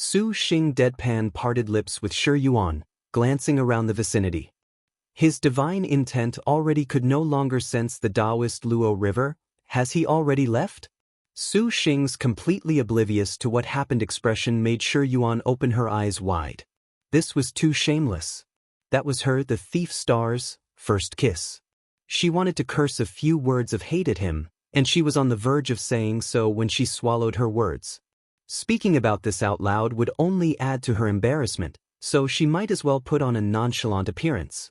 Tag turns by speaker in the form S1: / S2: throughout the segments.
S1: Su Xing deadpan parted lips with Shi Yuan, glancing around the vicinity. His divine intent already could no longer sense the Taoist Luo River. Has he already left? Su Xing's completely oblivious to what happened expression made Shi Yuan open her eyes wide. This was too shameless. That was her, the thief star's, first kiss. She wanted to curse a few words of hate at him, and she was on the verge of saying so when she swallowed her words. Speaking about this out loud would only add to her embarrassment, so she might as well put on a nonchalant appearance.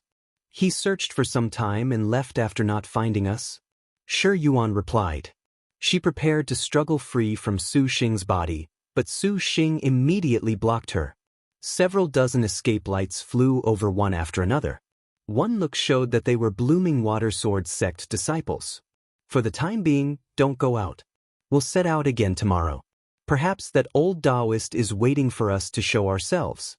S1: He searched for some time and left after not finding us. Shi Yuan replied. She prepared to struggle free from Su Xing's body, but Su Xing immediately blocked her. Several dozen escape lights flew over one after another. One look showed that they were Blooming Water Sword sect disciples. For the time being, don't go out. We'll set out again tomorrow. Perhaps that old Taoist is waiting for us to show ourselves.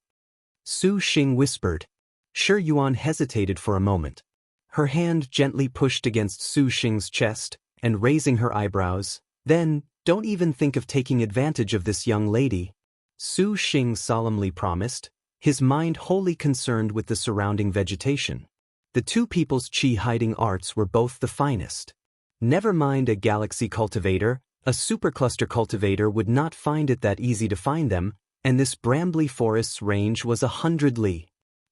S1: Su Xing whispered. Shi Yuan hesitated for a moment. Her hand gently pushed against Su Xing's chest, and raising her eyebrows, then, don't even think of taking advantage of this young lady. Su Xing solemnly promised, his mind wholly concerned with the surrounding vegetation. The two people's chi hiding arts were both the finest. Never mind a galaxy cultivator, a supercluster cultivator would not find it that easy to find them, and this brambly forest's range was 100 li.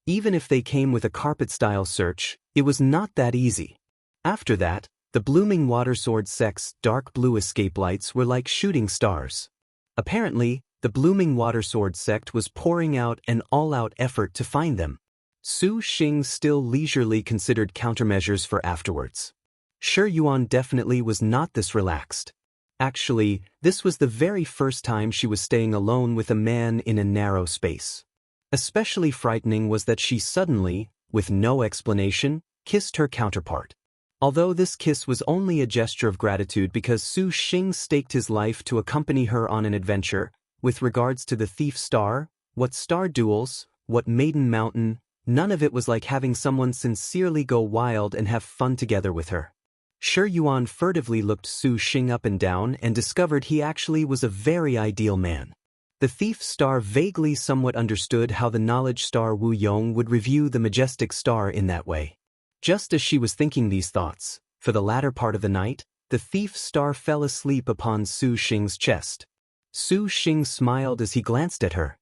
S1: Even if they came with a carpet-style search, it was not that easy. After that, the Blooming Water Sword sect's dark blue escape lights were like shooting stars. Apparently, the Blooming Water Sword sect was pouring out an all-out effort to find them. Su Xing still leisurely considered countermeasures for afterwards. Shi Yuan definitely was not this relaxed. Actually, this was the very first time she was staying alone with a man in a narrow space. Especially frightening was that she suddenly, with no explanation, kissed her counterpart. Although this kiss was only a gesture of gratitude because Su Xing staked his life to accompany her on an adventure, with regards to the thief star, what star duels, what maiden mountain, none of it was like having someone sincerely go wild and have fun together with her. Shi Yuan furtively looked Su Xing up and down and discovered he actually was a very ideal man. The thief star vaguely somewhat understood how the knowledge star Wu Yong would review the majestic star in that way. Just as she was thinking these thoughts, for the latter part of the night, the thief star fell asleep upon Su Xing's chest. Su Xing smiled as he glanced at her.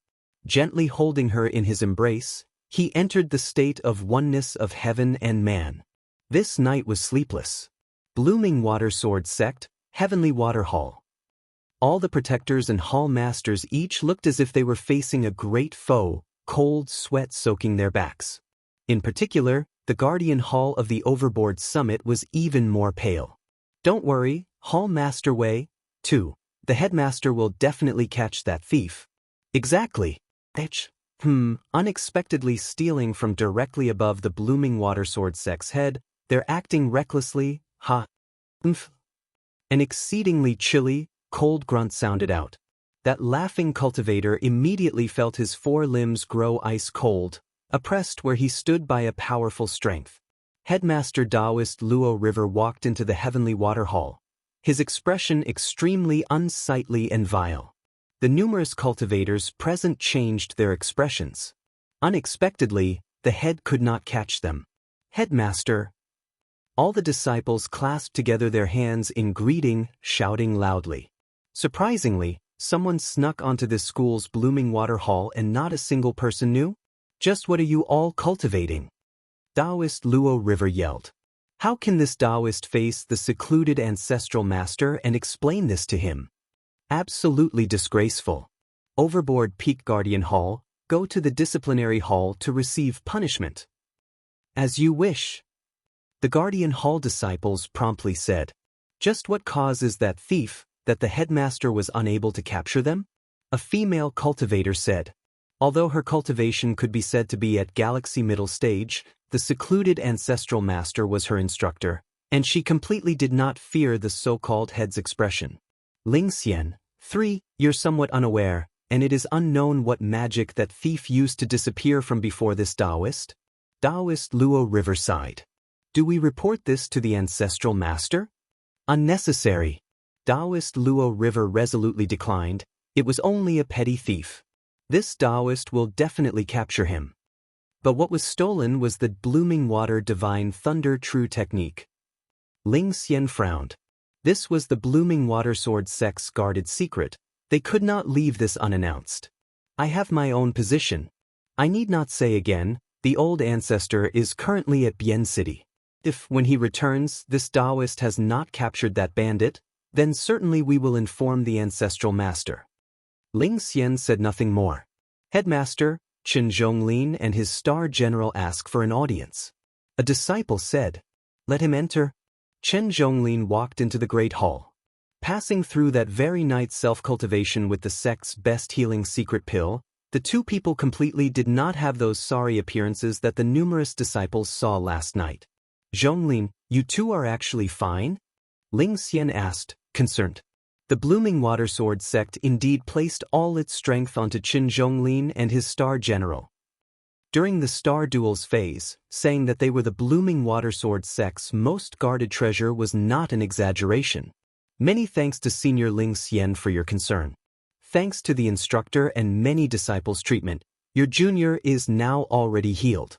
S1: Gently holding her in his embrace, he entered the state of oneness of heaven and man. This night was sleepless. Blooming Water Sword sect, Heavenly Water Hall. All the protectors and hall masters each looked as if they were facing a great foe, cold sweat soaking their backs. In particular, the guardian hall of the Overboard Summit was even more pale. Don't worry, Hall Master Wei, too. The headmaster will definitely catch that thief. Exactly. Unexpectedly stealing from directly above the Blooming Water Sword sect's head, they're acting recklessly, An exceedingly chilly, cold grunt sounded out. That laughing cultivator immediately felt his 4 limbs grow ice cold, oppressed where he stood by a powerful strength. Headmaster Taoist Luo River walked into the Heavenly Water Hall, his expression extremely unsightly and vile. The numerous cultivators present changed their expressions. Unexpectedly, the head could not catch them. Headmaster! All the disciples clasped together their hands in greeting, shouting loudly. Surprisingly, someone snuck onto this school's Blooming Water Hall and not a single person knew? Just what are you all cultivating? Taoist Luo River yelled. How can this Taoist face the secluded ancestral master and explain this to him? Absolutely disgraceful. Overboard Peak Guardian Hall, go to the disciplinary hall to receive punishment. As you wish. The Guardian Hall disciples promptly said. Just what causes that thief, that the headmaster was unable to capture them? A female cultivator said. Although her cultivation could be said to be at galaxy middle stage, the secluded ancestral master was her instructor, and she completely did not fear the so-called head's expression. Ling Xian, 3, you're somewhat unaware, and it is unknown what magic that thief used to disappear from before this Taoist. Taoist Luo River sighed. Do we report this to the ancestral master? Unnecessary. Taoist Luo River resolutely declined. It was only a petty thief. This Taoist will definitely capture him. But what was stolen was the blooming water divine thunder true technique. Ling Xian frowned. This was the blooming water sword sect's guarded secret. They could not leave this unannounced. I have my own position. I need not say again, the old ancestor is currently at Bian City. If, when he returns, this Taoist has not captured that bandit, then certainly we will inform the ancestral master. Ling Xian said nothing more. Headmaster, Chen Zhonglin and his star general ask for an audience. A disciple said, "Let him enter." Chen Zhonglin walked into the great hall. Passing through that very night self-cultivation with the sect's best healing secret pill, the two people completely did not have those sorry appearances that the numerous disciples saw last night. "Zhonglin, you two are actually fine?" Ling Xian asked, concerned. The blooming water sword sect indeed placed all its strength onto Qin Zhonglin and his star general. During the star duels phase, saying that they were the blooming water sword sect's most guarded treasure was not an exaggeration. Many thanks to Senior Ling Xian for your concern. Thanks to the instructor and many disciples' treatment, your junior is now already healed.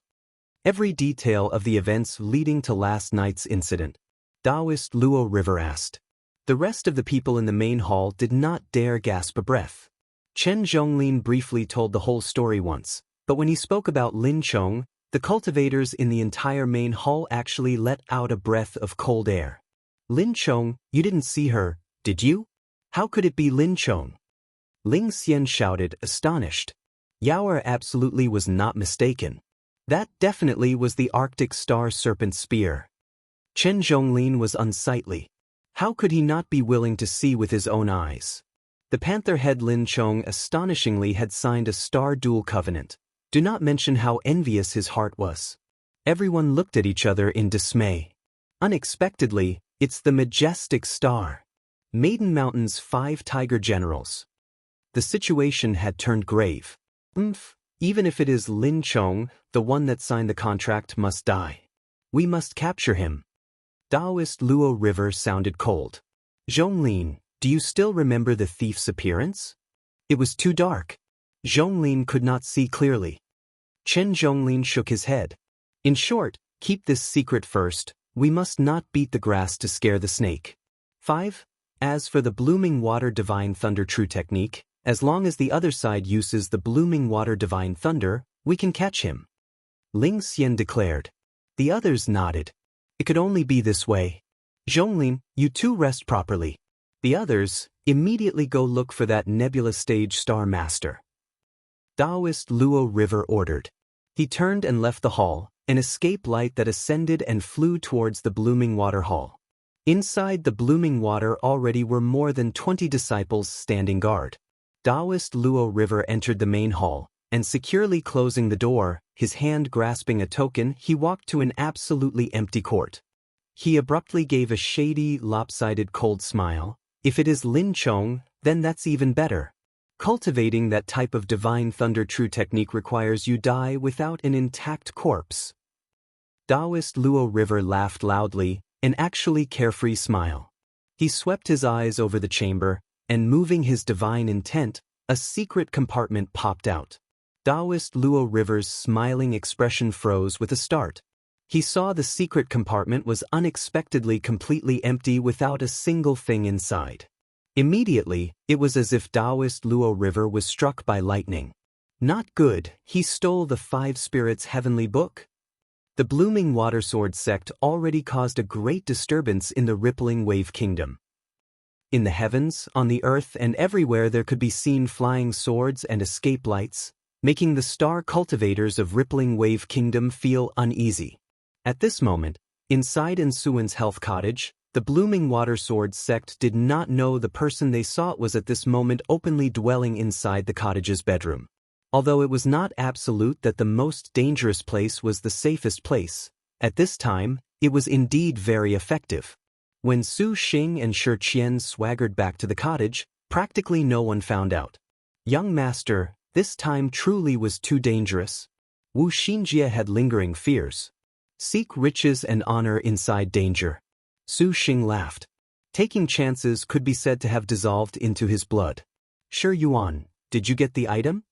S1: Every detail of the events leading to last night's incident, Taoist Luo River asked. The rest of the people in the main hall did not dare gasp a breath. Chen Zhonglin briefly told the whole story once, but when he spoke about Lin Chong, the cultivators in the entire main hall actually let out a breath of cold air. "Lin Chong, you didn't see her, did you? How could it be Lin Chong?" Ling Xian shouted, astonished. Yaoer absolutely was not mistaken. That definitely was the Arctic Star Serpent Spear. Chen Zhonglin was unsightly. How could he not be willing to see with his own eyes? The panther head Lin Chong astonishingly had signed a star duel covenant. Do not mention how envious his heart was. Everyone looked at each other in dismay. Unexpectedly, it's the majestic star. Maiden Mountain's 5 tiger generals. The situation had turned grave. Even if it is Lin Chong, the one that signed the contract must die. We must capture him. Taoist Luo River sounded cold. "Zhonglin, do you still remember the thief's appearance?" It was too dark. Zhonglin could not see clearly. Chen Zhonglin shook his head. "In short, keep this secret first. We must not beat the grass to scare the snake." 5. As for the blooming water divine thunder true technique, as long as the other side uses the blooming water divine thunder, we can catch him. Ling Xian declared. The others nodded. It could only be this way. "Zhonglin, you two rest properly. The others, immediately go look for that nebula stage star master." Taoist Luo River ordered. He turned and left the hall, an escape light that ascended and flew towards the blooming water hall. Inside the blooming water already were more than 20 disciples standing guard. Taoist Luo River entered the main hall, and securely closing the door, his hand grasping a token, he walked to an absolutely empty court. He abruptly gave a shady, lopsided cold smile. If it is Lin Chong, then that's even better. Cultivating that type of divine thunder true technique requires you die without an intact corpse. Taoist Luo River laughed loudly, an actually carefree smile. He swept his eyes over the chamber, and moving his divine intent, a secret compartment popped out. Taoist Luo River's smiling expression froze with a start. He saw the secret compartment was unexpectedly completely empty without a single thing inside. Immediately, it was as if Taoist Luo River was struck by lightning. Not good, he stole the 5 spirits' heavenly book? The blooming water sword sect already caused a great disturbance in the rippling wave kingdom. In the heavens, on the earth and everywhere there could be seen flying swords and escape lights, making the star cultivators of rippling wave kingdom feel uneasy. At this moment, inside Ensuan's health cottage, the blooming water sword sect did not know the person they sought was at this moment openly dwelling inside the cottage's bedroom. Although it was not absolute that the most dangerous place was the safest place, at this time, it was indeed very effective. When Su Xing and Shi Qian swaggered back to the cottage, practically no one found out. Young master, this time truly was too dangerous. Wu Xinjie had lingering fears. Seek riches and honor inside danger. Su Xing laughed. Taking chances could be said to have dissolved into his blood. Shi Yuan, did you get the item?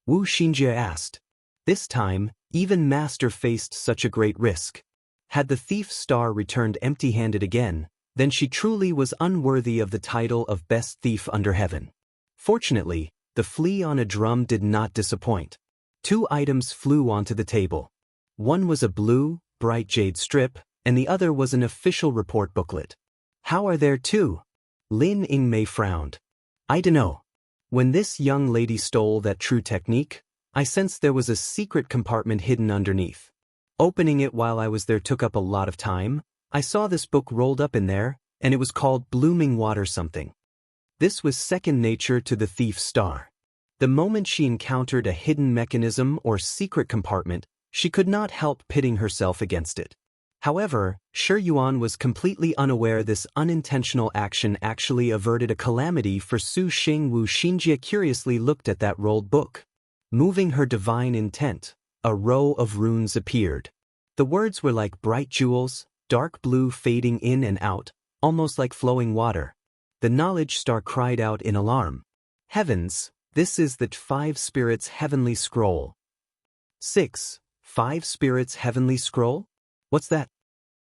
S1: Wu Xinjie asked. This time, even Master faced such a great risk. Had the thief's star returned empty-handed again, then she truly was unworthy of the title of best thief under heaven. Fortunately, the flea on a drum did not disappoint. 2 items flew onto the table. One was a blue, bright jade strip, and the other was an official report booklet. How are there 2? Lin Yingmei frowned. I dunno. When this young lady stole that true technique, I sensed there was a secret compartment hidden underneath. Opening it while I was there took up a lot of time. I saw this book rolled up in there, and it was called Blooming Water something. This was second nature to the thief's star. The moment she encountered a hidden mechanism or secret compartment, she could not help pitting herself against it. However, Shi Yuan was completely unaware this unintentional action actually averted a calamity for Su Xing. Wu Xinjie curiously looked at that rolled book. Moving her divine intent, a row of runes appeared. The words were like bright jewels, dark blue fading in and out, almost like flowing water. The knowledge star cried out in alarm. Heavens, this is the 5 spirits heavenly scroll. 6. 5 spirits heavenly scroll? What's that?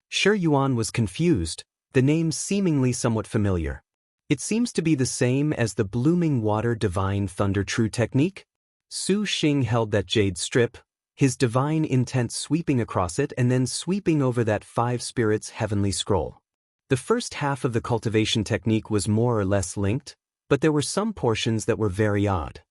S1: Shi Yuan was confused, the name seemingly somewhat familiar. It seems to be the same as the Blooming Water Divine Thunder True technique. Su Xing held that jade strip, his divine intent sweeping across it and then sweeping over that 5 spirits heavenly scroll. The first half of the cultivation technique was more or less linked, but there were some portions that were very odd.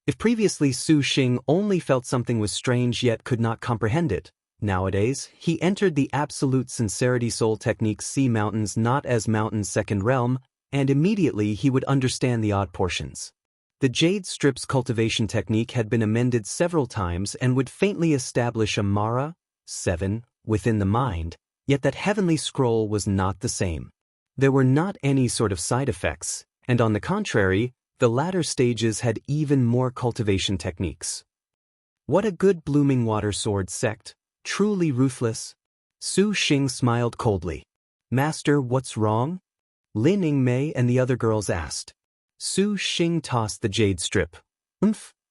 S1: If previously Su Xing only felt something was strange yet could not comprehend it, nowadays he entered the absolute sincerity soul technique Sea Mountains not as Mountain's second realm, and immediately he would understand the odd portions. The jade strip's cultivation technique had been amended several times and would faintly establish a Mara, 7, within the mind, yet that heavenly scroll was not the same. There were not any sort of side effects, and on the contrary, the latter stages had even more cultivation techniques. What a good blooming water sword sect, truly ruthless. Su Xing smiled coldly. Master, what's wrong? Lin Yingmei and the other girls asked. Su Xing tossed the jade strip.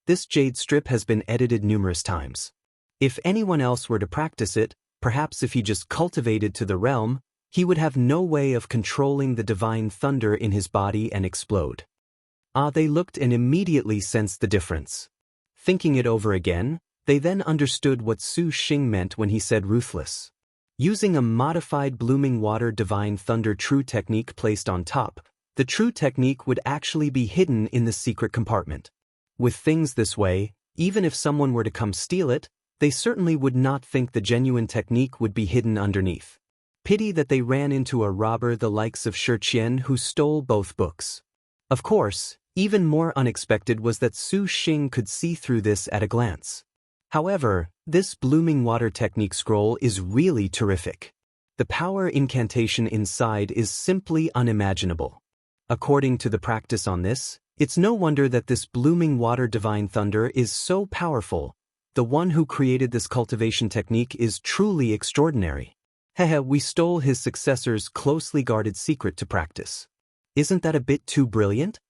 S1: This jade strip has been edited numerous times. If anyone else were to practice it, perhaps if he just cultivated to the realm, he would have no way of controlling the divine thunder in his body and explode. They looked and immediately sensed the difference. Thinking it over again, they then understood what Su Xing meant when he said ruthless. Using a modified Blooming Water Divine Thunder True technique placed on top, the true technique would actually be hidden in the secret compartment. With things this way, even if someone were to come steal it, they certainly would not think the genuine technique would be hidden underneath. Pity that they ran into a robber the likes of Shi Qian who stole both books. Of course, even more unexpected was that Su Xing could see through this at a glance. However, this Blooming Water technique scroll is really terrific. The power incantation inside is simply unimaginable. According to the practice on this, it's no wonder that this Blooming Water Divine Thunder is so powerful. The one who created this cultivation technique is truly extraordinary. We stole his successor's closely guarded secret to practice. Isn't that a bit too brilliant?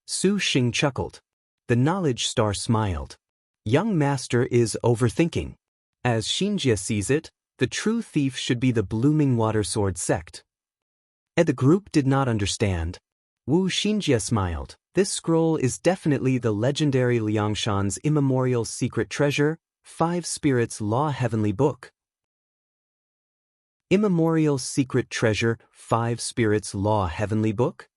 S1: Su Xing chuckled. The knowledge star smiled. Young master is overthinking. As Xinjie sees it, the true thief should be the Blooming Water Sword sect. The group did not understand. Wu Xinjie smiled. This scroll is definitely the legendary Liangshan's immemorial secret treasure, 5 Spirits Law Heavenly Book. Immemorial Secret Treasure, 5 Spirits Law Heavenly Book?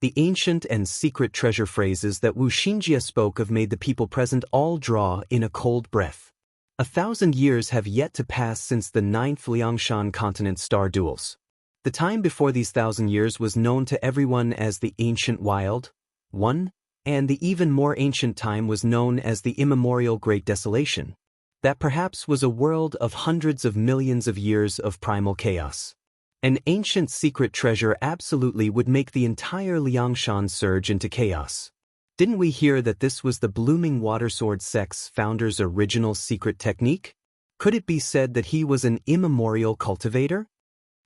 S1: The ancient and secret treasure phrases that Wu Xinjie spoke of made the people present all draw in a cold breath. 1,000 years have yet to pass since the 9th Liangshan continent star duels. The time before these 1,000 years was known to everyone as the Ancient Wild One, and the even more ancient time was known as the Immemorial Great Desolation. That perhaps was a world of hundreds of millions of years of primal chaos. An ancient secret treasure absolutely would make the entire Liangshan surge into chaos. Didn't we hear that this was the Blooming Water Sword sect's founder's original secret technique? Could it be said that he was an immemorial cultivator?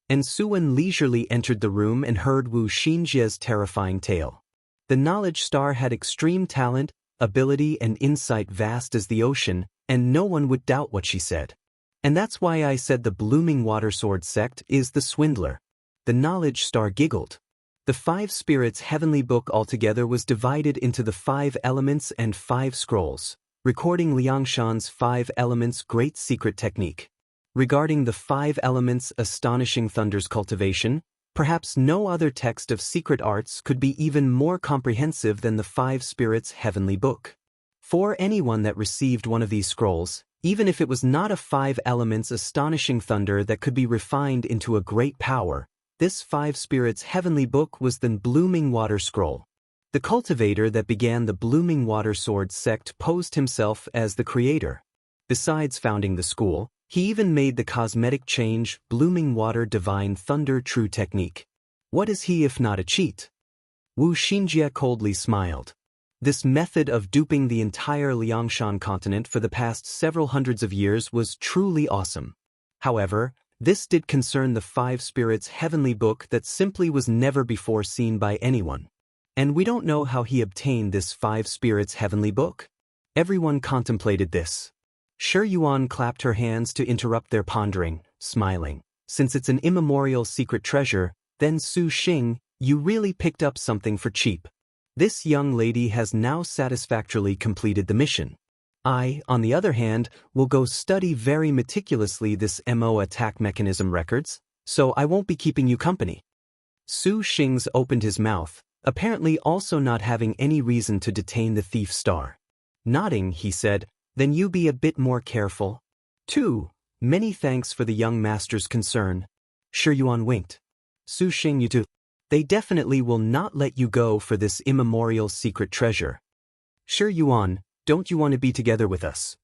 S1: And Suwen leisurely entered the room and heard Wu Xinjie's terrifying tale. The knowledge star had extreme talent, ability and insight vast as the ocean, and no one would doubt what she said. And that's why I said the Blooming Water Sword sect is the swindler. The knowledge star giggled. The 5 spirits heavenly book altogether was divided into the 5 elements and 5 scrolls, recording Liangshan's 5 elements great secret technique. Regarding the 5 elements astonishing thunder's cultivation, perhaps no other text of secret arts could be even more comprehensive than the 5 spirits heavenly book. For anyone that received one of these scrolls, even if it was not a 5 elements astonishing thunder that could be refined into a great power, this 5 spirits heavenly book was the Blooming Water Scroll. The cultivator that began the Blooming Water Sword sect posed himself as the creator. Besides founding the school, he even made the cosmetic change Blooming Water Divine Thunder True Technique. What is he if not a cheat? Wu Xinjie coldly smiled. This method of duping the entire Liangshan continent for the past several hundreds of years was truly awesome. However, this did concern the 5 spirits heavenly book that simply was never before seen by anyone. And we don't know how he obtained this 5 spirits heavenly book. Everyone contemplated this. Shi Yuan clapped her hands to interrupt their pondering, smiling. Since it's an immemorial secret treasure, then Su Xing, you really picked up something for cheap. This young lady has now satisfactorily completed the mission. I, on the other hand, will go study very meticulously this MO attack mechanism records, so I won't be keeping you company. Su Xing opened his mouth, apparently also not having any reason to detain the thief star. Nodding, he said, then you be a bit more careful. 2. Many thanks for the young master's concern. Shi Yuan winked. Su Xing, you too. They definitely will not let you go for this immemorial secret treasure. Shi Yuan, don't you want to be together with us?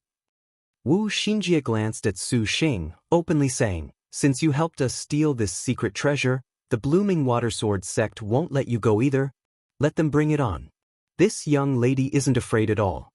S1: Wu Xinjie glanced at Su Xing, openly saying, since you helped us steal this secret treasure, the Blooming Water Sword sect won't let you go either. Let them bring it on. This young lady isn't afraid at all.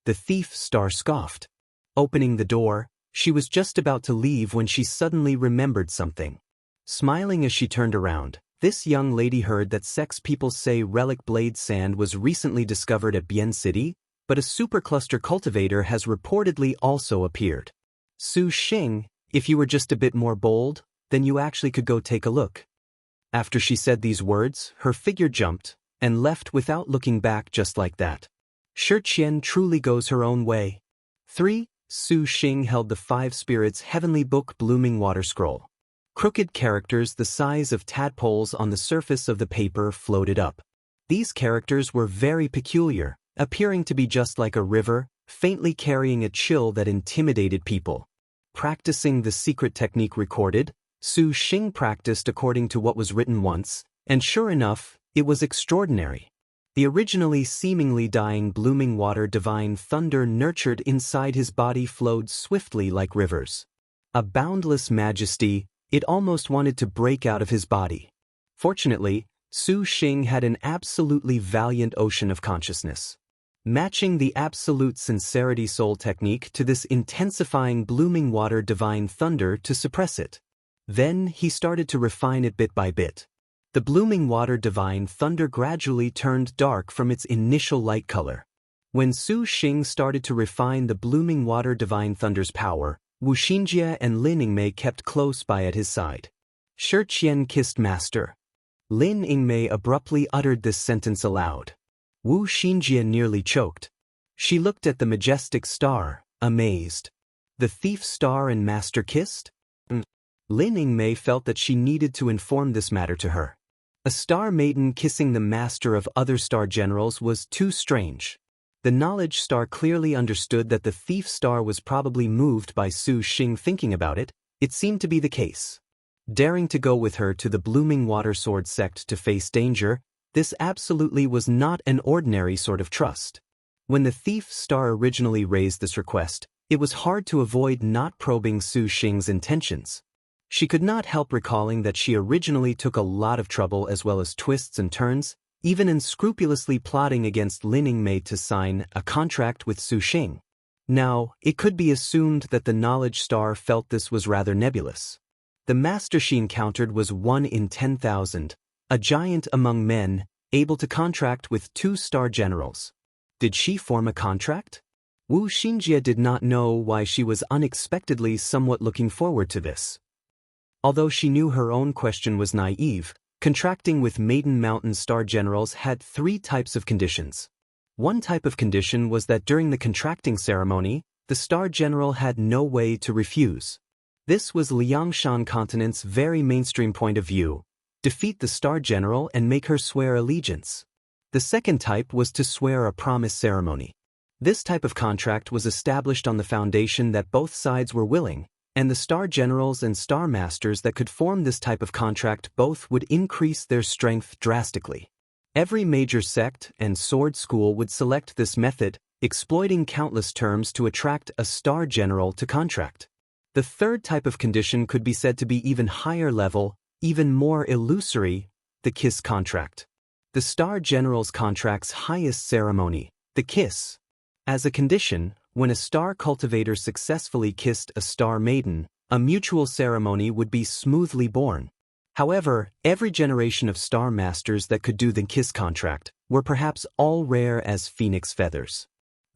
S1: The thief star scoffed. Opening the door, she was just about to leave when she suddenly remembered something. Smiling as she turned around, this young lady heard that sex people say relic blade sand was recently discovered at Bian City, but a supercluster cultivator has reportedly also appeared. Su Xing, if you were just a bit more bold, then you actually could go take a look. After she said these words, her figure jumped, and left without looking back just like that. Shi Qian truly goes her own way. 3. Su Xing held the 5 spirits heavenly book Blooming Water Scroll. Crooked characters the size of tadpoles on the surface of the paper floated up. These characters were very peculiar, appearing to be just like a river, faintly carrying a chill that intimidated people. Practicing the secret technique recorded, Su Xing practiced according to what was written once, and sure enough, it was extraordinary. The originally seemingly dying blooming water divine thunder nurtured inside his body flowed swiftly like rivers. A boundless majesty, it almost wanted to break out of his body. Fortunately, Su Xing had an absolutely valiant ocean of consciousness. Matching the absolute sincerity soul technique to this intensifying blooming water divine thunder to suppress it. Then he started to refine it bit by bit. The blooming water divine thunder gradually turned dark from its initial light color. When Su Xing started to refine the blooming water divine thunder's power, Wu Xinjie and Lin Yingmei kept close by at his side. Shi Qian kissed master. Lin Yingmei abruptly uttered this sentence aloud. Wu Xinjie nearly choked. She looked at the majestic star, amazed. The thief star and master kissed? Lin Yingmei felt that she needed to inform this matter to her. A star maiden kissing the master of other star generals was too strange. The knowledge star clearly understood that the thief star was probably moved by Su Xing thinking about it. It seemed to be the case. Daring to go with her to the Blooming Water Sword sect to face danger, this absolutely was not an ordinary sort of trust. When the thief star originally raised this request, it was hard to avoid not probing Su Xing's intentions. She could not help recalling that she originally took a lot of trouble as well as twists and turns, even unscrupulously plotting against Lin Yingmei to sign a contract with Su Xing. Now, it could be assumed that the knowledge star felt this was rather nebulous. The master she encountered was 1 in 10,000, a giant among men, able to contract with 2 star generals. Did she form a contract? Wu Xinjie did not know why she was unexpectedly somewhat looking forward to this. Although she knew her own question was naive, contracting with Maiden Mountain Star Generals had 3 types of conditions. One type of condition was that during the contracting ceremony, the Star General had no way to refuse. This was Liangshan Continent's very mainstream point of view: defeat the Star General and make her swear allegiance. The second type was to swear a promise ceremony. This type of contract was established on the foundation that both sides were willing, and the Star Generals and Star Masters that could form this type of contract both would increase their strength drastically. Every major sect and sword school would select this method, exploiting countless terms to attract a Star General to contract. The third type of condition could be said to be even higher level, even more illusory: the kiss contract. The Star General's contract's highest ceremony, the kiss. As a condition, when a Star Cultivator successfully kissed a Star Maiden, a mutual ceremony would be smoothly born. However, every generation of Star Masters that could do the kiss contract were perhaps all rare as phoenix feathers.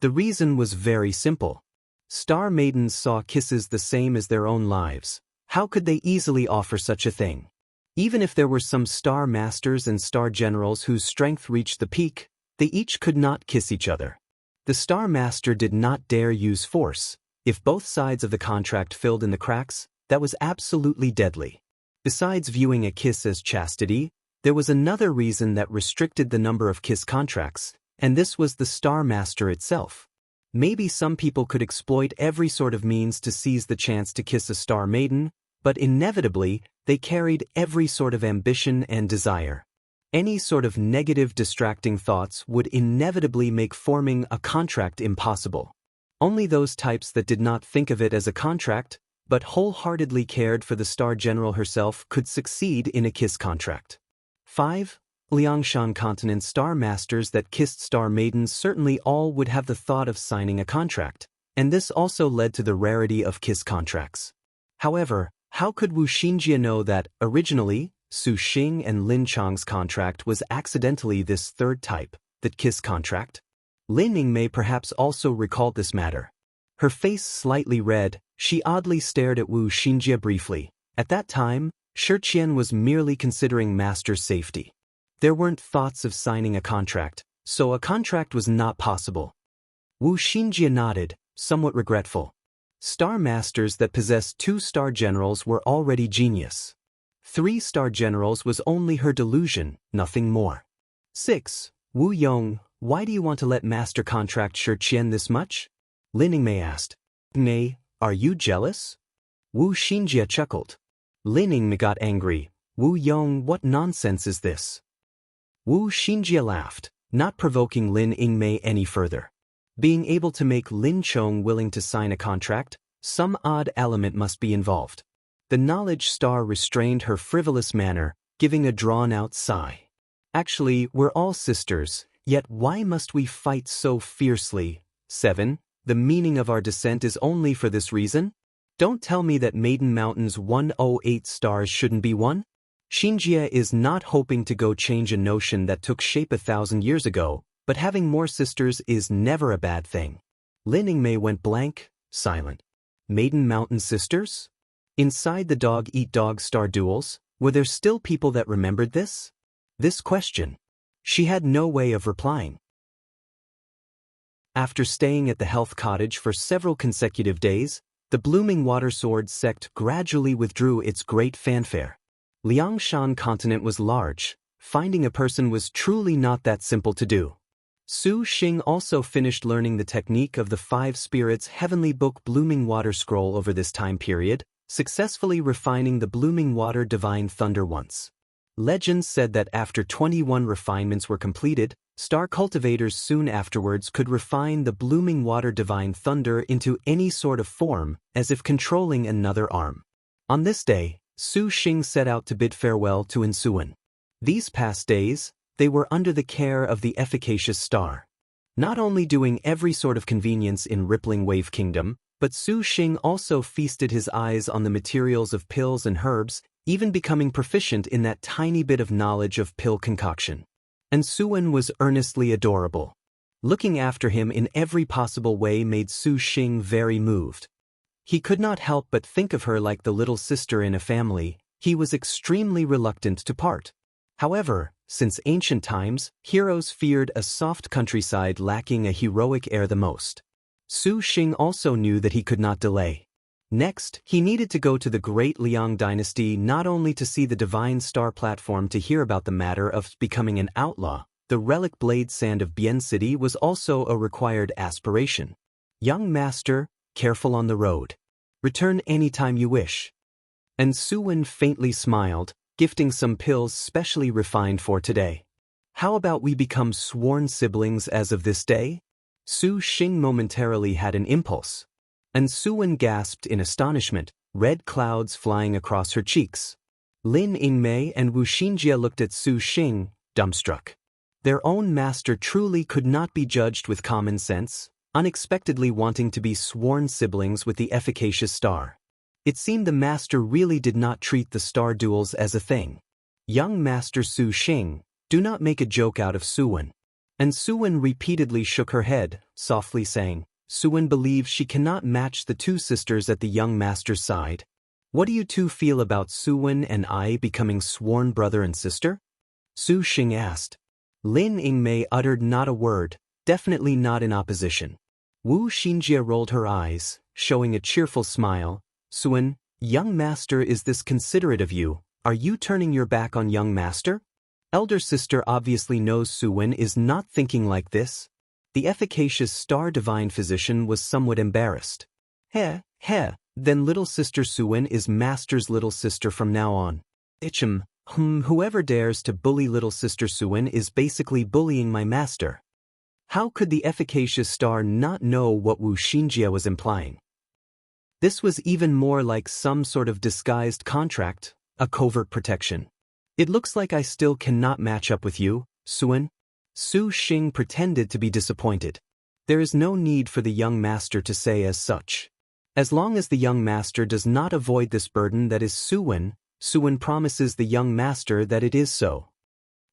S1: The reason was very simple. Star Maidens saw kisses the same as their own lives. How could they easily offer such a thing? Even if there were some Star Masters and Star Generals whose strength reached the peak, they each could not kiss each other. The Star Master did not dare use force. If both sides of the contract filled in the cracks, that was absolutely deadly. Besides viewing a kiss as chastity, there was another reason that restricted the number of kiss contracts, and this was the Star Master itself. Maybe some people could exploit every sort of means to seize the chance to kiss a Star Maiden, but inevitably, they carried every sort of ambition and desire. Any sort of negative distracting thoughts would inevitably make forming a contract impossible. Only those types that did not think of it as a contract, but wholeheartedly cared for the Star General herself, could succeed in a kiss contract. 5. Liangshan Continent Star Masters that kissed Star Maidens certainly all would have the thought of signing a contract, and this also led to the rarity of kiss contracts. However, how could Wu Xinjie know that, originally, Su Xing and Lin Chang's contract was accidentally this third type, the kiss contract? Lin Yingmei perhaps also recalled this matter. Her face slightly red, she oddly stared at Wu Xinjie briefly. At that time, Shi Qian was merely considering master's safety. There weren't thoughts of signing a contract, so a contract was not possible. Wu Xinjie nodded, somewhat regretful. Star Masters that possessed 2 Star Generals were already genius. 3 Star Generals was only her delusion, nothing more. 6. Wu Yong, why do you want to let Master contract Shi Qian this much? Lin Yingmei asked. Nay, are you jealous? Wu Xinjie chuckled. Lin Yingmei got angry. Wu Yong, what nonsense is this? Wu Xinjie laughed, not provoking Lin Yingmei any further. Being able to make Lin Chong willing to sign a contract, some odd element must be involved. The knowledge star restrained her frivolous manner, giving a drawn-out sigh. Actually, we're all sisters, yet why must we fight so fiercely? 7. The meaning of our descent is only for this reason? Don't tell me that Maiden Mountain's 108 stars shouldn't be one? Xinjie is not hoping to go change a notion that took shape 1,000 years ago, but having more sisters is never a bad thing. Lin Yingmei went blank, silent. Maiden Mountain sisters? Inside the dog-eat-dog star duels, were there still people that remembered this? This question. She had no way of replying. After staying at the health cottage for several consecutive days, the Blooming Water Sword sect gradually withdrew its great fanfare. Liangshan Continent was large. Finding a person was truly not that simple to do. Su Xing also finished learning the technique of the 5 Spirits Heavenly Book Blooming Water Scroll over this time period, successfully refining the Blooming Water Divine Thunder once. Legends said that after 21 refinements were completed, Star Cultivators soon afterwards could refine the Blooming Water Divine Thunder into any sort of form, as if controlling another arm. On this day, Su Xing set out to bid farewell to Insuan. These past days, they were under the care of the efficacious star. Not only doing every sort of convenience in Rippling Wave Kingdom, but Su Xing also feasted his eyes on the materials of pills and herbs, even becoming proficient in that tiny bit of knowledge of pill concoction. And Suan was earnestly adorable. Looking after him in every possible way made Su Xing very moved. He could not help but think of her like the little sister in a family. He was extremely reluctant to part. However, since ancient times, heroes feared a soft countryside lacking a heroic air the most. Su Xing also knew that he could not delay. Next, he needed to go to the great Liang dynasty not only to see the divine star platform to hear about the matter of becoming an outlaw. The relic blade sand of Bien City was also a required aspiration. Young master, careful on the road. Return anytime you wish. And Suwen faintly smiled, gifting some pills specially refined for today. How about we become sworn siblings as of this day? Su Xing momentarily had an impulse. And Suwen gasped in astonishment, red clouds flying across her cheeks. Lin Yingmei and Wu Xinjie looked at Su Xing, dumbstruck. Their own master truly could not be judged with common sense, unexpectedly wanting to be sworn siblings with the efficacious star. It seemed the master really did not treat the star duels as a thing. Young Master Su Xing, do not make a joke out of Suwen. And Suwen repeatedly shook her head, softly saying, Suwen believes she cannot match the two sisters at the young master's side. What do you two feel about Suwen and I becoming sworn brother and sister? Su Xing asked. Lin Yingmei uttered not a word, definitely not in opposition. Wu Xinjie rolled her eyes, showing a cheerful smile. Suwen, young master, is this considerate of you? Are you turning your back on young master? Elder sister obviously knows Suwen is not thinking like this. The efficacious star divine physician was somewhat embarrassed. Heh, then little sister Suwen is master's little sister from now on. Whoever dares to bully little sister Suwen is basically bullying my master. How could the efficacious star not know what Wu Xinjie was implying? This was even more like some sort of disguised contract, a covert protection. It looks like I still cannot match up with you, Suwen. Su Xing pretended to be disappointed. There is no need for the young master to say as such. As long as the young master does not avoid this burden that is Suwen, Suwen promises the young master that it is so.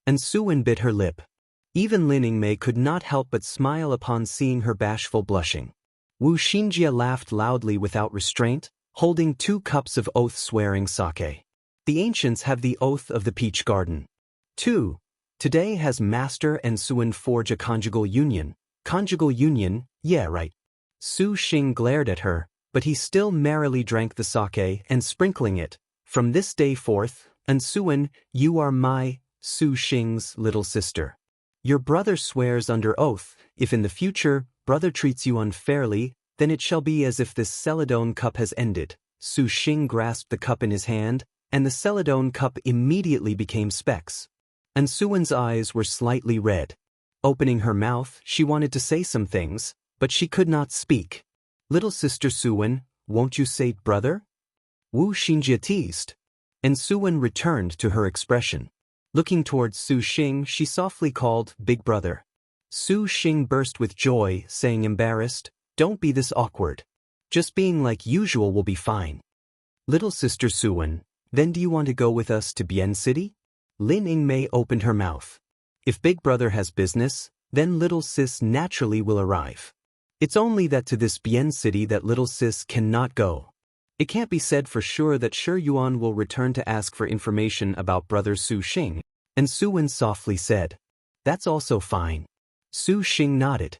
S1: And Suwen bit her lip. Even Lin Yingmei could not help but smile upon seeing her bashful blushing. Wu Xinjie laughed loudly without restraint, holding 2 cups of oath-swearing sake. The ancients have the oath of the peach garden. 2. Today has master and Suwen forge a conjugal union. Conjugal union, yeah right. Su Xing glared at her, but he still merrily drank the sake and sprinkling it. From this day forth, and Suwen, you are my, Su Xing's little sister. Your brother swears under oath, if in the future, brother treats you unfairly, then it shall be as if this Celadone cup has ended. Su Xing grasped the cup in his hand, and the Celadone cup immediately became specks. And Suwen's eyes were slightly red. Opening her mouth, she wanted to say some things, but she could not speak. Little sister Suwen, won't you say brother? Wu Xinjie teased. And Suwen returned to her expression. Looking towards Su Xing, she softly called, Big brother. Su Xing burst with joy, saying embarrassed, Don't be this awkward. Just being like usual will be fine. Little sister Suwen, then do you want to go with us to Bien City? Lin Yingmei opened her mouth. If big brother has business, then little sis naturally will arrive. It's only that to this Bien City that little sis cannot go. It can't be said for sure that Shi Yuan will return to ask for information about brother Su Xing, and Suwen softly said, That's also fine. Su Xing nodded.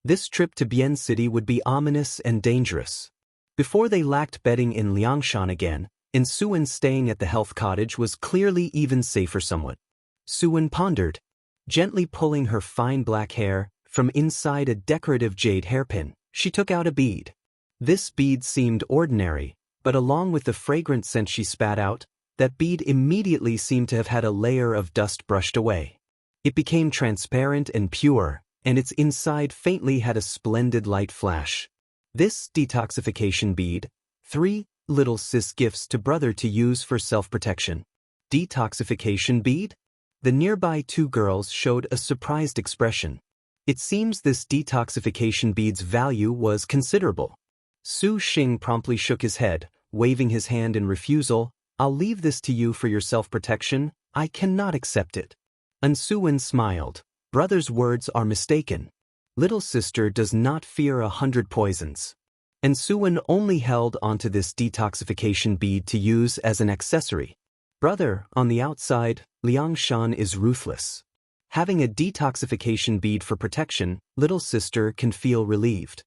S1: This trip to Bien City would be ominous and dangerous. Before they lacked bedding in Liangshan again, and Suwen staying at the health cottage was clearly even safer somewhat. Suwen pondered, gently pulling her fine black hair from inside a decorative jade hairpin. She took out a bead. This bead seemed ordinary, but along with the fragrant scent she spat out, that bead immediately seemed to have had a layer of dust brushed away. It became transparent and pure, and its inside faintly had a splendid light flash. This detoxification bead, 3 little sis gifts to brother to use for self-protection. Detoxification bead? The nearby 2 girls showed a surprised expression. It seems this detoxification bead's value was considerable. Su Xing promptly shook his head, waving his hand in refusal. I'll leave this to you for your self-protection. I cannot accept it. And Suwen smiled. Brother's words are mistaken. Little sister does not fear 100 poisons. And Suwon only held onto this detoxification bead to use as an accessory. Brother, on the outside, Liang Shan is ruthless. Having a detoxification bead for protection, little sister can feel relieved.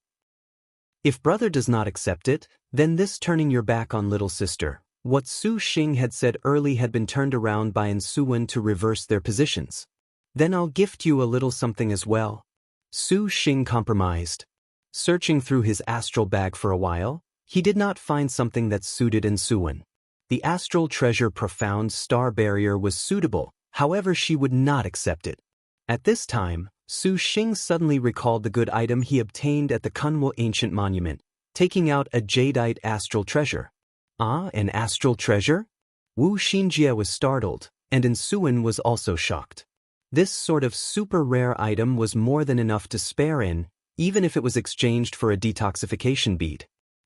S1: If brother does not accept it, then this turning your back on little sister. What Su Xing had said early had been turned around by Suwon to reverse their positions. Then I'll gift you a little something as well. Su Xing compromised. Searching through his astral bag for a while, he did not find something that suited Suwon. The astral treasure profound star barrier was suitable, however she would not accept it. At this time, Su Xing suddenly recalled the good item he obtained at the Kunwo ancient monument, taking out a jadeite astral treasure. Ah, an astral treasure? Wu Xinjie was startled, and Suwon was also shocked. This sort of super rare item was more than enough to spare in, even if it was exchanged for a detoxification bead.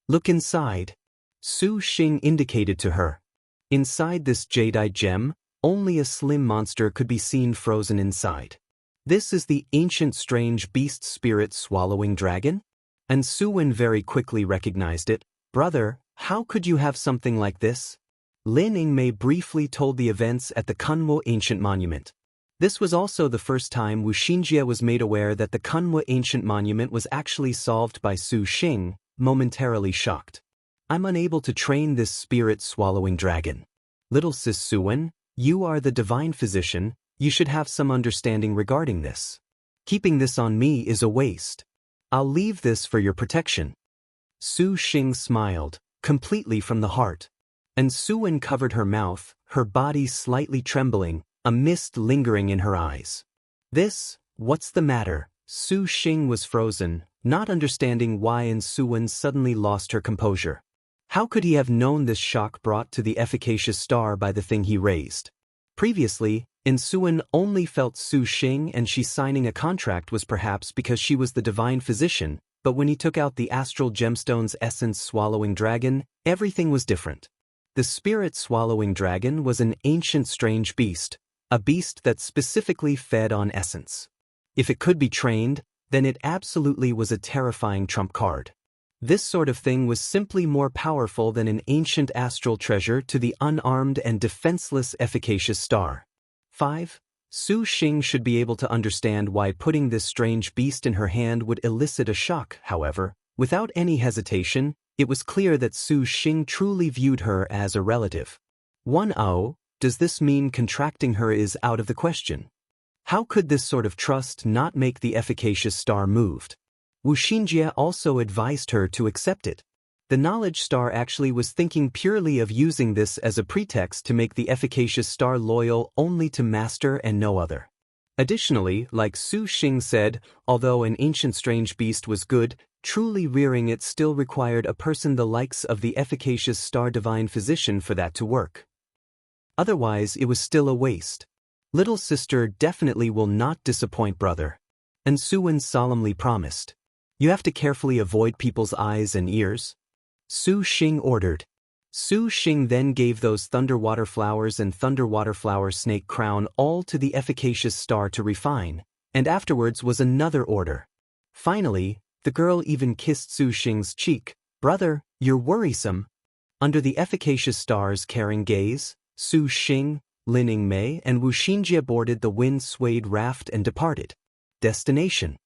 S1: Look inside. Su Xing indicated to her. Inside this jadeite gem, only a slim monster could be seen frozen inside. This is the ancient strange beast spirit swallowing dragon? And Suwon very quickly recognized it. Brother, how could you have something like this? Lin Yingmei briefly told the events at the Kunwo ancient monument. This was also the first time Wu Xinjie was made aware that the Kunwo ancient monument was actually solved by Su Xing, momentarily shocked. I'm unable to train this spirit-swallowing dragon. Little sis Suwon, you are the divine physician, you should have some understanding regarding this. Keeping this on me is a waste. I'll leave this for your protection. Su Xing smiled, completely from the heart. And Suwon covered her mouth, her body slightly trembling, a mist lingering in her eyes. What's the matter? Su Xing was frozen, not understanding why Suwon suddenly lost her composure. How could he have known this shock brought to the efficacious star by the thing he raised? Previously, Suwon only felt Su Xing and she signing a contract was perhaps because she was the divine physician, but when he took out the astral gemstone's essence-swallowing dragon, everything was different. The spirit-swallowing dragon was an ancient strange beast, a beast that specifically fed on essence. If it could be trained, then it absolutely was a terrifying trump card. This sort of thing was simply more powerful than an ancient astral treasure to the unarmed and defenseless efficacious star. 5. Su Xing should be able to understand why putting this strange beast in her hand would elicit a shock, however. Without any hesitation, it was clear that Su Xing truly viewed her as a relative. 1. Does this mean contracting her is out of the question? How could this sort of trust not make the efficacious star moved? Wu Xinjie also advised her to accept it. The knowledge star actually was thinking purely of using this as a pretext to make the efficacious star loyal only to master and no other. Additionally, like Su Xing said, although an ancient strange beast was good, truly rearing it still required a person the likes of the efficacious star divine physician for that to work. Otherwise, it was still a waste. Little sister definitely will not disappoint brother. And Suwon solemnly promised. You have to carefully avoid people's eyes and ears. Su Xing ordered. Su Xing then gave those thunderwater flowers and thunderwater flower snake crown all to the efficacious star to refine, and afterwards was another order. Finally, the girl even kissed Su Xing's cheek. Brother, you're worrisome. Under the efficacious star's caring gaze, Su Xing, Lin Yingmei, and Wu Xinjie boarded the wind-swayed raft and departed. Destination.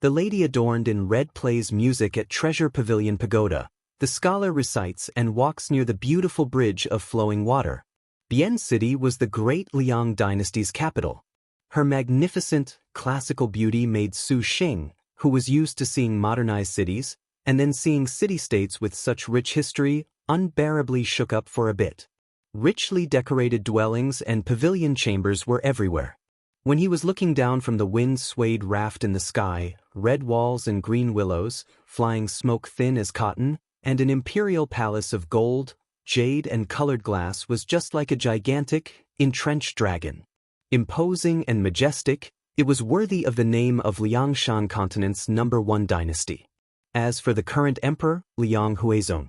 S1: The lady adorned in red plays music at Treasure Pavilion Pagoda. The scholar recites and walks near the beautiful bridge of flowing water. Bian City was the great Liang dynasty's capital. Her magnificent, classical beauty made Su Xing, who was used to seeing modernized cities, and then seeing city-states with such rich history, unbearably shook up for a bit. Richly decorated dwellings and pavilion chambers were everywhere. When he was looking down from the wind-swayed raft in the sky, red walls and green willows, flying smoke thin as cotton, and an imperial palace of gold, jade and colored glass was just like a gigantic, entrenched dragon. Imposing and majestic, it was worthy of the name of Liangshan continent's #1 dynasty. As for the current emperor, Liang Huizong,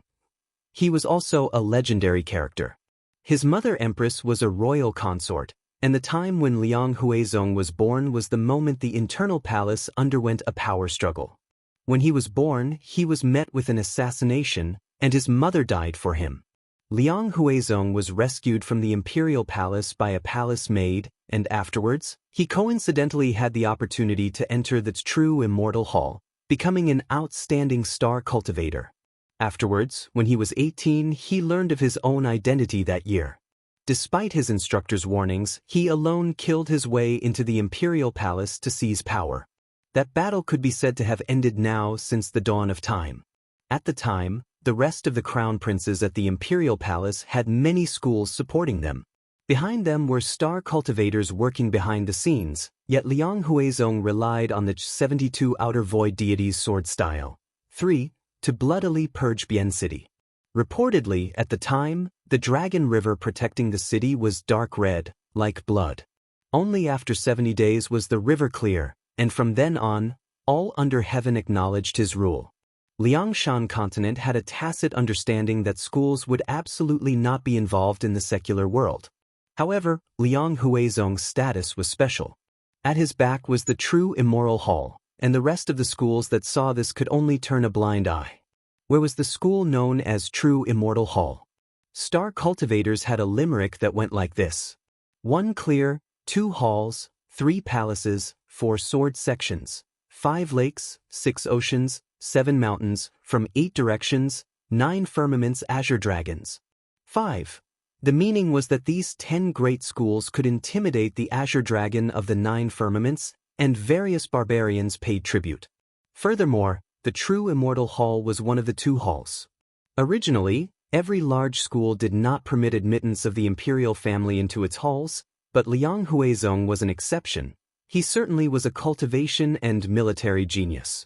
S1: he was also a legendary character. His mother empress was a royal consort, And the time when Liang Huizong was born was the moment the internal palace underwent a power struggle. When he was born, he was met with an assassination, and his mother died for him. Liang Huizong was rescued from the imperial palace by a palace maid, and afterwards, he coincidentally had the opportunity to enter the true immortal hall, becoming an outstanding star cultivator. Afterwards, when he was 18, he learned of his own identity that year. Despite his instructor's warnings, he alone killed his way into the imperial palace to seize power. That battle could be said to have ended now since the dawn of time. At the time, the rest of the crown princes at the imperial palace had many schools supporting them. Behind them were star cultivators working behind the scenes, yet Liang Huizong relied on the 72 outer void deities' sword style. 3. To bloodily purge Bian City. Reportedly, at the time, the Dragon River protecting the city was dark red, like blood. Only after 70 days was the river clear, and from then on, all under heaven acknowledged his rule. Liangshan continent had a tacit understanding that schools would absolutely not be involved in the secular world. However, Liang Huizong's status was special. At his back was the true immoral hall, and the rest of the schools that saw this could only turn a blind eye. Where was the school known as True Immortal Hall? Star cultivators had a limerick that went like this: 1 clear, 2 halls, 3 palaces, 4 sword sections, 5 lakes, 6 oceans, 7 mountains, from 8 directions, 9 firmaments azure dragons. 5. The meaning was that these 10 great schools could intimidate the azure dragon of the 9 firmaments, and various barbarians paid tribute. Furthermore, the True Immortal Hall was one of the 2 halls. Originally, every large school did not permit admittance of the imperial family into its halls, but Liang Huizong was an exception. He certainly was a cultivation and military genius.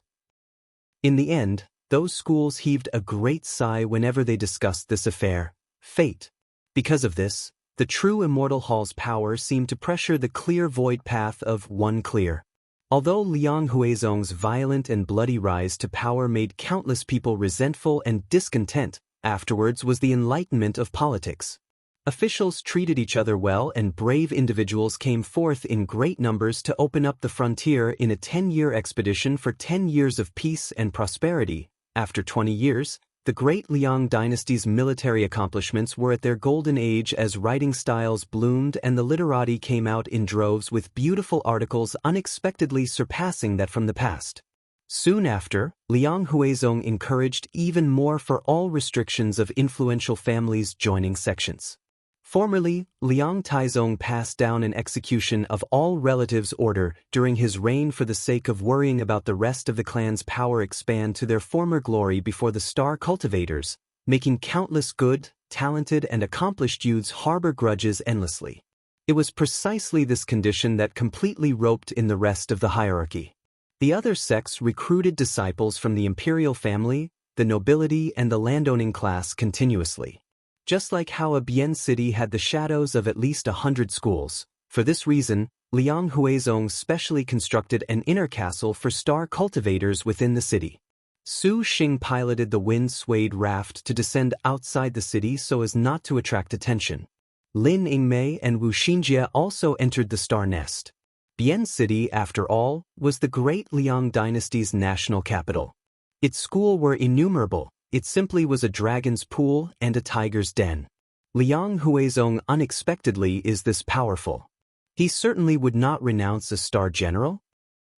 S1: In the end, those schools heaved a great sigh whenever they discussed this affair, fate. Because of this, the True Immortal Hall's power seemed to pressure the clear void path of 1 clear. Although Liang Huizong's violent and bloody rise to power made countless people resentful and discontent, afterwards was the enlightenment of politics. Officials treated each other well, and brave individuals came forth in great numbers to open up the frontier in a 10-year expedition for 10 years of peace and prosperity. After 20 years, the great Liang dynasty's military accomplishments were at their golden age as writing styles bloomed and the literati came out in droves with beautiful articles unexpectedly surpassing that from the past. Soon after, Liang Huizong encouraged even more for all restrictions of influential families joining sections. Formerly, Liang Taizong passed down an execution of all relatives order during his reign for the sake of worrying about the rest of the clan's power expand to their former glory before the star cultivators, making countless good, talented and accomplished youths harbor grudges endlessly. It was precisely this condition that completely roped in the rest of the hierarchy. The other sects recruited disciples from the imperial family, the nobility and the landowning class continuously. Just like how a Bian city had the shadows of at least 100 schools, for this reason, Liang Huizong specially constructed an inner castle for star cultivators within the city. Su Xing piloted the wind-swayed raft to descend outside the city so as not to attract attention. Lin Yingmei and Wu Xinjie also entered the star nest. Bian City, after all, was the great Liang dynasty's national capital. Its schools were innumerable. It simply was a dragon's pool and a tiger's den. Liang Huizong unexpectedly is this powerful. He certainly would not renounce a star general.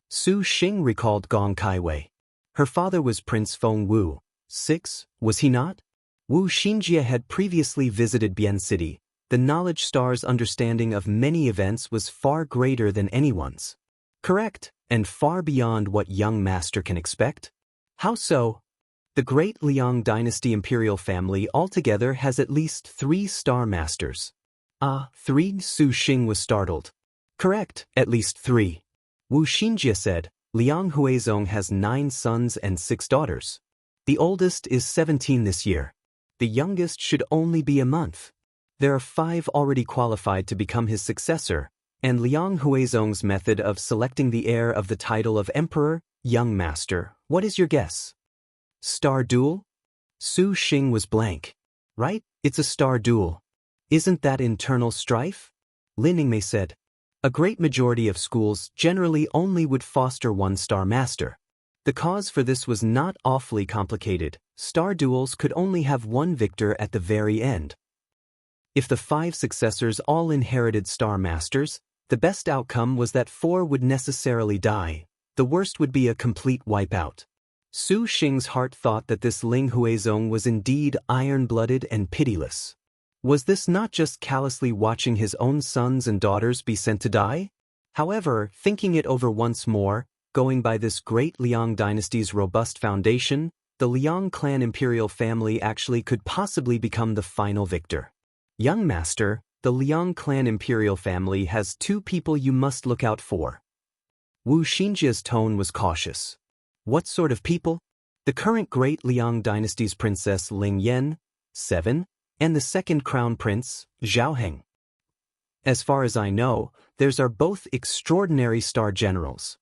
S1: Su Xing recalled Gong Kaiwei. Her father was Prince Feng Wu. 6, was he not? Wu Xinjie had previously visited Bian City. The knowledge star's understanding of many events was far greater than anyone's. Correct, and far beyond what young master can expect. How so? The great Liang dynasty imperial family altogether has at least 3 star masters. 3? Su Xing was startled. Correct, at least 3. Wu Xinjie said, Liang Huizong has 9 sons and 6 daughters. The oldest is 17 this year. The youngest should only be a month. There are 5 already qualified to become his successor, and Liang Huizong's method of selecting the heir of the title of emperor, young master, what is your guess? Star duel? Su Xing was blank. Right? It's a star duel. Isn't that internal strife? Lin Yingmei said. A great majority of schools generally only would foster one star master. The cause for this was not awfully complicated. Star duels could only have one victor at the very end. If the 5 successors all inherited star masters, the best outcome was that 4 would necessarily die. The worst would be a complete wipeout. Su Xing's heart thought that this Ling Huizong was indeed iron-blooded and pitiless. Was this not just callously watching his own sons and daughters be sent to die? However, thinking it over once more, going by this great Liang dynasty's robust foundation, the Liang clan imperial family actually could possibly become the final victor. Young master, the Liang clan imperial family has 2 people you must look out for. Wu Xinjia's tone was cautious. What sort of people? The current great Liang dynasty's princess Ling Yan, 7, and the second crown prince, Zhao Heng. As far as I know, theirs are both extraordinary star generals.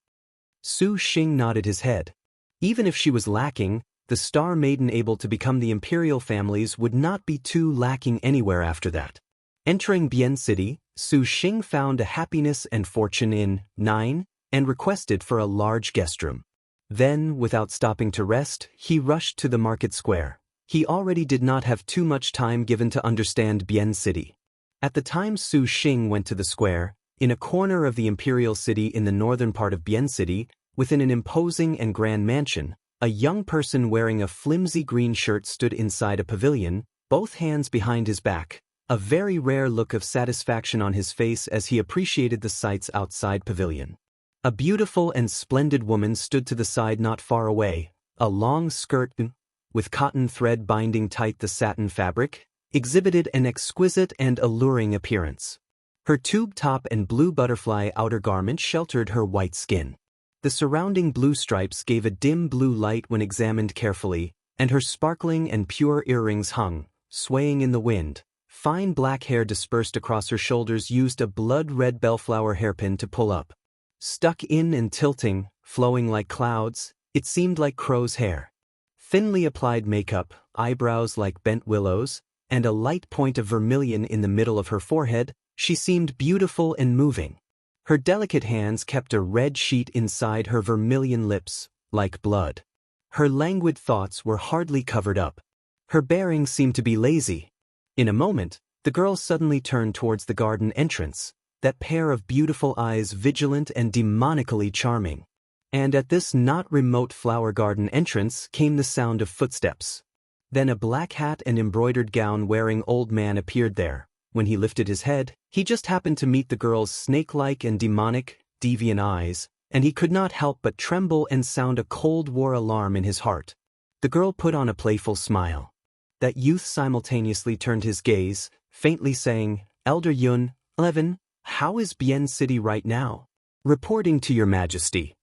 S1: Su Xing nodded his head. Even if she was lacking, the star maiden able to become the imperial families would not be too lacking anywhere after that. Entering Bian City, Su Xing found a happiness and fortune in 9 and requested for a large guest room. Then, without stopping to rest, he rushed to the market square. He already did not have too much time given to understand Bian City. At the time Su Xing went to the square, in a corner of the imperial city in the northern part of Bian City, within an imposing and grand mansion, a young person wearing a flimsy green shirt stood inside a pavilion, both hands behind his back, a very rare look of satisfaction on his face as he appreciated the sights outside pavilion. A beautiful and splendid woman stood to the side not far away, a long skirt, with cotton thread binding tight the satin fabric, exhibited an exquisite and alluring appearance. Her tube top and blue butterfly outer garment sheltered her white skin. The surrounding blue stripes gave a dim blue light when examined carefully, and her sparkling and pure earrings hung, swaying in the wind. Fine black hair dispersed across her shoulders used a blood-red bellflower hairpin to pull up. Stuck in and tilting, flowing like clouds, it seemed like crow's hair. Thinly applied makeup, eyebrows like bent willows, and a light point of vermilion in the middle of her forehead, she seemed beautiful and moving. Her delicate hands kept a red sheet inside her vermilion lips, like blood. Her languid thoughts were hardly covered up. Her bearing seemed to be lazy. In a moment, the girl suddenly turned towards the garden entrance, that pair of beautiful eyes vigilant and demonically charming. And at this not remote flower garden entrance came the sound of footsteps. Then a black hat and embroidered gown wearing old man appeared there. When he lifted his head, he just happened to meet the girl's snake-like and demonic, deviant eyes, and he could not help but tremble and sound a Cold War alarm in his heart. The girl put on a playful smile. That youth simultaneously turned his gaze, faintly saying, "Elder Yun, 11, how is Bian City right now?" "Reporting to your majesty."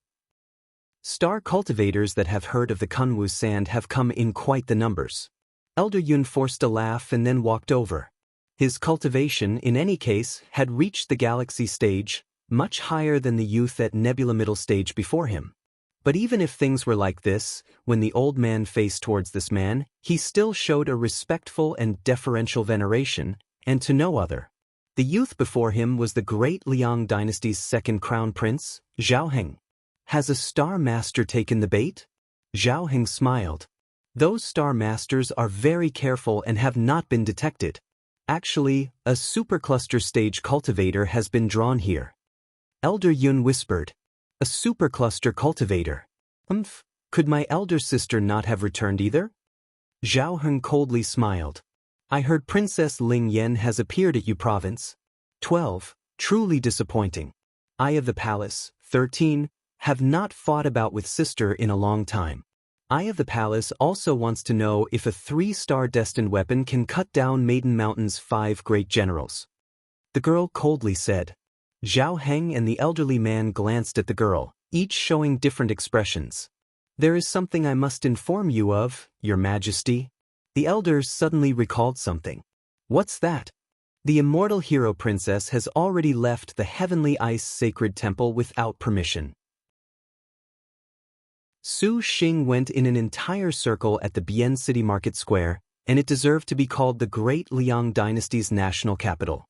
S1: Star cultivators that have heard of the Kunwu sand have come in quite the numbers. Elder Yun forced a laugh and then walked over. His cultivation, in any case, had reached the galaxy stage, much higher than the youth at nebula middle stage before him. But even if things were like this, when the old man faced towards this man, he still showed a respectful and deferential veneration, and to no other. The youth before him was the great Liang dynasty's second crown prince, Zhao Heng. Has a star master taken the bait? Zhao Heng smiled. Those star masters are very careful and have not been detected. Actually, a supercluster stage cultivator has been drawn here. Elder Yun whispered. A supercluster cultivator. Could my elder sister not have returned either? Zhao Heng coldly smiled. I heard Princess Ling Yan has appeared at Yu Province. 12. Truly disappointing. Eye of the Palace. 13. Have not fought about with sister in a long time. Eye of the Palace also wants to know if a 3-star destined weapon can cut down Maiden Mountain's 5 great generals. The girl coldly said. Zhao Heng and the elderly man glanced at the girl, each showing different expressions. There is something I must inform you of, Your Majesty. The elders suddenly recalled something. What's that? The immortal hero princess has already left the heavenly ice sacred temple without permission. Su Xing went in an entire circle at the Bian City Market Square, and it deserved to be called the Great Liang Dynasty's national capital.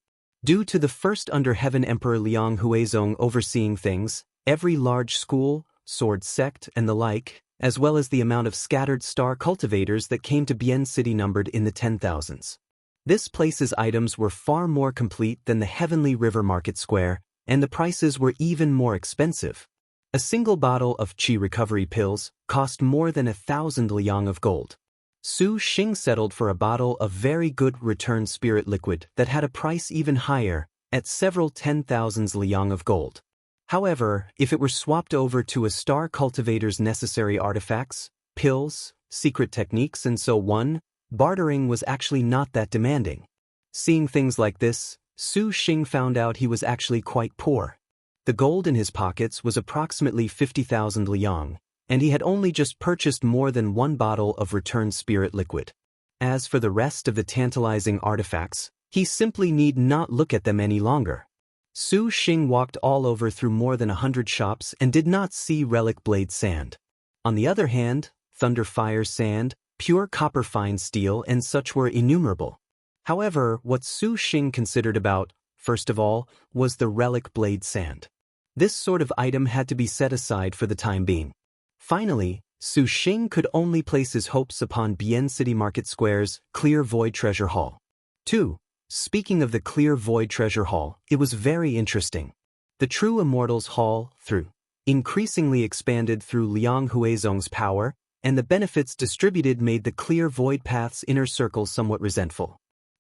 S1: Due to the first under heaven Emperor Liang Huizong overseeing things, every large school, sword sect, and the like, as well as the amount of scattered star cultivators that came to Bian City numbered in the 10,000s. This place's items were far more complete than the Heavenly River Market Square, and the prices were even more expensive. A single bottle of qi recovery pills cost more than 1,000 liang of gold. Su Xing settled for a bottle of very good return spirit liquid that had a price even higher, at several 10,000 liang of gold. However, if it were swapped over to a star cultivator's necessary artifacts, pills, secret techniques and so on, bartering was actually not that demanding. Seeing things like this, Su Xing found out he was actually quite poor. The gold in his pockets was approximately 50,000 liang, and he had only just purchased more than one bottle of returned spirit liquid. As for the rest of the tantalizing artifacts, he simply need not look at them any longer. Su Xing walked all over through more than 100 shops and did not see relic blade sand. On the other hand, thunder fire sand, pure copper fine steel and such were innumerable. However, what Su Xing considered about, first of all, was the relic blade sand. This sort of item had to be set aside for the time being. Finally, Su Xing could only place his hopes upon Bian City Market Square's Clear Void Treasure Hall. 2. Speaking of the Clear Void Treasure Hall, it was very interesting. The True Immortals Hall, through increasingly expanded through Liang Huizong's power, and the benefits distributed made the Clear Void Path's inner circle somewhat resentful.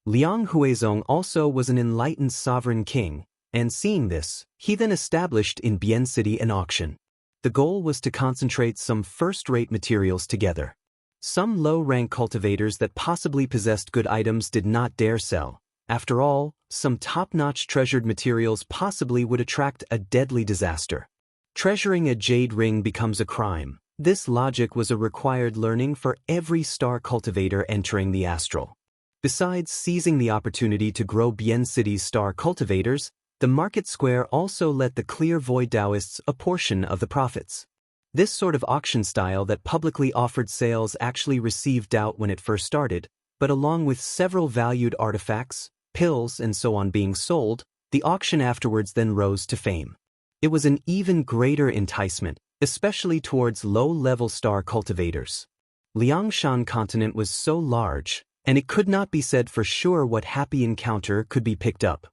S1: Liang Huizong also was an enlightened sovereign king, and seeing this, he then established in Bian City an auction. The goal was to concentrate some first-rate materials together. Some low-rank cultivators that possibly possessed good items did not dare sell. After all, some top-notch treasured materials possibly would attract a deadly disaster. Treasuring a jade ring becomes a crime. This logic was a required learning for every star cultivator entering the astral. Besides seizing the opportunity to grow Bian City's star cultivators, the market square also let the Clear Void Taoists a portion of the profits. This sort of auction style that publicly offered sales actually received doubt when it first started, but along with several valued artifacts, pills and so on being sold, the auction afterwards then rose to fame. It was an even greater enticement, especially towards low-level star cultivators. Liangshan continent was so large, and it could not be said for sure what happy encounter could be picked up.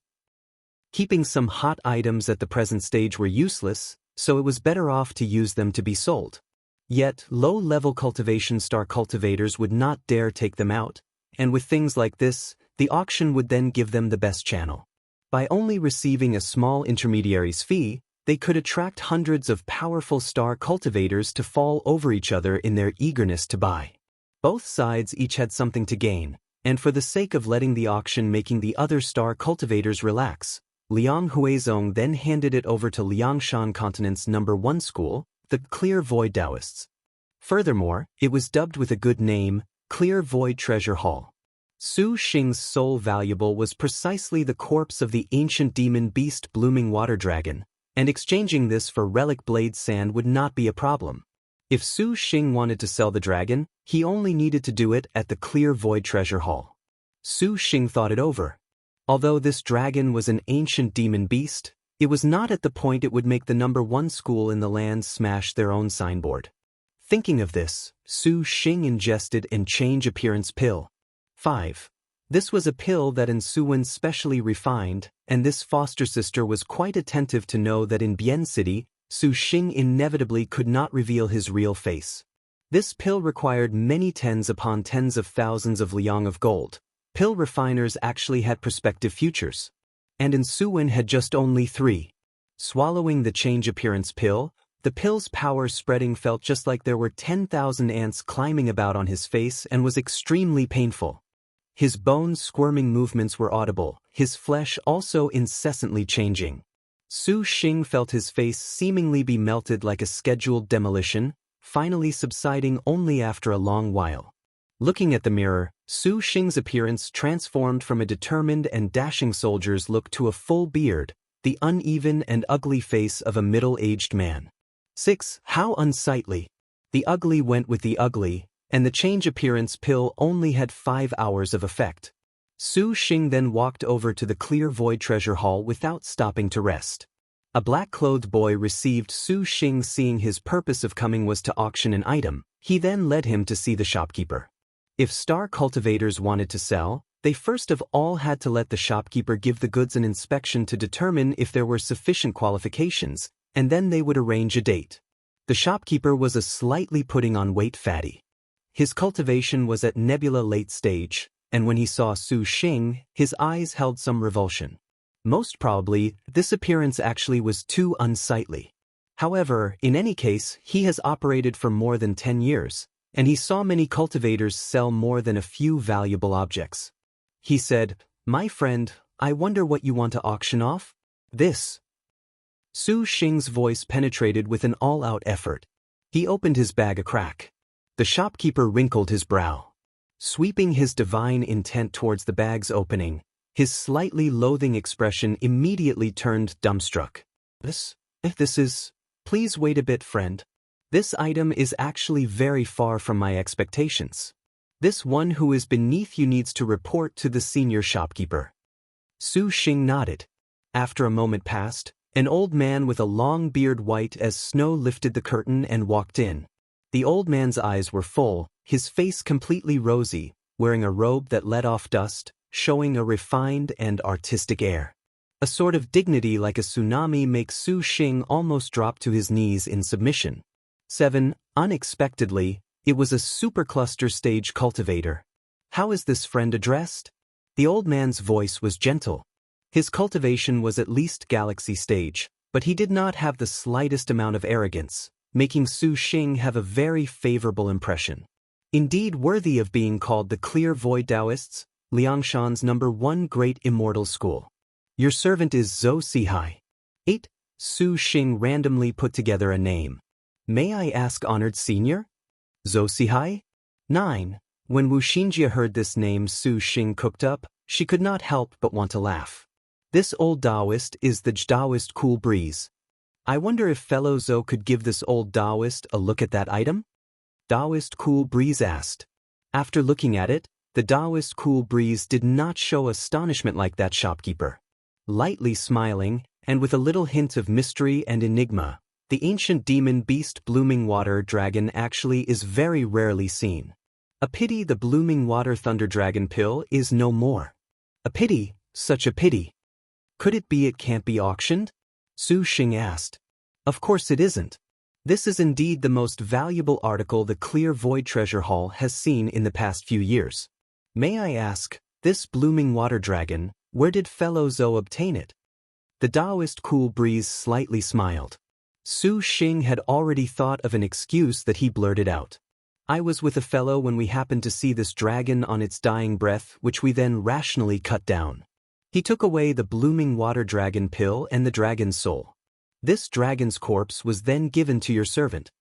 S1: Keeping some hot items at the present stage were useless, so it was better off to use them to be sold. Yet, low-level cultivation star cultivators would not dare take them out, and with things like this, the auction would then give them the best channel. By only receiving a small intermediary's fee, they could attract hundreds of powerful star cultivators to fall over each other in their eagerness to buy. Both sides each had something to gain, and for the sake of letting the auction making the other star cultivators relax, Liang Huizong then handed it over to Liangshan Continent's #1 school, the Clear Void Taoists. Furthermore, it was dubbed with a good name, Clear Void Treasure Hall. Su Xing's sole valuable was precisely the corpse of the ancient demon beast Blooming Water Dragon, and exchanging this for relic blade sand would not be a problem. If Su Xing wanted to sell the dragon, he only needed to do it at the Clear Void Treasure Hall. Su Xing thought it over. Although this dragon was an ancient demon beast, it was not at the point it would make the #1 school in the land smash their own signboard. Thinking of this, Su Xing ingested an change appearance pill. 5. This was a pill that Suwen specially refined, and this foster sister was quite attentive to know that in Bian City, Su Xing inevitably could not reveal his real face. This pill required many tens upon tens of thousands of liang of gold. Pill refiners actually had prospective futures. And Suwen had just only 3. Swallowing the change appearance pill, the pill's power spreading felt just like there were 10,000 ants climbing about on his face and was extremely painful. His bones squirming movements were audible, his flesh also incessantly changing. Su Xing felt his face seemingly be melted like a scheduled demolition, finally subsiding only after a long while. Looking at the mirror, Su Xing's appearance transformed from a determined and dashing soldier's look to a full beard, the uneven and ugly face of a middle-aged man. 6. How unsightly! The ugly went with the ugly, and the change appearance pill only had 5 hours of effect. Su Xing then walked over to the clear void treasure hall without stopping to rest. A black-clothed boy received Su Xing. Seeing his purpose of coming was to auction an item, he then led him to see the shopkeeper. If star cultivators wanted to sell, they first of all had to let the shopkeeper give the goods an inspection to determine if there were sufficient qualifications, and then they would arrange a date. The shopkeeper was a slightly putting on weight fatty. His cultivation was at nebula late stage, and when he saw Su Xing, his eyes held some revulsion. Most probably, this appearance actually was too unsightly. However, in any case, he has operated for more than 10 years, and he saw many cultivators sell more than a few valuable objects. He said, "My friend, I wonder what you want to auction off?" This. Su Xing's voice penetrated with an all-out effort. He opened his bag a crack. The shopkeeper wrinkled his brow. Sweeping his divine intent towards the bag's opening, his slightly loathing expression immediately turned dumbstruck. This is... Please wait a bit, friend. This item is actually very far from my expectations. This one who is beneath you needs to report to the senior shopkeeper. Su Xing nodded. After a moment passed, an old man with a long beard white as snow lifted the curtain and walked in. The old man's eyes were full, his face completely rosy, wearing a robe that let off dust, showing a refined and artistic air. A sort of dignity like a tsunami makes Su Xing almost drop to his knees in submission. 7. Unexpectedly, it was a supercluster stage cultivator. How is this friend addressed? The old man's voice was gentle. His cultivation was at least galaxy stage, but he did not have the slightest amount of arrogance, making Su Xing have a very favorable impression. Indeed worthy of being called the Clear Void Taoists, Liangshan's #1 great immortal school. Your servant is Zhou Sihai. 8. Su Xing randomly put together a name. May I ask, honored senior? Zhou Sihai? 9. When Wu Xinjia heard this name Su Xing cooked up, she could not help but want to laugh. This old Taoist is the Taoist Cool Breeze. I wonder if fellow Zhou could give this old Taoist a look at that item? Taoist Cool Breeze asked. After looking at it, the Taoist Cool Breeze did not show astonishment like that shopkeeper. Lightly smiling, and with a little hint of mystery and enigma, the ancient demon beast Blooming Water Dragon actually is very rarely seen. A pity the Blooming Water Thunder Dragon pill is no more. A pity, such a pity. Could it be it can't be auctioned? Su Xing asked. Of course it isn't. This is indeed the most valuable article the Clear Void Treasure Hall has seen in the past few years. May I ask, this Blooming Water Dragon, where did fellow Zhou obtain it? The Taoist Cool Breeze slightly smiled. Su Xing had already thought of an excuse that he blurted out. I was with a fellow when we happened to see this dragon on its dying breath, which we then rationally cut down. He took away the Blooming Water Dragon pill and the dragon's soul. This dragon's corpse was then given to your servant.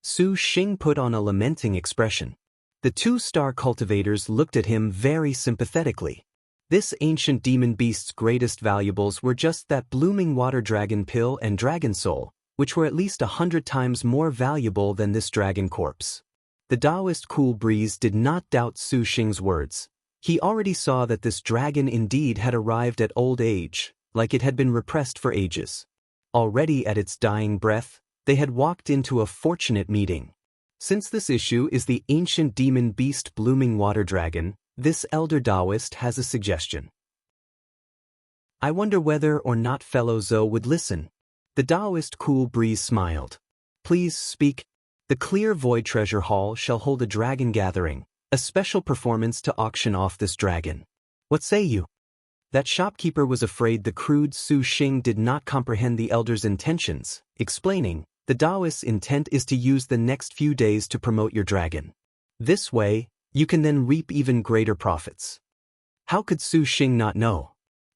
S1: Su Xing put on a lamenting expression. The two star cultivators looked at him very sympathetically. This ancient demon beast's greatest valuables were just that Blooming Water Dragon pill and dragon soul, which were at least 100 times more valuable than this dragon corpse. The Taoist Cool Breeze did not doubt Su Xing's words. He already saw that this dragon indeed had arrived at old age, like it had been repressed for ages. Already at its dying breath, they had walked into a fortunate meeting. Since this issue is the ancient demon beast Blooming Water Dragon, this elder Taoist has a suggestion. I wonder whether or not fellow Zhou would listen. The Taoist Cool Breeze smiled. Please speak. The Clear Void Treasure Hall shall hold a dragon gathering, a special performance to auction off this dragon. What say you? That shopkeeper was afraid the crude Su Xing did not comprehend the elder's intentions, explaining, the Taoist's intent is to use the next few days to promote your dragon. This way, you can then reap even greater profits. How could Su Xing not know?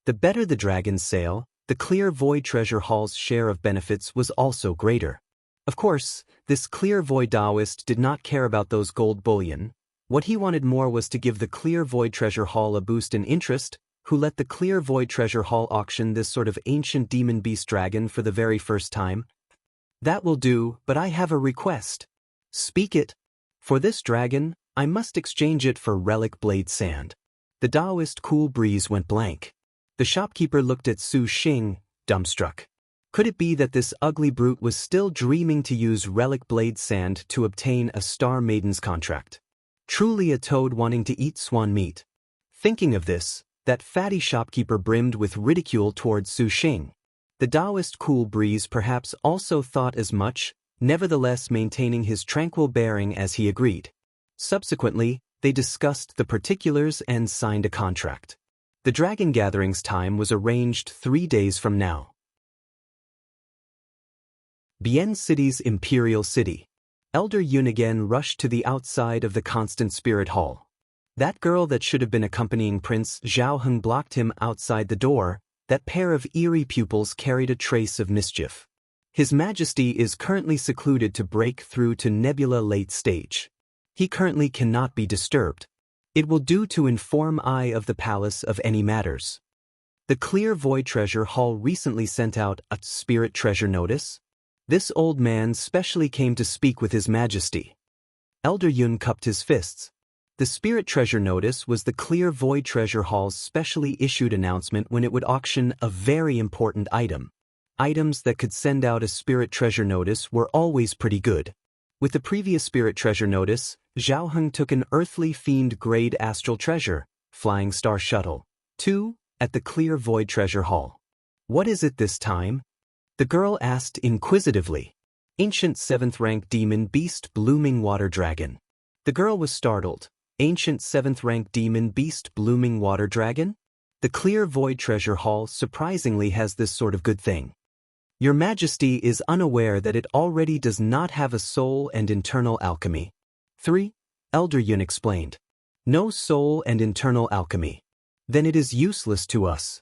S1: The better the dragon's sale, the Clear Void Treasure Hall's share of benefits was also greater. Of course, this Clear Void Taoist did not care about those gold bullion. What he wanted more was to give the Clear Void Treasure Hall a boost in interest, who let the Clear Void Treasure Hall auction this sort of ancient demon beast dragon for the very first time. That will do, but I have a request. Speak it. For this dragon, I must exchange it for relic blade sand. The Taoist cool breeze went blank. The shopkeeper looked at Su Xing, dumbstruck. Could it be that this ugly brute was still dreaming to use relic blade sand to obtain a Star Maidens contract? Truly a toad wanting to eat swan meat. Thinking of this, that fatty shopkeeper brimmed with ridicule towards Su Xing. The Taoist cool breeze perhaps also thought as much, nevertheless maintaining his tranquil bearing as he agreed. Subsequently, they discussed the particulars and signed a contract. The dragon gathering's time was arranged 3 days from now. Bien City's Imperial City. Elder Yun again rushed to the outside of the Constant Spirit Hall. That girl that should have been accompanying Prince Zhaoheng blocked him outside the door. That pair of eerie pupils carried a trace of mischief. His Majesty is currently secluded to break through to Nebula late stage. He currently cannot be disturbed. It will do to inform I of the palace of any matters. The Clear Void Treasure Hall recently sent out a spirit treasure notice. This old man specially came to speak with His Majesty. Elder Yun cupped his fists. The Spirit Treasure Notice was the Clear Void Treasure Hall's specially issued announcement when it would auction a very important item. Items that could send out a Spirit Treasure Notice were always pretty good. With the previous Spirit Treasure Notice, Zhaoheng took an earthly fiend-grade astral treasure, Flying Star Shuttle, 2, at the Clear Void Treasure Hall. What is it this time? The girl asked inquisitively. Ancient 7th-rank demon beast blooming water dragon. The girl was startled. Ancient 7th-rank demon beast blooming water dragon? The Clear Void Treasure Hall surprisingly has this sort of good thing. Your Majesty is unaware that it already does not have a soul and internal alchemy. 3. Elder Yun explained. No soul and internal alchemy. Then it is useless to us.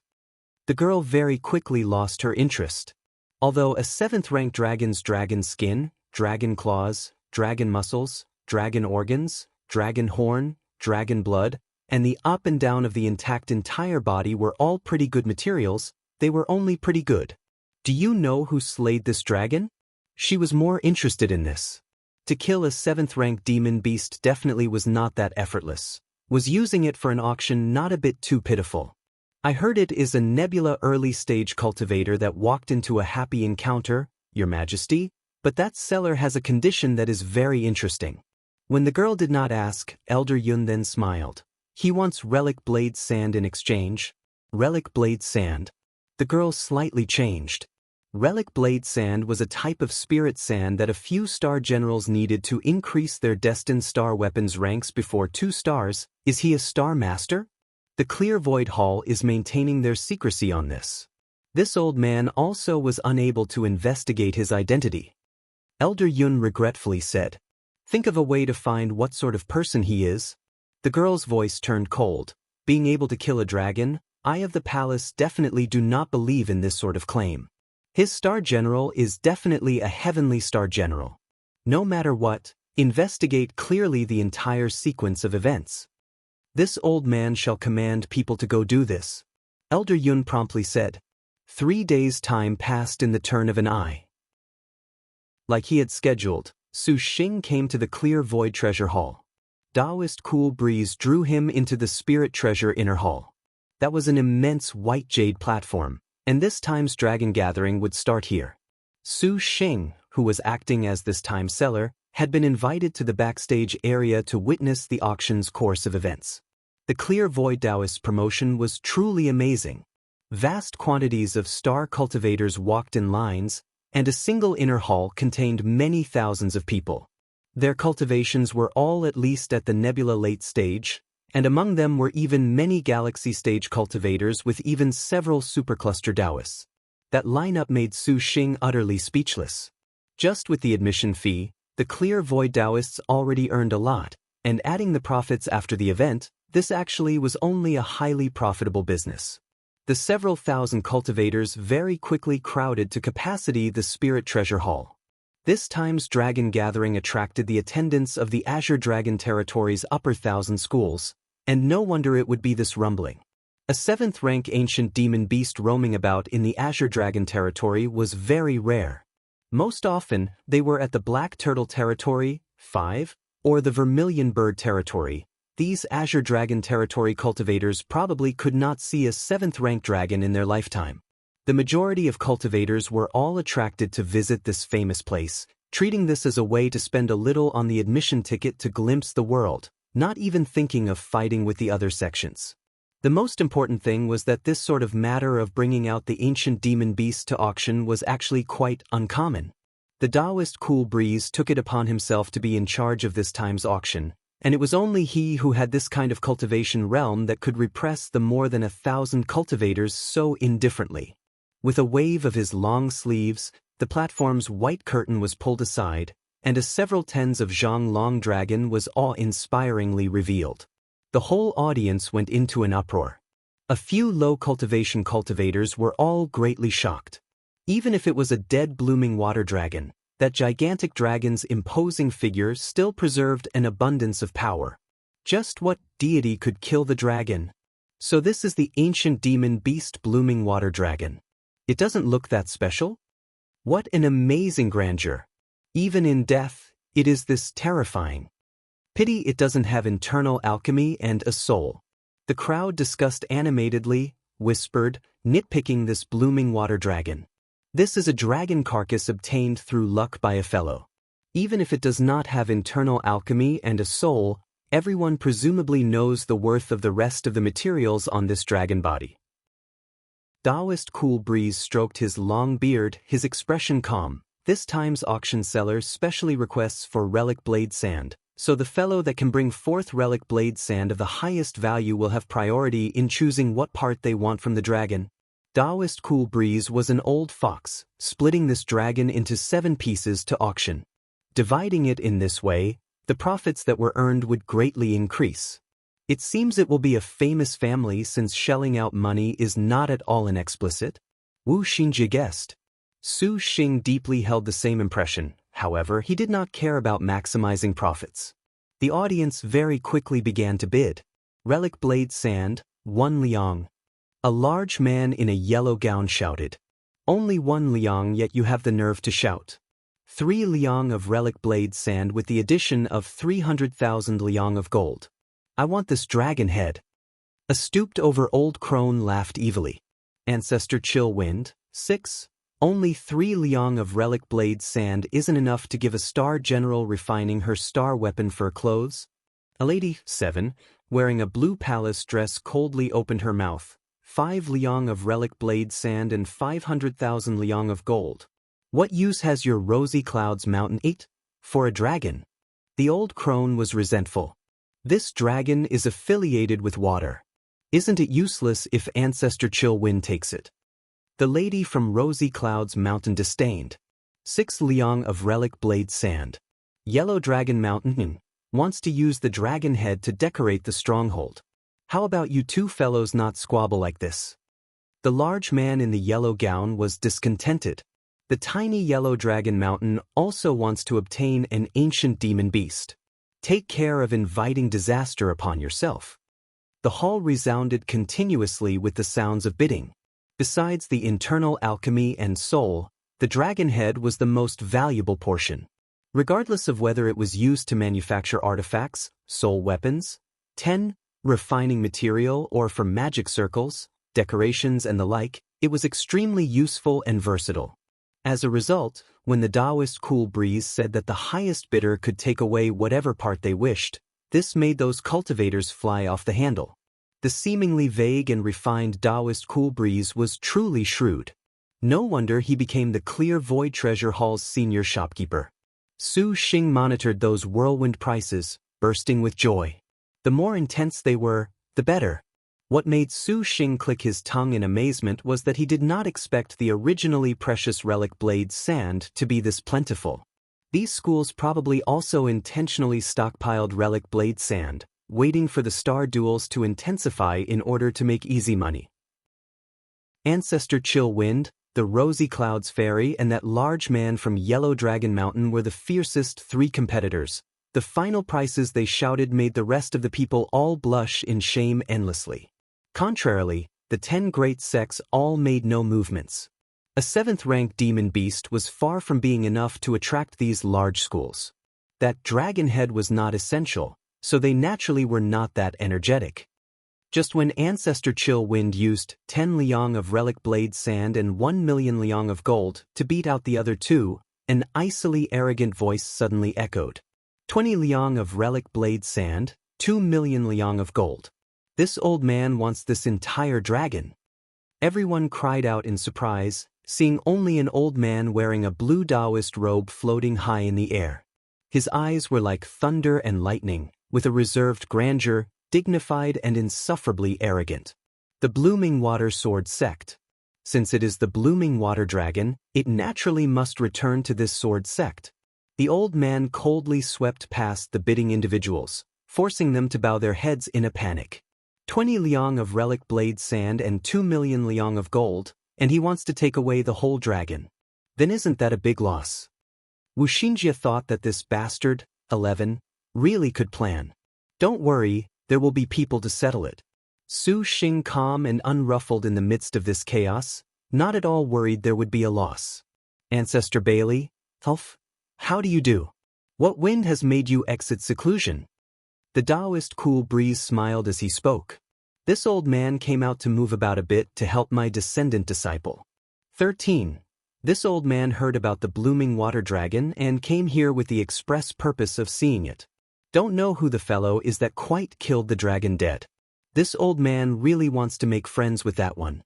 S1: The girl very quickly lost her interest. Although a 7th-rank dragon's dragon skin, dragon claws, dragon muscles, dragon organs, dragon horn, dragon blood, and the up and down of the intact entire body were all pretty good materials, they were only pretty good. Do you know who slayed this dragon? She was more interested in this. To kill a 7th-rank demon beast definitely was not that effortless. Was using it for an auction not a bit too pitiful. I heard it is a Nebula early-stage cultivator that walked into a happy encounter, Your Majesty, but that seller has a condition that is very interesting. When the girl did not ask, Elder Yun then smiled. He wants relic blade sand in exchange. Relic blade sand. The girl slightly changed. Relic blade sand was a type of spirit sand that a few star generals needed to increase their destined star weapons ranks before 2 stars. Is he a star master? The Clear Void Hall is maintaining their secrecy on this. This old man also was unable to investigate his identity. Elder Yun regretfully said, Think of a way to find what sort of person he is. The girl's voice turned cold. Being able to kill a dragon, I of the palace definitely do not believe in this sort of claim. His star general is definitely a heavenly star general. No matter what, investigate clearly the entire sequence of events. This old man shall command people to go do this. Elder Yun promptly said. 3 days' time passed in the turn of an eye. Like he had scheduled, Su Xing came to the Clear Void Treasure Hall. Taoist cool breeze drew him into the Spirit Treasure Inner Hall. That was an immense white jade platform, and this time's dragon gathering would start here. Su Xing, who was acting as this time's seller, had been invited to the backstage area to witness the auction's course of events. The Clear Void Taoist promotion was truly amazing. Vast quantities of star cultivators walked in lines, and a single inner hall contained many thousands of people. Their cultivations were all at least at the Nebula late stage, and among them were even many galaxy stage cultivators with even several supercluster Taoists. That lineup made Su Xing utterly speechless. Just with the admission fee, the Clear Void Taoists already earned a lot, and adding the profits after the event, this actually was only a highly profitable business. The several thousand cultivators very quickly crowded to capacity the Spirit Treasure Hall. This time's dragon gathering attracted the attendance of the Azure Dragon Territory's upper 1,000 schools, and no wonder it would be this rumbling. A 7th-rank ancient demon beast roaming about in the Azure Dragon Territory was very rare. Most often, they were at the Black Turtle Territory, 5, or the Vermilion Bird Territory, These Azure Dragon territory cultivators probably could not see a 7th-rank dragon in their lifetime. The majority of cultivators were all attracted to visit this famous place, treating this as a way to spend a little on the admission ticket to glimpse the world, not even thinking of fighting with the other sections. The most important thing was that this sort of matter of bringing out the ancient demon beast to auction was actually quite uncommon. The Taoist Cool Breeze took it upon himself to be in charge of this time's auction, and it was only he who had this kind of cultivation realm that could repress the more than 1,000 cultivators so indifferently. With a wave of his long sleeves, the platform's white curtain was pulled aside, and a several tens of Zhang Long dragon was awe-inspiringly revealed. The whole audience went into an uproar. A few low cultivation cultivators were all greatly shocked. Even if it was a dead blooming water dragon, that gigantic dragon's imposing figure still preserved an abundance of power. Just what deity could kill the dragon? So this is the ancient demon beast blooming water dragon. It doesn't look that special? What an amazing grandeur! Even in death, it is this terrifying. Pity it doesn't have internal alchemy and a soul. The crowd discussed animatedly, whispered, nitpicking this blooming water dragon. This is a dragon carcass obtained through luck by a fellow. Even if it does not have internal alchemy and a soul, everyone presumably knows the worth of the rest of the materials on this dragon body. Taoist Cool Breeze stroked his long beard, his expression calm. This time's auction seller specially requests for relic blade sand, so the fellow that can bring forth relic blade sand of the highest value will have priority in choosing what part they want from the dragon. Taoist Cool Breeze was an old fox, splitting this dragon into 7 pieces to auction. Dividing it in this way, the profits that were earned would greatly increase. It seems it will be a famous family since shelling out money is not at all inexplicit. Wu Xingji guessed. Su Xing deeply held the same impression, however he did not care about maximizing profits. The audience very quickly began to bid. Relic blade sand, 1 liang. A large man in a yellow gown shouted. Only 1 liang, yet you have the nerve to shout. 3 liang of relic blade sand with the addition of 300,000 liang of gold. I want this dragon head. A stooped-over old crone laughed evilly. Ancestor Chill Wind, 6. Only 3 liang of relic blade sand isn't enough to give a star general refining her star weapon fur clothes. A lady, 7, wearing a blue palace dress coldly opened her mouth. 5 liang of relic blade sand and 500,000 liang of gold. What use has your rosy clouds mountain 8? For a dragon. The old crone was resentful. This dragon is affiliated with water. Isn't it useless if Ancestor Chill Wind takes it? The lady from Rosy Clouds Mountain disdained. 6 liang of relic blade sand. Yellow Dragon Mountain wants to use the dragon head to decorate the stronghold. How about you two fellows not squabble like this? The large man in the yellow gown was discontented. The tiny yellow dragon mountain also wants to obtain an ancient demon beast. Take care of inviting disaster upon yourself. The hall resounded continuously with the sounds of bidding. Besides the internal alchemy and soul, the dragon head was the most valuable portion. Regardless of whether it was used to manufacture artifacts, soul weapons, 10, refining material, or for magic circles, decorations and the like, it was extremely useful and versatile. As a result, when the Taoist Cool Breeze said that the highest bidder could take away whatever part they wished, this made those cultivators fly off the handle. The seemingly vague and refined Taoist Cool Breeze was truly shrewd. No wonder he became the Clear Void Treasure Hall's senior shopkeeper. Su Xing monitored those whirlwind prices, bursting with joy. The more intense they were, the better. What made Su Xing click his tongue in amazement was that he did not expect the originally precious relic blade sand to be this plentiful. These schools probably also intentionally stockpiled relic blade sand, waiting for the star duels to intensify in order to make easy money. Ancestor Chill Wind, the Rosy Clouds Fairy, and that large man from Yellow Dragon Mountain were the fiercest 3 competitors. The final prices they shouted made the rest of the people all blush in shame endlessly. Contrarily, the 10 great sects all made no movements. A 7th-rank demon beast was far from being enough to attract these large schools. That dragon head was not essential, so they naturally were not that energetic. Just when Ancestor Chill Wind used 10 liang of relic blade sand and 1 million liang of gold to beat out the other two, an icily arrogant voice suddenly echoed. 20 liang of relic blade sand, 2 million liang of gold. This old man wants this entire dragon. Everyone cried out in surprise, seeing only an old man wearing a blue Taoist robe floating high in the air. His eyes were like thunder and lightning, with a reserved grandeur, dignified and insufferably arrogant. The Blooming Water Sword Sect. Since it is the Blooming Water Dragon, it naturally must return to this sword sect. The old man coldly swept past the bidding individuals, forcing them to bow their heads in a panic. 20 liang of relic blade sand and 2 million liang of gold, and he wants to take away the whole dragon. Then isn't that a big loss? Wu Xinjie thought that this bastard, 11, really could plan. Don't worry, there will be people to settle it. Su Xing, calm and unruffled in the midst of this chaos, not at all worried there would be a loss. Ancestor Bailey, Hulf, how do you do? What wind has made you exit seclusion? The Taoist cool breeze smiled as he spoke. This old man came out to move about a bit to help my descendant disciple. 13. This old man heard about the Blooming Water Dragon and came here with the express purpose of seeing it. Don't know who the fellow is that quite killed the dragon dead. This old man really wants to make friends with that one.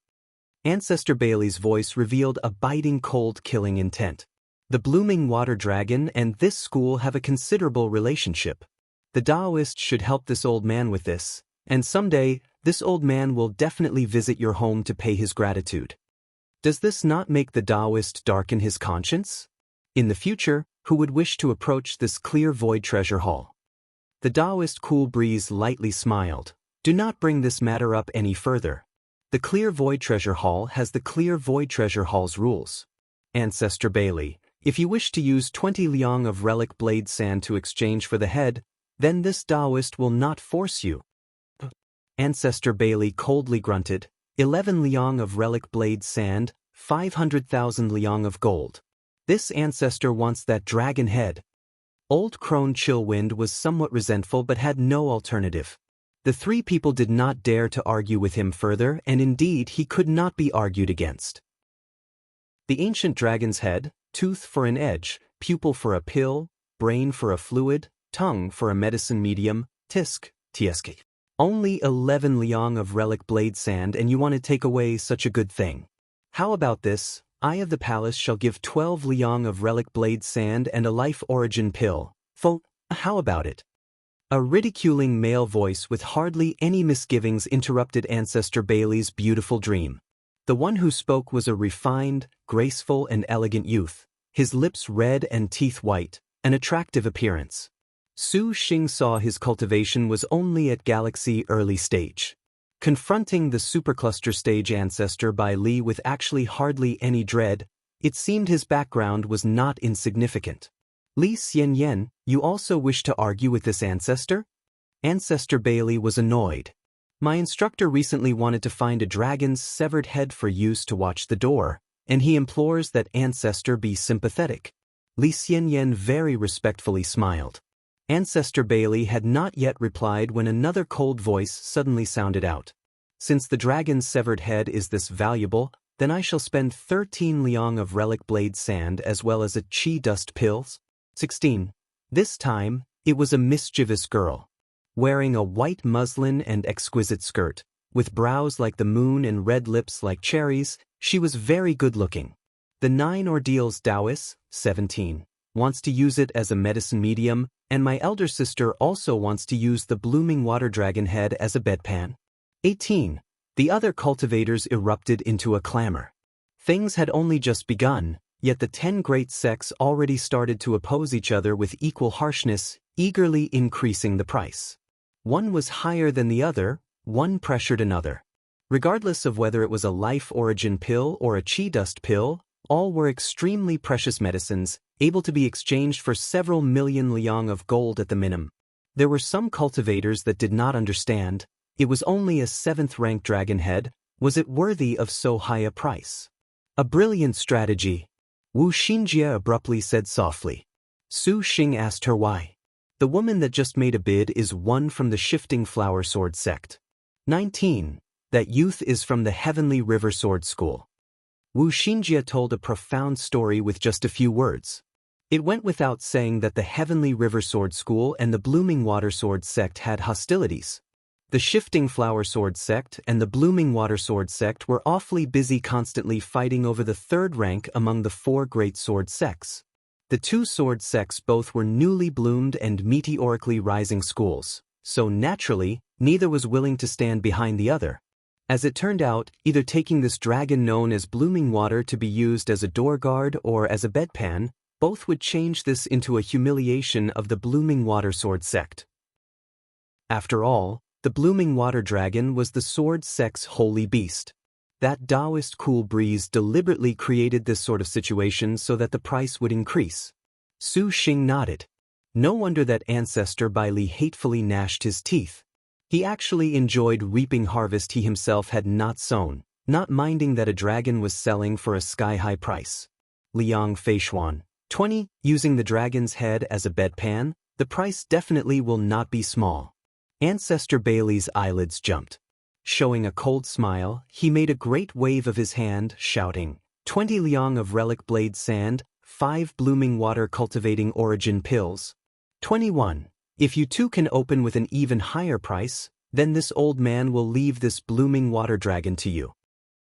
S1: Ancestor Bailey's voice revealed a biting cold killing intent. The Blooming Water Dragon and this school have a considerable relationship. The Taoist should help this old man with this, and someday, this old man will definitely visit your home to pay his gratitude. Does this not make the Taoist darken his conscience? In the future, who would wish to approach this clear void treasure hall? The Taoist cool breeze lightly smiled. Do not bring this matter up any further. The Clear Void Treasure Hall has the Clear Void Treasure Hall's rules. Ancestor Bailey, if you wish to use 20 liang of relic blade sand to exchange for the head, then this Taoist will not force you. Ancestor Bailey coldly grunted, 11 liang of relic blade sand, 500,000 liang of gold. This ancestor wants that dragon head. Old Crone Chillwind was somewhat resentful but had no alternative. The three people did not dare to argue with him further, and indeed he could not be argued against. The ancient dragon's head, tooth for an edge, pupil for a pill, brain for a fluid, tongue for a medicine medium, tisk, tsk. Only 11 liang of relic blade sand and you want to take away such a good thing. How about this? Eye of the Palace shall give 12 liang of relic blade sand and a life origin pill. How about it? A ridiculing male voice with hardly any misgivings interrupted Ancestor Bailey's beautiful dream. The one who spoke was a refined, graceful and elegant youth, his lips red and teeth white, an attractive appearance. Su Xing saw his cultivation was only at galaxy early stage. Confronting the supercluster stage ancestor by Li with actually hardly any dread, it seemed his background was not insignificant. Li Xianyan, you also wish to argue with this ancestor? Ancestor Bailey was annoyed. My instructor recently wanted to find a dragon's severed head for use to watch the door, and he implores that ancestor be sympathetic. Li Xianyan very respectfully smiled. Ancestor Bailey had not yet replied when another cold voice suddenly sounded out. Since the dragon's severed head is this valuable, then I shall spend 13 liang of relic blade sand as well as a chi dust pills. 16. This time, it was a mischievous girl. Wearing a white muslin and exquisite skirt, with brows like the moon and red lips like cherries, she was very good-looking. The 9 ordeals Taoist, 17, wants to use it as a medicine medium, and my elder sister also wants to use the Blooming Water Dragon head as a bedpan. 18. The other cultivators erupted into a clamor. Things had only just begun, yet the 10 great sects already started to oppose each other with equal harshness, eagerly increasing the price. One was higher than the other, one pressured another. Regardless of whether it was a life origin pill or a chi dust pill, all were extremely precious medicines, able to be exchanged for several million liang of gold at the minimum. There were some cultivators that did not understand. It was only a 7th-rank dragon head. Was it worthy of so high a price? A brilliant strategy. Wu Xinjie abruptly said softly. Su Xing asked her why. The woman that just made a bid is one from the Shifting Flower Sword sect. 19. That youth is from the Heavenly River Sword School. Wu Xinjie told a profound story with just a few words. It went without saying that the Heavenly River Sword School and the Blooming Water Sword sect had hostilities. The Shifting Flower Sword sect and the Blooming Water Sword sect were awfully busy constantly fighting over the third rank among the 4 great sword sects. The 2 sword sects both were newly bloomed and meteorically rising schools, so naturally, neither was willing to stand behind the other. As it turned out, either taking this dragon known as Blooming Water to be used as a door guard or as a bedpan, both would change this into a humiliation of the Blooming Water Sword sect. After all, the Blooming Water Dragon was the sword sect's holy beast. That Taoist cool breeze deliberately created this sort of situation so that the price would increase. Su Xing nodded. No wonder that ancestor Bai Li hatefully gnashed his teeth. He actually enjoyed reaping harvest he himself had not sown, not minding that a dragon was selling for a sky-high price. Liang Feishuan. 20. Using the dragon's head as a bedpan, the price definitely will not be small. Ancestor Bailey's eyelids jumped. Showing a cold smile, he made a great wave of his hand, shouting, 20 liang of relic blade sand, 5 blooming water cultivating origin pills. 21. If you two can open with an even higher price, then this old man will leave this blooming water dragon to you.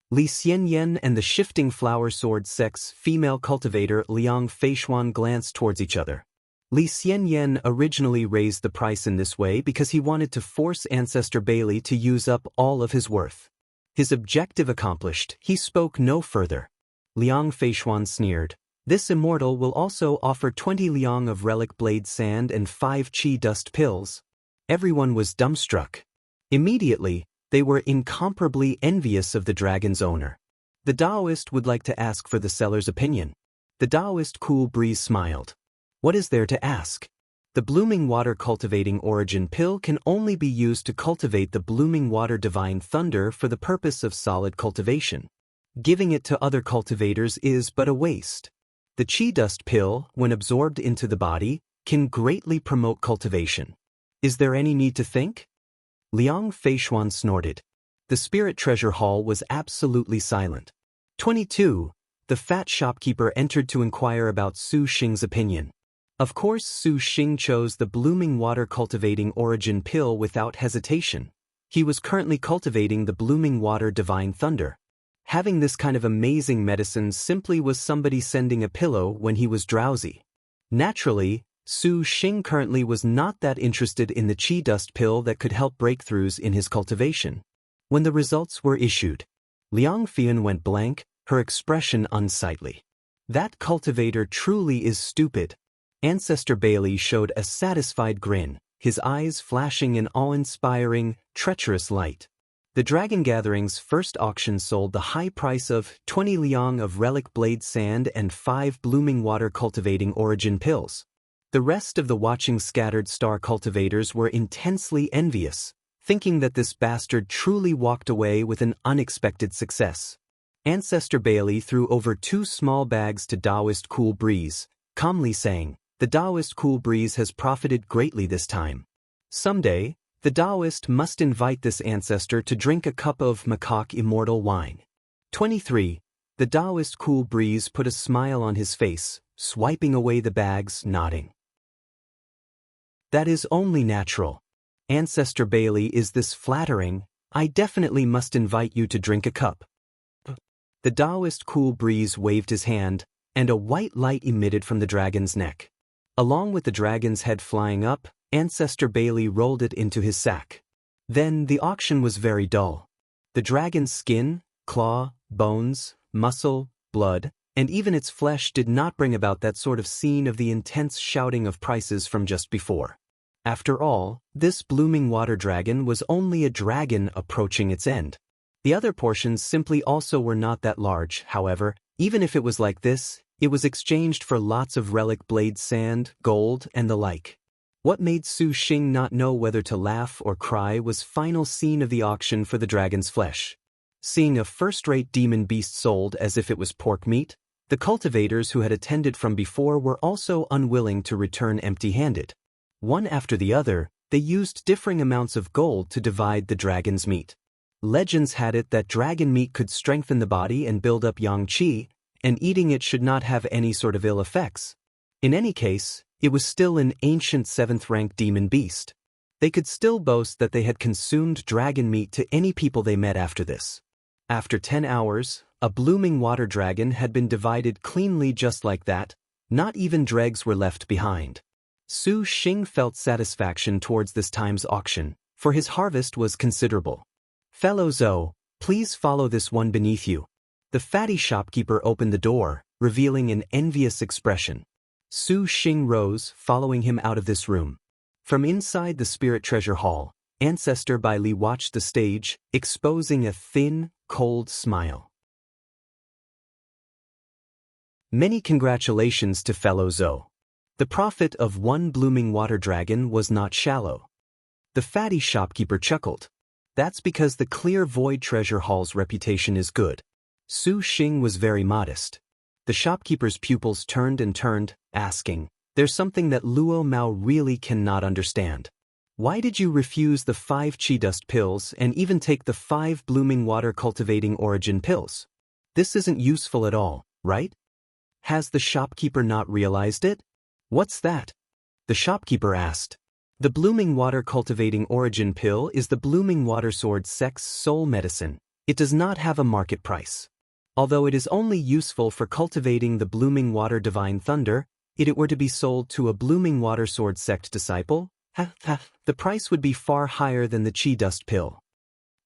S1: Li Xianyan and the Shifting Flower Sword sect's female cultivator Liang Feishuan glanced towards each other. Li Xianyan originally raised the price in this way because he wanted to force Ancestor Bailey to use up all of his worth. His objective accomplished, he spoke no further. Liang Feishuan sneered. This immortal will also offer 20 liang of relic blade sand and 5 qi dust pills. Everyone was dumbstruck. Immediately, they were incomparably envious of the dragon's owner. The Taoist would like to ask for the seller's opinion. The Taoist cool breeze smiled. What is there to ask? The blooming water cultivating origin pill can only be used to cultivate the blooming water divine thunder for the purpose of solid cultivation. Giving it to other cultivators is but a waste. The qi dust pill, when absorbed into the body, can greatly promote cultivation. Is there any need to think? Liang Feishuan snorted. The spirit treasure hall was absolutely silent. 22. The fat shopkeeper entered to inquire about Su Xing's opinion. Of course, Su Xing chose the blooming water cultivating origin pill without hesitation. He was currently cultivating the blooming water divine thunder. Having this kind of amazing medicine simply was somebody sending a pillow when he was drowsy. Naturally, Su Xing currently was not that interested in the qi dust pill that could help breakthroughs in his cultivation. When the results were issued, Liang Fian went blank, her expression unsightly. That cultivator truly is stupid. Ancestor Bailey showed a satisfied grin, his eyes flashing an awe-inspiring, treacherous light. The Dragon Gathering's first auction sold the high price of 20 liang of relic blade sand and 5 blooming water cultivating origin pills. The rest of the watching scattered star cultivators were intensely envious, thinking that this bastard truly walked away with an unexpected success. Ancestor Bailey threw over 2 small bags to Taoist Cool Breeze, calmly saying, "The Taoist Cool Breeze has profited greatly this time. Someday, the Taoist must invite this ancestor to drink a cup of macaque immortal wine." 23. The Taoist Cool Breeze put a smile on his face, swiping away the bags, nodding. That is only natural. Ancestor Bailey, is this flattering? I definitely must invite you to drink a cup. The Taoist Cool Breeze waved his hand, and a white light emitted from the dragon's neck. Along with the dragon's head flying up, Ancestor Bailey rolled it into his sack. Then the auction was very dull. The dragon's skin, claw, bones, muscle, blood, and even its flesh did not bring about that sort of scene of the intense shouting of prices from just before. After all, this blooming water dragon was only a dragon approaching its end. The other portions simply also were not that large, however. Even if it was like this, it was exchanged for lots of relic blade sand, gold, and the like. What made Su Xing not know whether to laugh or cry was final scene of the auction for the dragon's flesh. Seeing a first-rate demon beast sold as if it was pork meat, the cultivators who had attended from before were also unwilling to return empty-handed. One after the other, they used differing amounts of gold to divide the dragon's meat. Legends had it that dragon meat could strengthen the body and build up yang qi, and eating it should not have any sort of ill effects. In any case, it was still an ancient 7th-rank demon beast. They could still boast that they had consumed dragon meat to any people they met after this. After 10 hours, a blooming water dragon had been divided cleanly just like that. Not even dregs were left behind. Su Xing felt satisfaction towards this time's auction, for his harvest was considerable. Fellow Zhou, please follow this one beneath you. The fatty shopkeeper opened the door, revealing an envious expression. Su Xing rose, following him out of this room. From inside the Spirit Treasure Hall, Ancestor Bai Li watched the stage, exposing a thin, cold smile. Many congratulations to fellow Zhou. The profit of one blooming water dragon was not shallow. The fatty shopkeeper chuckled. That's because the Clear Void Treasure Hall's reputation is good. Su Xing was very modest. The shopkeeper's pupils turned and turned, asking, "There's something that Luo Mao really cannot understand. Why did you refuse the 5 Qi Dust pills and even take the 5 blooming water cultivating origin pills? This isn't useful at all, right?" Has the shopkeeper not realized it? What's that? The shopkeeper asked. The blooming water cultivating origin pill is the blooming water sword sect's sole medicine. It does not have a market price. Although it is only useful for cultivating the blooming water divine thunder, if it were to be sold to a blooming water sword sect disciple, the price would be far higher than the Qi Dust pill.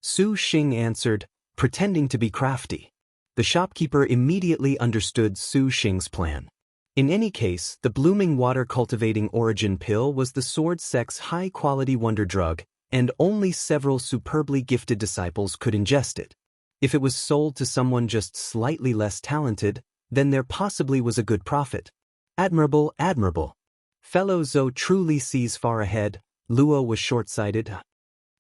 S1: Su Xing answered, pretending to be crafty. The shopkeeper immediately understood Su Xing's plan. In any case, the blooming water cultivating origin pill was the sword sect's high-quality wonder drug, and only several superbly gifted disciples could ingest it. If it was sold to someone just slightly less talented, then there possibly was a good profit. Admirable, admirable. Fellow Zhou truly sees far ahead. Luo was short-sighted.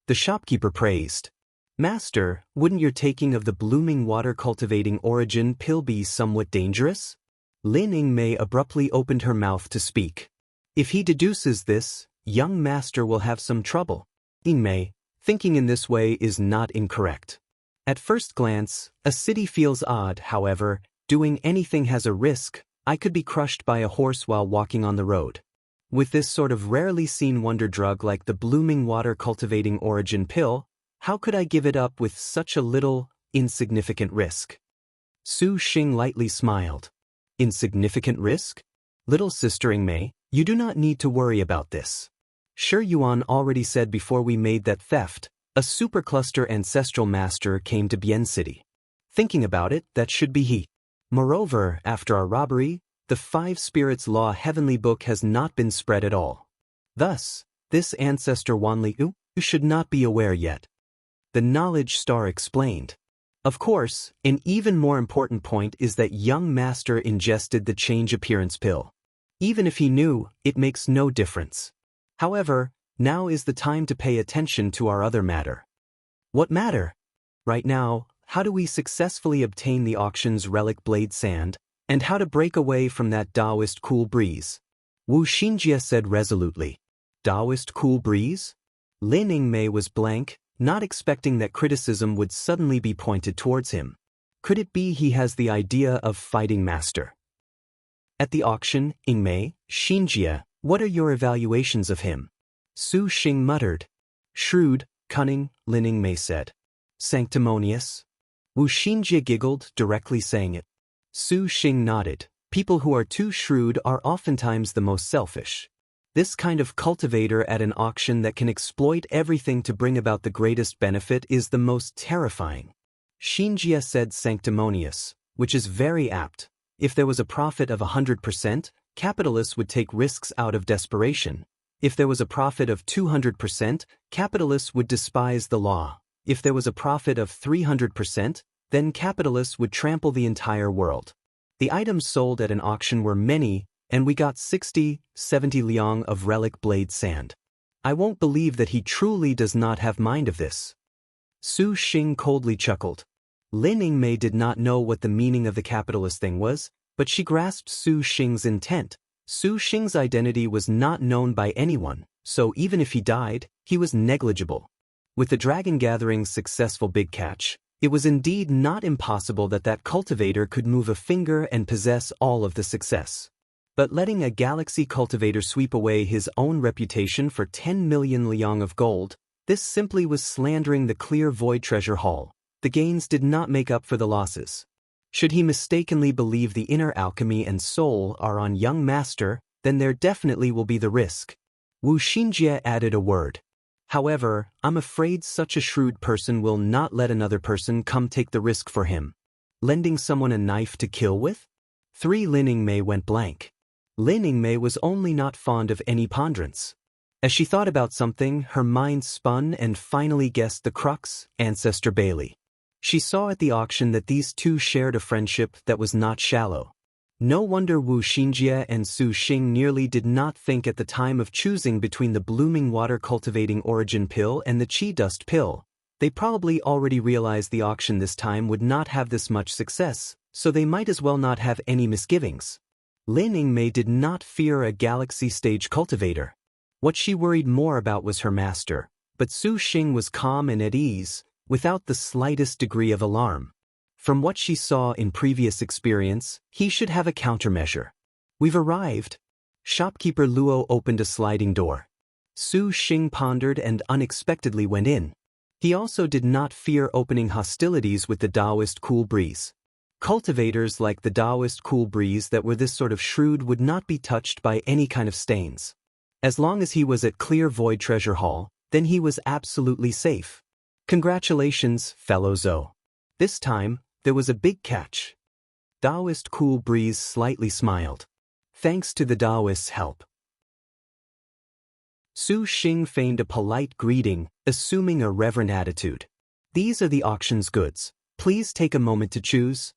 S1: The shopkeeper praised. Master, wouldn't your taking of the blooming water cultivating origin pill be somewhat dangerous? Lin Yingmei abruptly opened her mouth to speak. If he deduces this, young master will have some trouble. Yingmei, thinking in this way is not incorrect. At first glance, a city feels odd, however, doing anything has a risk. I could be crushed by a horse while walking on the road. With this sort of rarely seen wonder drug like the blooming water cultivating origin pill, how could I give it up with such a little, insignificant risk? Su Xing lightly smiled. Insignificant risk? Little sister Yingmei, you do not need to worry about this. Shi Yuan already said before we made that theft, a supercluster ancestral master came to Bian City. Thinking about it, that should be he. Moreover, after our robbery, the 5 Spirits Law Heavenly Book has not been spread at all. Thus, this ancestor Wanliu should not be aware yet. The Knowledge Star explained. Of course, an even more important point is that young master ingested the change appearance pill. Even if he knew, it makes no difference. However, now is the time to pay attention to our other matter. What matter? Right now, how do we successfully obtain the auction's relic blade sand, and how to break away from that Taoist cool breeze? Wu Xinjie said resolutely. Taoist cool breeze? Lin Yingmei was blank, not expecting that criticism would suddenly be pointed towards him. Could it be he has the idea of fighting master? At the auction, Yingmei, Xinjie, what are your evaluations of him? Su Xing muttered. Shrewd, cunning, Lin Yingmei said. Sanctimonious? Wu Xinjie giggled, directly saying it. Su Xing nodded. People who are too shrewd are oftentimes the most selfish. This kind of cultivator at an auction that can exploit everything to bring about the greatest benefit is the most terrifying. Xinjie said sanctimonious, which is very apt. If there was a profit of 100%, capitalists would take risks out of desperation. If there was a profit of 200%, capitalists would despise the law. If there was a profit of 300%, then capitalists would trample the entire world. The items sold at an auction were many, and we got 60, 70 liang of relic blade sand. I won't believe that he truly does not have mind of this. Su Xing coldly chuckled. Lin Yingmei did not know what the meaning of the capitalist thing was, but she grasped Su Xing's intent. Su Xing's identity was not known by anyone, so even if he died, he was negligible. With the Dragon Gathering's successful big catch, it was indeed not impossible that that cultivator could move a finger and possess all of the success. But letting a galaxy cultivator sweep away his own reputation for 10 million liang of gold, this simply was slandering the clear void treasure haul. The gains did not make up for the losses. Should he mistakenly believe the inner alchemy and soul are on young master, then there definitely will be the risk. Wu Xinjie added a word. However, I'm afraid such a shrewd person will not let another person come take the risk for him. Lending someone a knife to kill with? 3 Lin Yingmei went blank. Lin Yingmei was only not fond of any ponderance. As she thought about something, her mind spun and finally guessed the crux, Ancestor Bailey. She saw at the auction that these two shared a friendship that was not shallow. No wonder Wu Xinjie and Su Xing nearly did not think at the time of choosing between the blooming water-cultivating origin pill and the Qi dust pill. They probably already realized the auction this time would not have this much success, so they might as well not have any misgivings. Lin Yingmei did not fear a galaxy-stage cultivator. What she worried more about was her master, but Su Xing was calm and at ease, without the slightest degree of alarm. From what she saw in previous experience, he should have a countermeasure. We've arrived. Shopkeeper Luo opened a sliding door. Su Xing pondered and unexpectedly went in. He also did not fear opening hostilities with the Taoist cool breeze. Cultivators like the Taoist cool breeze that were this sort of shrewd would not be touched by any kind of stains. As long as he was at Clear Void Treasure Hall, then he was absolutely safe. Congratulations, fellow Zhou. This time, there was a big catch. Taoist Cool Breeze slightly smiled. Thanks to the Taoist's help. Su Xing feigned a polite greeting, assuming a reverent attitude. These are the auction's goods. Please take a moment to choose.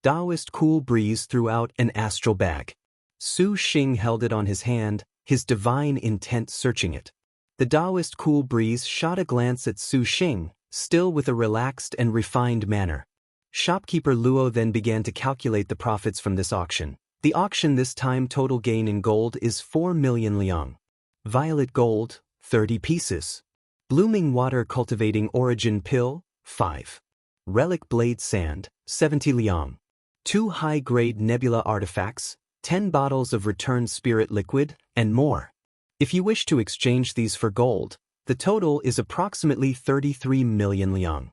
S1: Taoist Cool Breeze threw out an astral bag. Su Xing held it on his hand, his divine intent searching it. The Taoist Cool Breeze shot a glance at Su Xing, still with a relaxed and refined manner. Shopkeeper Luo then began to calculate the profits from this auction. The auction this time total gain in gold is 4 million liang. Violet gold, 30 pieces. Blooming water cultivating origin pill, 5. Relic blade sand, 70 liang. 2 high-grade nebula artifacts, 10 bottles of returned spirit liquid, and more. If you wish to exchange these for gold, the total is approximately 33 million liang.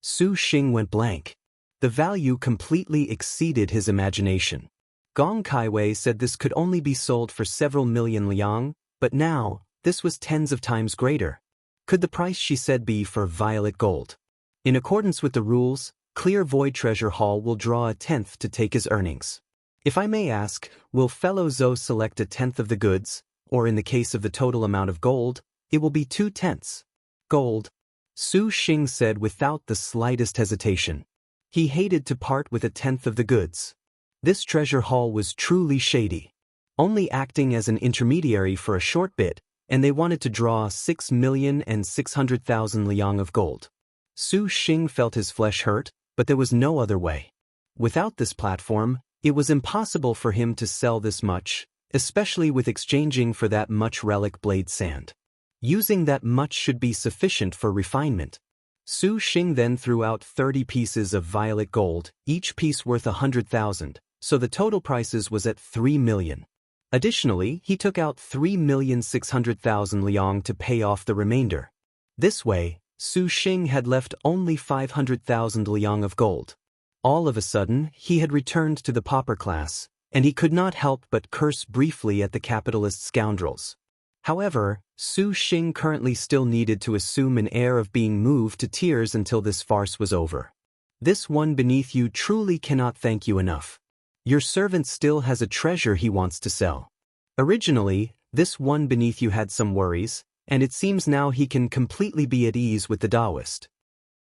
S1: Su Xing went blank. The value completely exceeded his imagination. Gong Kaiwei said this could only be sold for several million liang, but now, this was tens of times greater. Could the price she said be for violet gold? In accordance with the rules, Clear Void Treasure Hall will draw a tenth to take his earnings. If I may ask, will fellow Zhou select a tenth of the goods, or in the case of the total amount of gold, it will be 2/10. Gold. Su Xing said without the slightest hesitation. He hated to part with a tenth of the goods. This treasure haul was truly shady. Only acting as an intermediary for a short bit, and they wanted to draw 6,600,000 liang of gold. Su Xing felt his flesh hurt, but there was no other way. Without this platform, it was impossible for him to sell this much, especially with exchanging for that much relic blade sand. Using that much should be sufficient for refinement. Su Xing then threw out 30 pieces of violet gold, each piece worth 100,000, so the total prices was at 3 million. Additionally, he took out 3,600,000 liang to pay off the remainder. This way, Su Xing had left only 500,000 liang of gold. All of a sudden, he had returned to the pauper class, and he could not help but curse briefly at the capitalist scoundrels. However, Su Xing currently still needed to assume an air of being moved to tears until this farce was over. This one beneath you truly cannot thank you enough. Your servant still has a treasure he wants to sell. Originally, this one beneath you had some worries, and it seems now he can completely be at ease with the Taoist.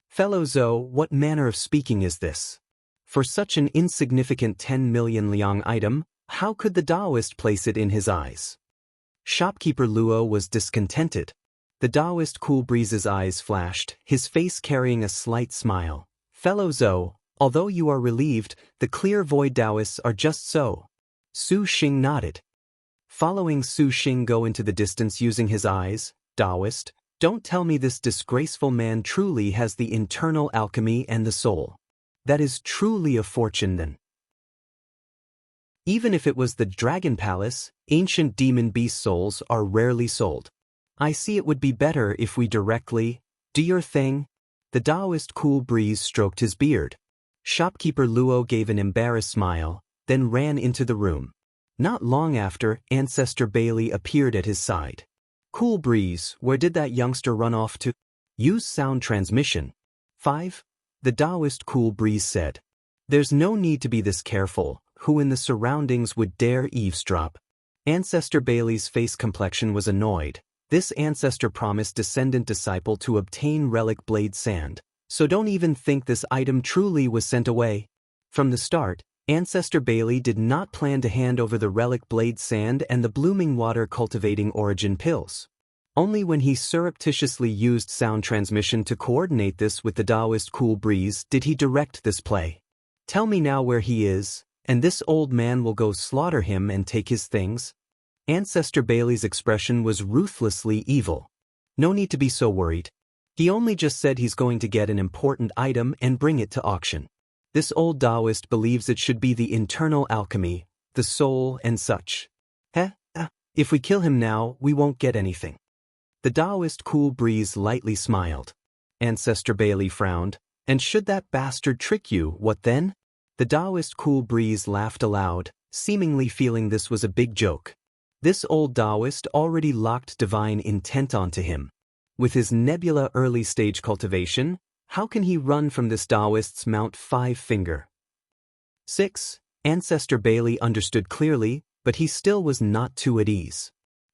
S1: Fellow Zhou, what manner of speaking is this? For such an insignificant 10 million liang item, how could the Taoist place it in his eyes? Shopkeeper Luo was discontented. The Taoist Cool Breeze's eyes flashed, his face carrying a slight smile. Fellow Zhou, although you are relieved, the Clear Void Taoists are just so. Su Xing nodded. Following Su Xing go into the distance using his eyes, Taoist, don't tell me this disgraceful man truly has the internal alchemy and the soul. That is truly a fortune then. Even if it was the Dragon Palace, ancient demon beast souls are rarely sold. I see it would be better if we directly, do your thing. The Taoist cool breeze stroked his beard. Shopkeeper Luo gave an embarrassed smile, then ran into the room. Not long after, Ancestor Bailey appeared at his side. Cool breeze, where did that youngster run off to? Use sound transmission. 5. The Taoist cool breeze said. There's no need to be this careful. Who in the surroundings would dare eavesdrop? Ancestor Bailey's face complexion was annoyed. This ancestor promised descendant disciple to obtain relic blade sand, so don't even think this item truly was sent away. From the start, Ancestor Bailey did not plan to hand over the relic blade sand and the blooming water cultivating origin pills. Only when he surreptitiously used sound transmission to coordinate this with the Taoist cool breeze did he direct this play. Tell me now where he is, and this old man will go slaughter him and take his things. Ancestor Bailey's expression was ruthlessly evil. No need to be so worried. He only just said he's going to get an important item and bring it to auction. This old Taoist believes it should be the internal alchemy, the soul and such. If we kill him now, we won't get anything. The Taoist cool breeze lightly smiled. Ancestor Bailey frowned. And should that bastard trick you, what then? The Taoist cool breeze laughed aloud, seemingly feeling this was a big joke. This old Taoist already locked divine intent onto him. With his nebula early-stage cultivation, how can he run from this Taoist's Mount Five-Finger? 6. Ancestor Bailey understood clearly, but he still was not too at ease.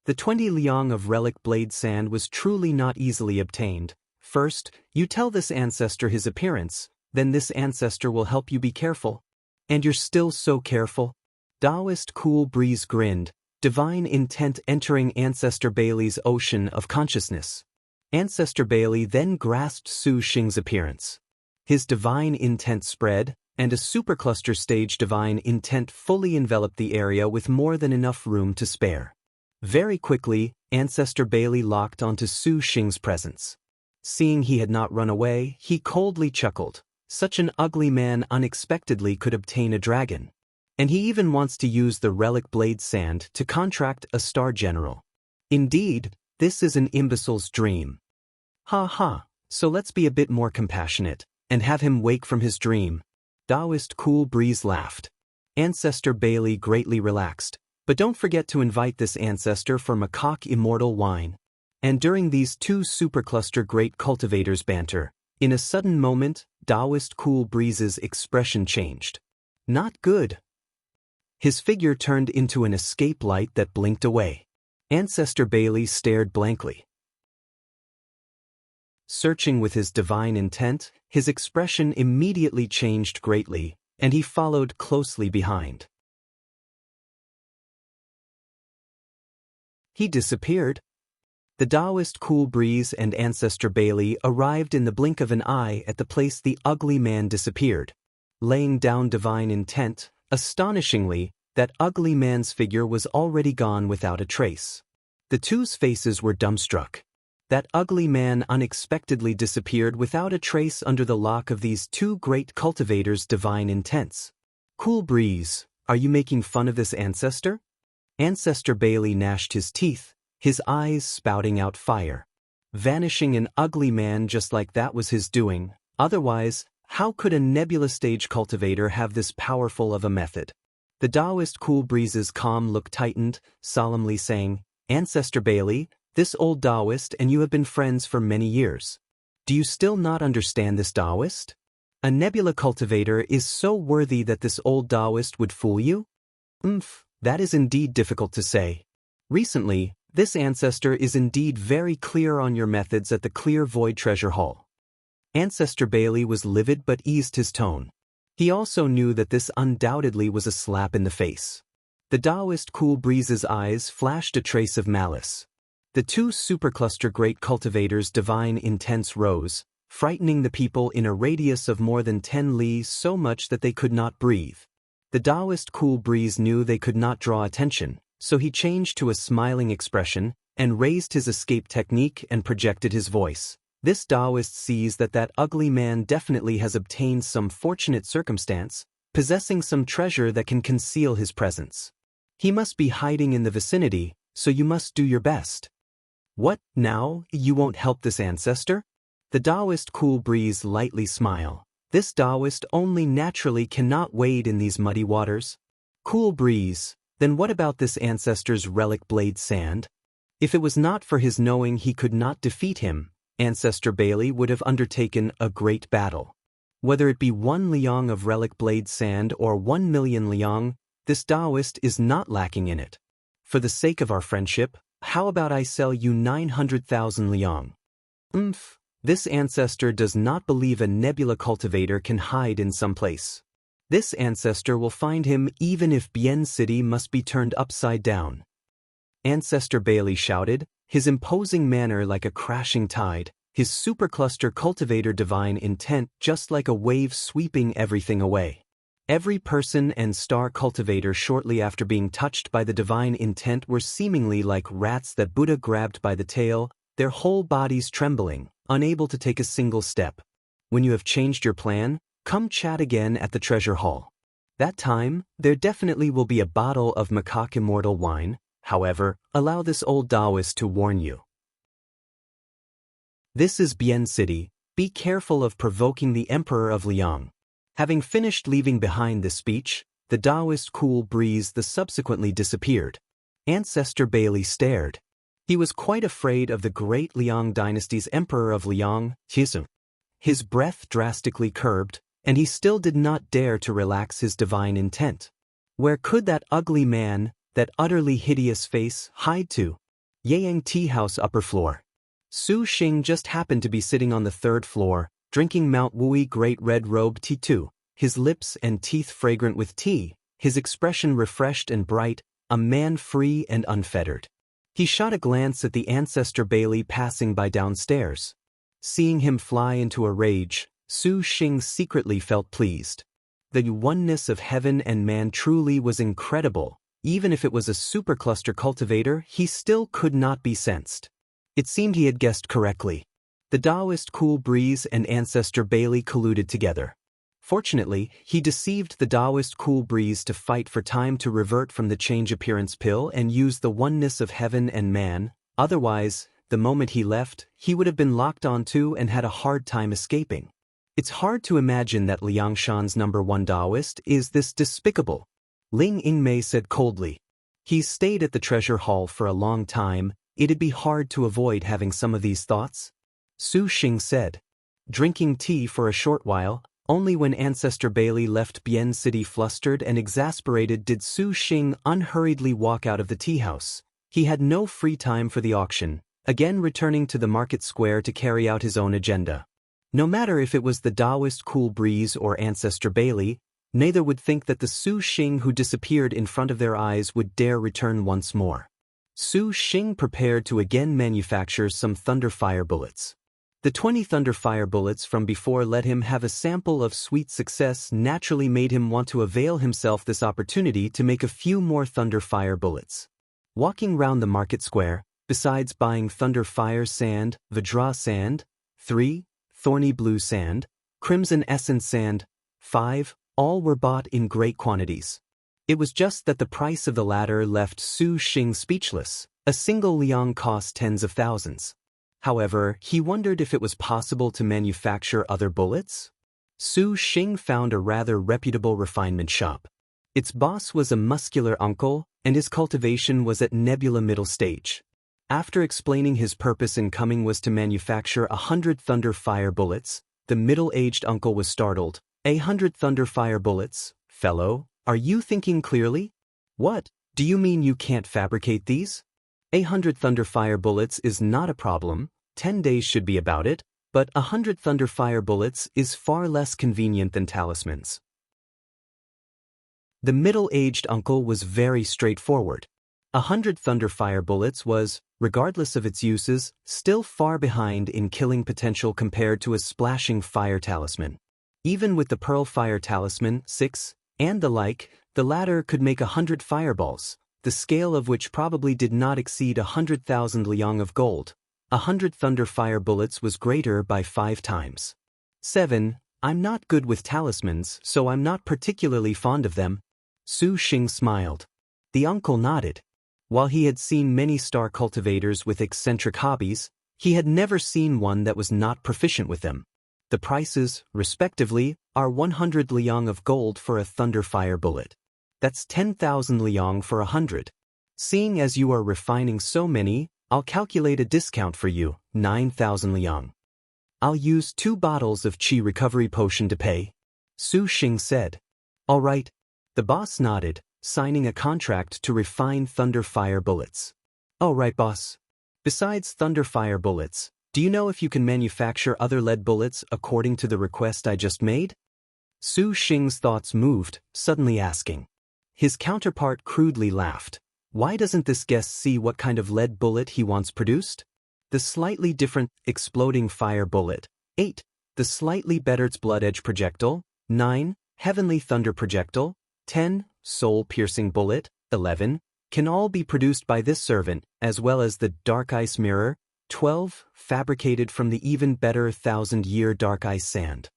S1: The 20 liang of relic blade sand was truly not easily obtained. First, you tell this ancestor his appearance, then this ancestor will help you be careful. And you're still so careful? Taoist cool breeze grinned, divine intent entering Ancestor Bailey's ocean of consciousness. Ancestor Bailey then grasped Su Xing's appearance. His divine intent spread, and a supercluster stage divine intent fully enveloped the area with more than enough room to spare. Very quickly, Ancestor Bailey locked onto Su Xing's presence. Seeing he had not run away, he coldly chuckled. Such an ugly man unexpectedly could obtain a dragon. And he even wants to use the relic blade sand to contract a star general. Indeed, this is an imbecile's dream. Ha ha, so let's be a bit more compassionate, and have him wake from his dream. Taoist cool breeze laughed. Ancestor Bailey greatly relaxed, but don't forget to invite this ancestor for macaque immortal wine. And during these two supercluster great cultivators' banter, in a sudden moment, Taoist cool breeze's expression changed. Not good. His figure turned into an escape light that blinked away. Ancestor Bailey stared blankly. Searching with his divine intent, his expression immediately changed greatly, and he followed closely behind. He disappeared. The Taoist cool breeze and Ancestor Bailey arrived in the blink of an eye at the place the ugly man disappeared. Laying down divine intent, astonishingly, that ugly man's figure was already gone without a trace. The two's faces were dumbstruck. That ugly man unexpectedly disappeared without a trace under the lock of these two great cultivators' divine intents. Cool breeze, are you making fun of this ancestor? Ancestor Bailey gnashed his teeth, his eyes spouting out fire. Vanishing an ugly man just like that was his doing. Otherwise, how could a nebula stage cultivator have this powerful of a method? The Taoist cool breeze's calm look tightened, solemnly saying, Ancestor Bailey, this old Taoist and you have been friends for many years. Do you still not understand this Taoist? A nebula cultivator is so worthy that this old Taoist would fool you? That is indeed difficult to say. Recently, this ancestor is indeed very clear on your methods at the Clear Void Treasure Hall. Ancestor Bailey was livid but eased his tone. He also knew that this undoubtedly was a slap in the face. The Taoist cool breeze's eyes flashed a trace of malice. The two supercluster great cultivators' divine intents rose, frightening the people in a radius of more than 10 li so much that they could not breathe. The Taoist cool breeze knew they could not draw attention, so he changed to a smiling expression and raised his escape technique and projected his voice. This Taoist sees that ugly man definitely has obtained some fortunate circumstance, possessing some treasure that can conceal his presence. He must be hiding in the vicinity, so you must do your best. What, now, you won't help this ancestor? The Taoist cool breeze lightly smile. This Taoist only naturally cannot wade in these muddy waters. Cool breeze, then what about this ancestor's relic blade sand? If it was not for his knowing he could not defeat him, Ancestor Bailey would have undertaken a great battle. Whether it be 1 liang of relic blade sand or 1 million liang, this Taoist is not lacking in it. For the sake of our friendship, how about I sell you 900,000 liang? This ancestor does not believe a nebula cultivator can hide in some place. This ancestor will find him even if Bien City must be turned upside down. Ancestor Bailey shouted, his imposing manner like a crashing tide, his supercluster cultivator divine intent just like a wave sweeping everything away. Every person and star cultivator shortly after being touched by the divine intent were seemingly like rats that Buddha grabbed by the tail, their whole bodies trembling, unable to take a single step. When you have changed your plan, come chat again at the treasure hall. That time, there definitely will be a bottle of macaque immortal wine. However, allow this old Taoist to warn you. This is Bien City, be careful of provoking the Emperor of Liang. Having finished leaving behind this speech, the Taoist cool breeze subsequently disappeared. Ancestor Bailey stared. He was quite afraid of the great Liang dynasty's Emperor of Liang, Qizong. His breath drastically curbed, and he still did not dare to relax his divine intent. Where could that ugly man, that utterly hideous face, hide to? Yang Tea House upper floor. Su Xing just happened to be sitting on the 3rd floor, drinking Mount Wui Great Red Robe Tea too, his lips and teeth fragrant with tea, his expression refreshed and bright, a man free and unfettered. He shot a glance at the ancestor Bailey passing by downstairs. Seeing him fly into a rage, Su Xing secretly felt pleased. The oneness of heaven and man truly was incredible. Even if it was a supercluster cultivator, he still could not be sensed. It seemed he had guessed correctly. The Taoist cool breeze and ancestor Bailey colluded together. Fortunately, he deceived the Taoist cool breeze to fight for time to revert from the change appearance pill and use the oneness of heaven and man. Otherwise, the moment he left, he would have been locked onto and had a hard time escaping. It's hard to imagine that Liangshan's #1 Taoist is this despicable. Ling Yingmei said coldly. He's stayed at the treasure hall for a long time, it'd be hard to avoid having some of these thoughts. Su Xing said. Drinking tea for a short while, only when Ancestor Bailey left Bien City flustered and exasperated did Su Xing unhurriedly walk out of the tea house. He had no free time for the auction, again returning to the market square to carry out his own agenda. No matter if it was the Taoist cool breeze or Ancestor Bailey, neither would think that the Su Xing who disappeared in front of their eyes would dare return once more. Su Xing prepared to again manufacture some thunder fire bullets. The 20 thunder fire bullets from before let him have a sample of sweet success naturally made him want to avail himself this opportunity to make a few more thunder fire bullets. Walking round the market square, besides buying thunder fire sand, Vajra sand, 3, thorny blue sand, crimson essence sand, 5, all were bought in great quantities. It was just that the price of the latter left Su Xing speechless. A single liang cost tens of thousands. However, he wondered if it was possible to manufacture other bullets. Su Xing found a rather reputable refinement shop. Its boss was a muscular uncle, and his cultivation was at nebula middle stage. After explaining his purpose in coming was to manufacture 100 thunder fire bullets, the middle-aged uncle was startled. 100 thunder fire bullets, fellow, are you thinking clearly? What, do you mean you can't fabricate these? 100 thunder fire bullets is not a problem, 10 days should be about it, but 100 thunder fire bullets is far less convenient than talismans. The middle-aged uncle was very straightforward. 100 thunder fire bullets was, regardless of its uses, still far behind in killing potential compared to a splashing fire talisman. Even with the Pearl Fire Talisman, 6, and the like, the latter could make 100 fireballs. the scale of which probably did not exceed 100,000 liang of gold. 100 thunder fire bullets was greater by 5 times. 7. I'm not good with talismans, so I'm not particularly fond of them. Su Xing smiled. The uncle nodded. While he had seen many star cultivators with eccentric hobbies, he had never seen one that was not proficient with them. The prices, respectively, are 100 liang of gold for a thunder fire bullet. That's 10,000 liang for 100. Seeing as you are refining so many, I'll calculate a discount for you, 9,000 liang. I'll use 2 bottles of Qi recovery potion to pay. Su Xing said. All right. The boss nodded, signing a contract to refine thunder fire bullets. All right, boss. Besides thunder fire bullets, do you know if you can manufacture other lead bullets according to the request I just made? Su Xing's thoughts moved, suddenly asking. His counterpart crudely laughed. Why doesn't this guest see what kind of lead bullet he wants produced? The slightly different exploding fire bullet. 8. The slightly better blood edge projectile. 9. Heavenly thunder projectile. 10. Soul-piercing bullet. 11. Can all be produced by this servant, as well as the dark ice mirror. 12. Fabricated from the even better 1,000-year dark ice sand.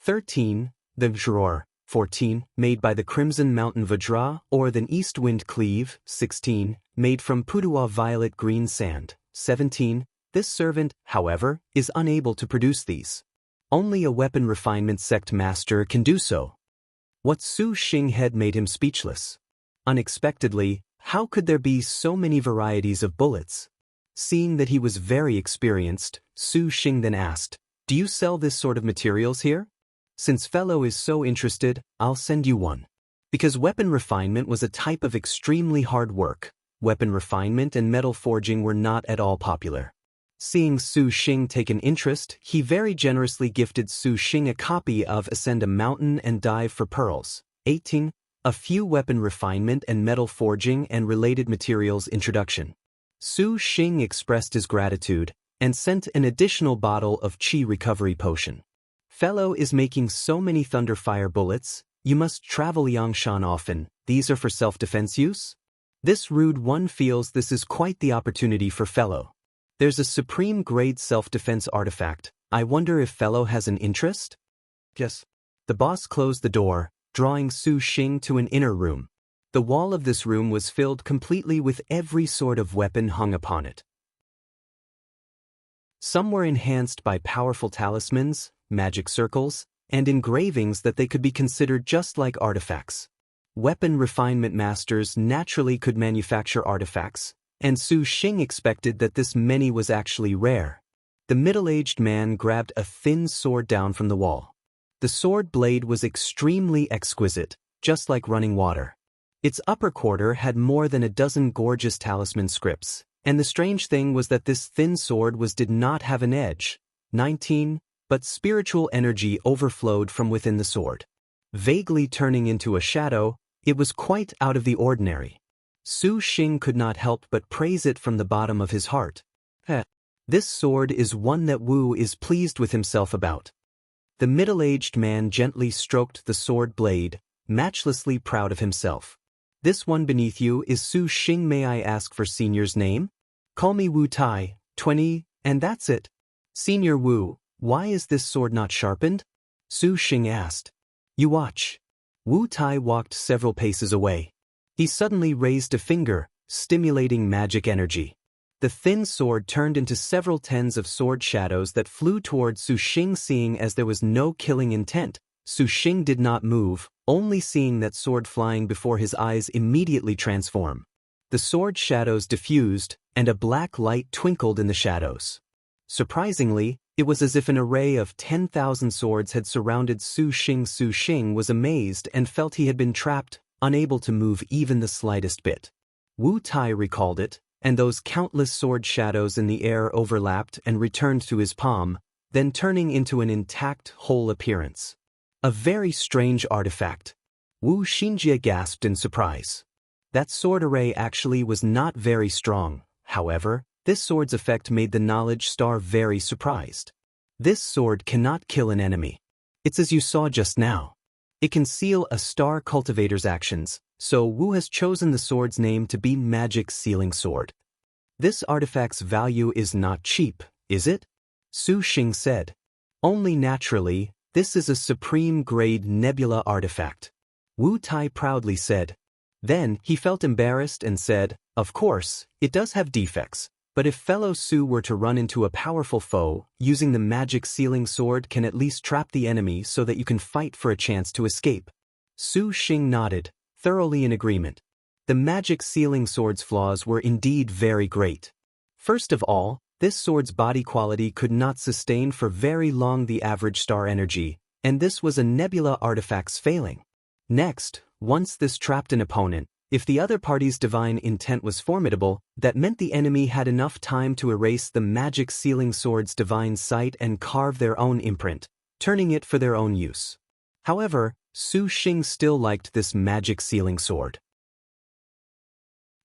S1: 13. The Vajra. 14. Made by the crimson mountain Vajra or the east wind cleave. 16. Made from Putuwa violet green sand. 17. This servant, however, is unable to produce these. Only a weapon refinement sect master can do so. What Su Xing had made him speechless. Unexpectedly, how could there be so many varieties of bullets? Seeing that he was very experienced, Su Xing then asked, do you sell this sort of materials here? Since fellow is so interested, I'll send you one. Because weapon refinement was a type of extremely hard work, weapon refinement and metal forging were not at all popular. Seeing Su Xing take an interest, he very generously gifted Su Xing a copy of Ascend a Mountain and Dive for Pearls. 18. A few weapon refinement and metal forging and related materials introduction. Su Xing expressed his gratitude and sent an additional bottle of Qi recovery potion. Fellow is making so many thunder fire bullets, you must travel Yangshan often. These are for self-defense use? This rude one feels this is quite the opportunity for fellow. There's a supreme grade self-defense artifact. I wonder if fellow has an interest? Yes. The boss closed the door, drawing Su Xing to an inner room. The wall of this room was filled completely with every sort of weapon hung upon it. Some were enhanced by powerful talismans, magic circles, and engravings that they could be considered just like artifacts. Weapon refinement masters naturally could manufacture artifacts, and Su Xing expected that this many was actually rare. The middle-aged man grabbed a thin sword down from the wall. The sword blade was extremely exquisite, just like running water. Its upper quarter had more than a dozen gorgeous talisman scripts, and the strange thing was that this thin sword did not have an edge. 19. But spiritual energy overflowed from within the sword. Vaguely turning into a shadow, it was quite out of the ordinary. Su Xing could not help but praise it from the bottom of his heart. This sword is one that Wu is pleased with himself about. The middle-aged man gently stroked the sword blade, matchlessly proud of himself. This one beneath you is Su Xing. May I ask for senior's name? Call me Wu Tai, 20, and that's it. Senior Wu, why is this sword not sharpened? Su Xing asked. You watch. Wu Tai walked several paces away. He suddenly raised a finger, stimulating magic energy. The thin sword turned into several tens of sword shadows that flew toward Su Xing. Seeing as there was no killing intent, Su Xing did not move, only seeing that sword flying before his eyes immediately transform. The sword shadows diffused, and a black light twinkled in the shadows. Surprisingly, it was as if an array of 10,000 swords had surrounded Su Xing. Su Xing was amazed and felt he had been trapped, unable to move even the slightest bit. Wu Tai recalled it, and those countless sword shadows in the air overlapped and returned to his palm, then turning into an intact, whole appearance. A very strange artifact. Wu Xinjie gasped in surprise. That sword array actually was not very strong, however, this sword's effect made the knowledge star very surprised. This sword cannot kill an enemy. It's as you saw just now. It can seal a star cultivator's actions, So Wu has chosen the sword's name to be Magic Sealing Sword. This artifact's value is not cheap, is it? Su Xing said. Only naturally, this is a supreme-grade nebula artifact. Wu Tai proudly said. Then, he felt embarrassed and said, of course, it does have defects, but if fellow Su were to run into a powerful foe, using the magic sealing sword can at least trap the enemy so that you can fight for a chance to escape. Su Xing nodded, thoroughly in agreement. The magic sealing sword's flaws were indeed very great. First of all, this sword's body quality could not sustain for very long the average star energy, and this was a nebula artifact's failing. Next, once this trapped an opponent, if the other party's divine intent was formidable, that meant the enemy had enough time to erase the magic sealing sword's divine sight and carve their own imprint, turning it for their own use. However, Su Xing still liked this magic sealing sword.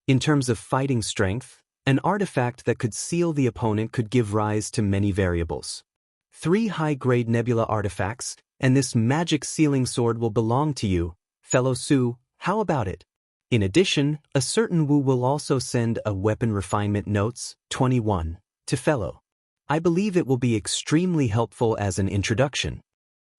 S1: In terms of fighting strength, an artifact that could seal the opponent could give rise to many variables. 3 high-grade nebula artifacts, and this magic sealing sword will belong to you, fellow Su, how about it? In addition, a certain Wu will also send a weapon refinement notes, 21, to fellow. I believe it will be extremely helpful as an introduction.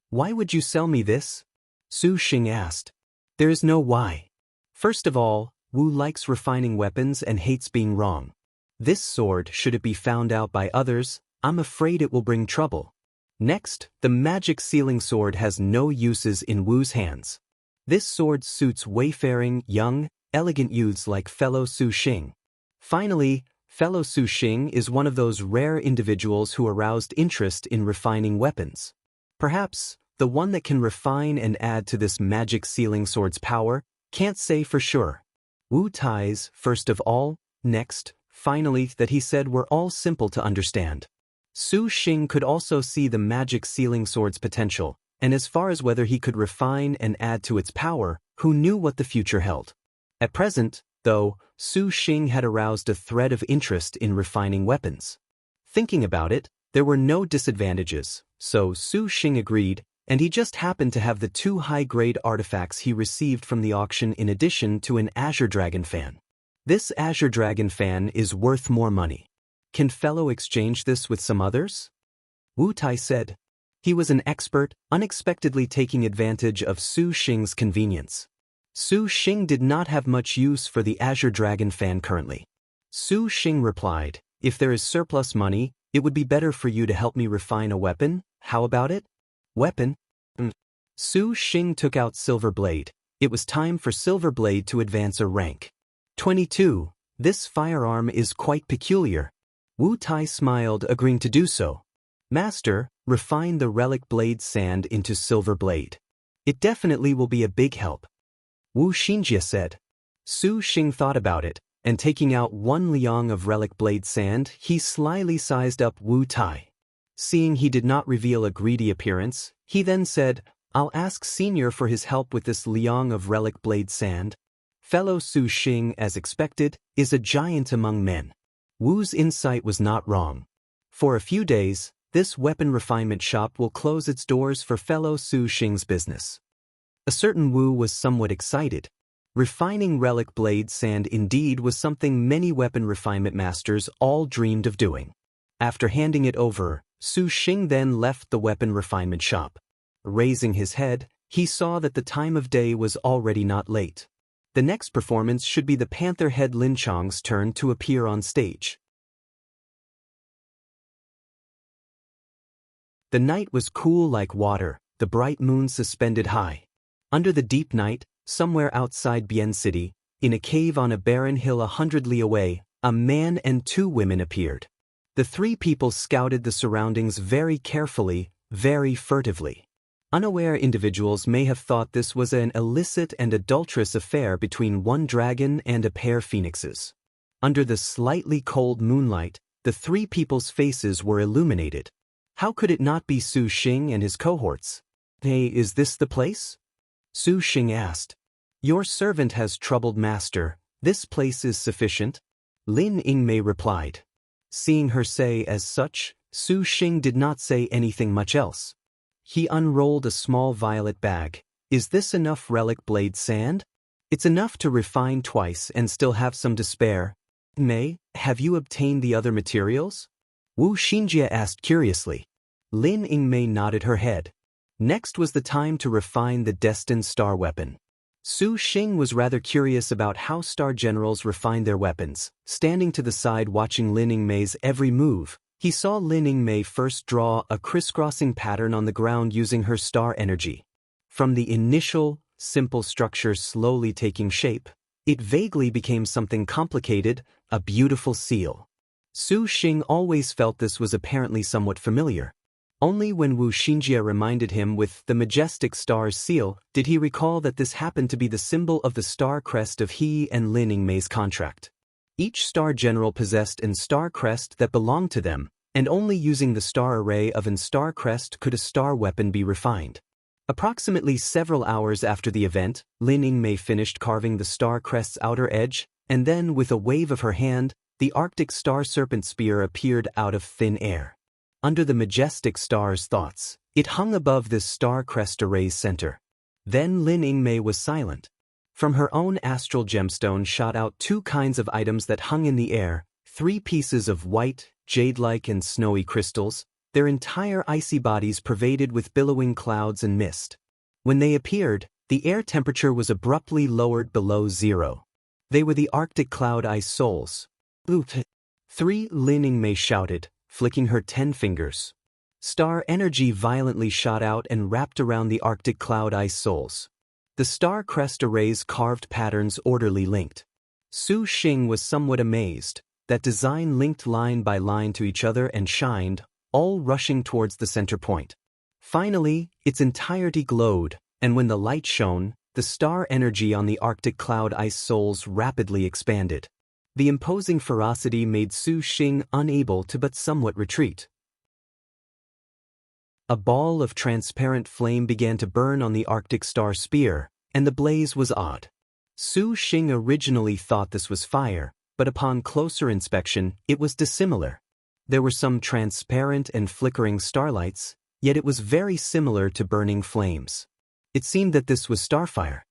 S1: Why would you sell me this? Su Xing asked. There is no why. First of all, Wu likes refining weapons and hates being wrong. This sword, should it be found out by others, I'm afraid it will bring trouble. Next, the magic sealing sword has no uses in Wu's hands. This sword suits wayfaring, young, elegant youths like fellow Su Xing. Finally, fellow Su Xing is one of those rare individuals who aroused interest in refining weapons. Perhaps, the one that can refine and add to this magic sealing sword's power, can't say for sure. Wu Tai's, first of all, next, finally, that he said were all simple to understand. Su Xing could also see the magic sealing sword's potential, and as far as whether he could refine and add to its power, who knew what the future held. At present, though, Su Xing had aroused a thread of interest in refining weapons. Thinking about it, there were no disadvantages, so Su Xing agreed, and he just happened to have the 2 high-grade artifacts he received from the auction in addition to an Azure Dragon fan. This Azure Dragon fan is worth more money. Can fellow exchange this with some others? Wu Tai said. He was an expert, unexpectedly taking advantage of Su Xing's convenience. Su Xing did not have much use for the Azure Dragon fan currently. Su Xing replied, if there is surplus money, it would be better for you to help me refine a weapon, how about it? Weapon? Su Xing took out Silver Blade. It was time for Silver Blade to advance a rank. 22. This firearm is quite peculiar. Wu Tai smiled, agreeing to do so. Master, refine the relic blade sand into Silver Blade. It definitely will be a big help. Wu Xinjie said. Su Xing thought about it, and taking out 1 liang of relic blade sand, he slyly sized up Wu Tai. Seeing he did not reveal a greedy appearance, he then said, I'll ask Senior for his help with this liang of relic blade sand. Fellow Su Xing, as expected, is a giant among men. Wu's insight was not wrong. For a few days, this weapon refinement shop will close its doors for fellow Su Xing's business. A certain Wu was somewhat excited. Refining relic blade sand indeed was something many weapon refinement masters all dreamed of doing. After handing it over, Su Xing then left the weapon refinement shop. Raising his head, he saw that the time of day was already not late. The next performance should be the Panther Head Lin Chang's turn to appear on stage. The night was cool like water, the bright moon suspended high. Under the deep night, somewhere outside Bian City, in a cave on a barren hill 100 li away, a man and 2 women appeared. The 3 people scouted the surroundings very carefully, very furtively. Unaware individuals may have thought this was an illicit and adulterous affair between one dragon and a pair phoenixes. Under the slightly cold moonlight, the 3 people's faces were illuminated. How could it not be Su Xing and his cohorts? Hey, is this the place? Su Xing asked. Your servant has troubled master, this place is sufficient? Lin Yingmei replied. Seeing her say as such, Su Xing did not say anything much else. He unrolled a small violet bag. Is this enough relic blade sand? It's enough to refine twice and still have some to spare. May, have you obtained the other materials? Wu Xinjie asked curiously. Lin Yingmei nodded her head. Next was the time to refine the destined star weapon. Su Xing was rather curious about how star generals refine their weapons. Standing to the side watching Lin Yingmei's every move, he saw Lin Yingmei first draw a crisscrossing pattern on the ground using her star energy. From the initial, simple structure slowly taking shape, it vaguely became something complicated, a beautiful seal. Su Xing always felt this was apparently somewhat familiar. Only when Wu Xinjie reminded him with the majestic star's seal did he recall that this happened to be the symbol of the star crest of he and Lin Yingmei's contract. Each star general possessed an star crest that belonged to them, and only using the star array of an star crest could a star weapon be refined. Approximately several hours after the event, Lin Yingmei finished carving the star crest's outer edge, and then with a wave of her hand, the Arctic star serpent spear appeared out of thin air. Under the majestic star's thoughts, it hung above this star crest array's center. Then Lin Yingmei was silent. From her own astral gemstone shot out two kinds of items that hung in the air, 3 pieces of white, jade-like and snowy crystals, their entire icy bodies pervaded with billowing clouds and mist. When they appeared, the air temperature was abruptly lowered below 0. They were the Arctic cloud ice souls. Oop! 3, Lin Yingmei shouted, flicking her 10 fingers. Star energy violently shot out and wrapped around the Arctic cloud ice souls. The star crest array's carved patterns orderly linked. Su Xing was somewhat amazed. That design linked line by line to each other and shined, all rushing towards the center point. Finally, its entirety glowed, and when the light shone, the star energy on the Arctic cloud ice souls rapidly expanded. The imposing ferocity made Su Xing unable to but somewhat retreat. A ball of transparent flame began to burn on the Arctic star spear, and the blaze was odd. Su Xing originally thought this was fire, but upon closer inspection, it was dissimilar. There were some transparent and flickering starlights, yet it was very similar to burning flames. It seemed that this was starfire.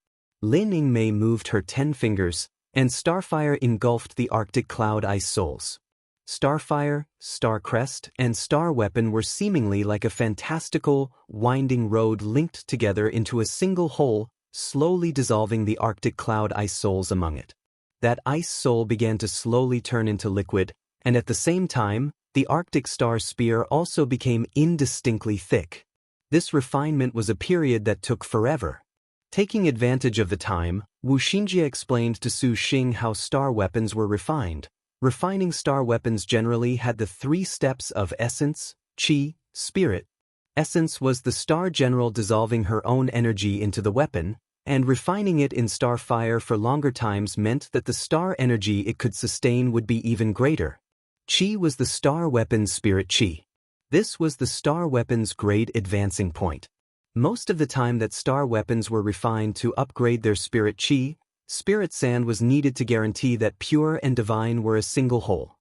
S1: Lin Yingmei moved her 10 fingers, and starfire engulfed the Arctic cloud ice souls. Starfire, star crest, and star weapon were seemingly like a fantastical, winding road linked together into a single whole, slowly dissolving the Arctic cloud ice souls among it. That ice soul began to slowly turn into liquid, and at the same time, the Arctic star spear also became indistinctly thick. This refinement was a period that took forever. Taking advantage of the time, Wu Xinjie explained to Su Xing how star weapons were refined. Refining star weapons generally had the 3 steps of essence, qi, spirit. Essence was the star general dissolving her own energy into the weapon, and refining it in starfire for longer times meant that the star energy it could sustain would be even greater. Qi was the star weapon's spirit qi. This was the star weapon's grade advancing point. Most of the time that star weapons were refined to upgrade their spirit qi, spirit sand was needed to guarantee that pure and divine were a single whole.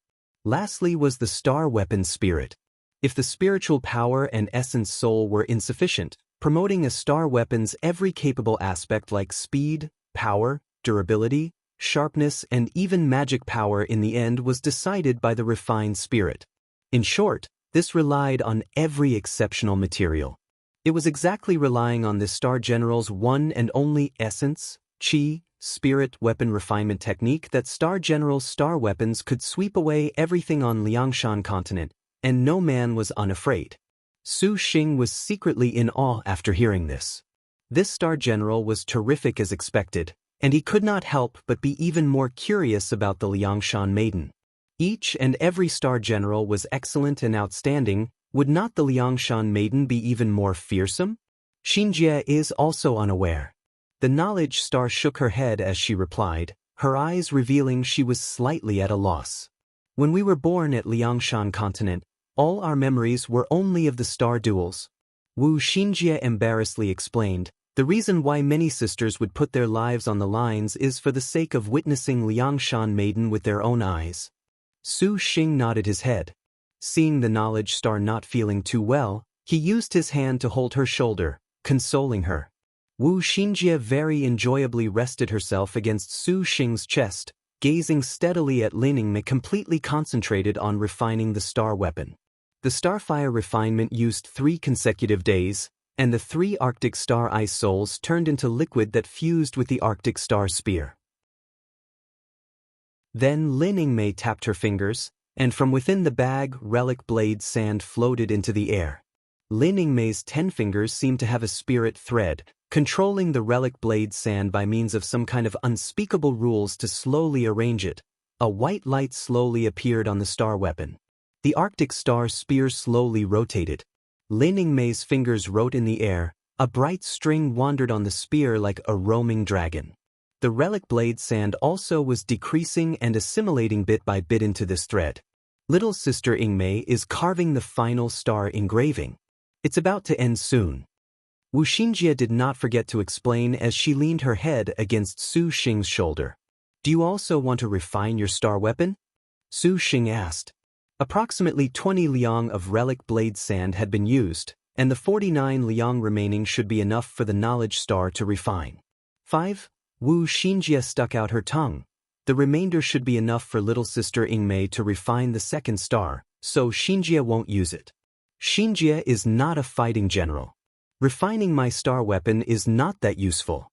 S1: Lastly was the star weapon's spirit. If the spiritual power and essence soul were insufficient, promoting a star weapon's every capable aspect like speed, power, durability, sharpness and even magic power in the end was decided by the refined spirit. In short, this relied on every exceptional material. It was exactly relying on this star general's one and only essence, qi, spirit weapon refinement technique that star general's star weapons could sweep away everything on Liangshan continent, and no man was unafraid. Su Xing was secretly in awe after hearing this. This star general was terrific as expected, and he could not help but be even more curious about the Liangshan maiden. Each and every star general was excellent and outstanding. Would not the Liangshan maiden be even more fearsome? Xinjie is also unaware. The knowledge star shook her head as she replied, her eyes revealing she was slightly at a loss. When we were born at Liangshan continent, all our memories were only of the star duels. Wu Xinjie embarrassedly explained, the reason why many sisters would put their lives on the lines is for the sake of witnessing Liangshan maiden with their own eyes. Su Xing nodded his head. Seeing the knowledge star not feeling too well, he used his hand to hold her shoulder, consoling her. Wu Xinjie very enjoyably rested herself against Su Xing's chest, gazing steadily at Lin Yingmei, completely concentrated on refining the star weapon. The starfire refinement used 3 consecutive days, and the 3 Arctic star ice souls turned into liquid that fused with the Arctic star spear. Then Lin Yingmei tapped her fingers, and from within the bag, relic blade sand floated into the air. Lin Yingmei's 10 fingers seemed to have a spirit thread, controlling the relic blade sand by means of some kind of unspeakable rules to slowly arrange it. A white light slowly appeared on the star weapon. The Arctic star spear slowly rotated. Lin Yingmei's fingers wrote in the air. A bright string wandered on the spear like a roaming dragon. The relic blade sand also was decreasing and assimilating bit by bit into this thread. Little sister Yingmei is carving the final star engraving. It's about to end soon. Wu Xinjie did not forget to explain as she leaned her head against Su Xing's shoulder. Do you also want to refine your star weapon? Su Xing asked. Approximately 20 liang of relic blade sand had been used, and the 49 liang remaining should be enough for the knowledge star to refine. 5. Wu Xinjie stuck out her tongue. The remainder should be enough for little sister Yingmei to refine the second star, so Xinjie won't use it. Xinjie is not a fighting general. Refining my star weapon is not that useful.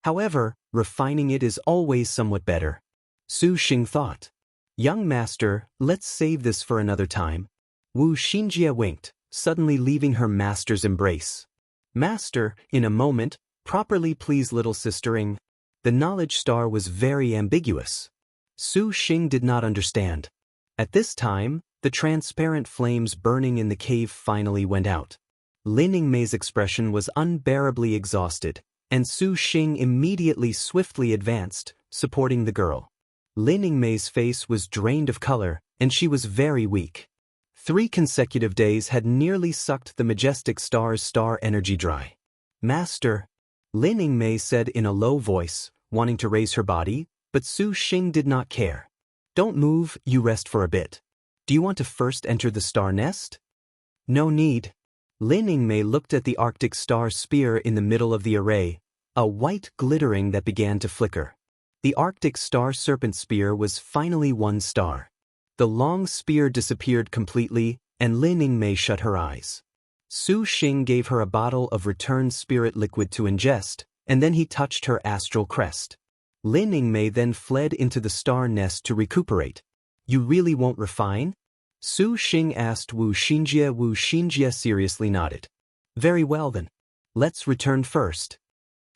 S1: However, refining it is always somewhat better. Su Xing thought. Young master, let's save this for another time. Wu Xinjie winked, suddenly leaving her master's embrace. Master, in a moment, properly please little sister Ying. The knowledge star was very ambiguous. Su Xing did not understand. At this time, the transparent flames burning in the cave finally went out. Lin Yingmei's expression was unbearably exhausted, and Su Xing immediately swiftly advanced, supporting the girl. Lin Yingmei's face was drained of color, and she was very weak. 3 consecutive days had nearly sucked the majestic star's star energy dry. Master, Lin Yingmei said in a low voice, wanting to raise her body, but Su Xing did not care. Don't move, you rest for a bit. Do you want to first enter the star nest? No need. Lin Yingmei looked at the Arctic star spear in the middle of the array, a white glittering that began to flicker. The Arctic star serpent spear was finally 1 star. The long spear disappeared completely, and Lin Yingmei shut her eyes. Su Xing gave her a bottle of returned spirit liquid to ingest, and then he touched her astral crest. Lin Yingmei then fled into the star nest to recuperate. You really won't refine? Su Xing asked Wu Xinjie. Wu Xinjie seriously nodded. Very well then. Let's return first.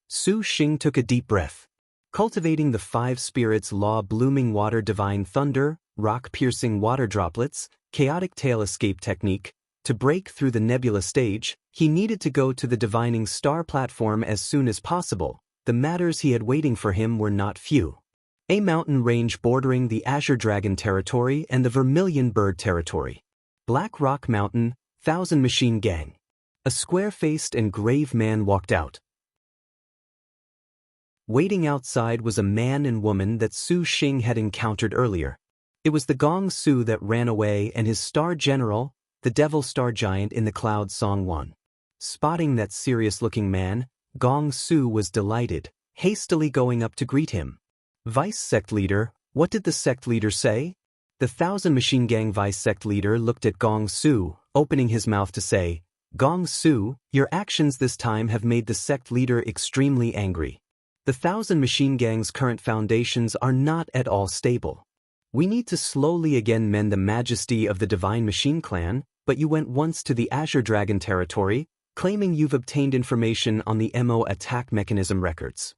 S1: Su Xing took a deep breath. Cultivating the 5 spirits law, blooming water, divine thunder, rock-piercing water droplets, chaotic tail escape technique, to break through the nebula stage, he needed to go to the divining star platform as soon as possible. The matters he had waiting for him were not few. A mountain range bordering the Azure Dragon territory and the Vermilion Bird territory. Black Rock Mountain, 1,000 Machine Gang. A square-faced and grave man walked out. Waiting outside was a man and woman that Su Xing had encountered earlier. It was the Gong Su that ran away and his star general, the Devil Star Giant in the cloud Song Wan. Spotting that serious-looking man, Gong Su was delighted, hastily going up to greet him. Vice Sect Leader, what did the sect leader say? The 1,000 Machine Gang Vice Sect Leader looked at Gong Su, opening his mouth to say, Gong Su, your actions this time have made the sect leader extremely angry. The 1,000 Machine Gang's current foundations are not at all stable. We need to slowly again mend the majesty of the Divine Machine Clan, but you went once to the Azure Dragon territory, claiming you've obtained information on the MO attack mechanism records.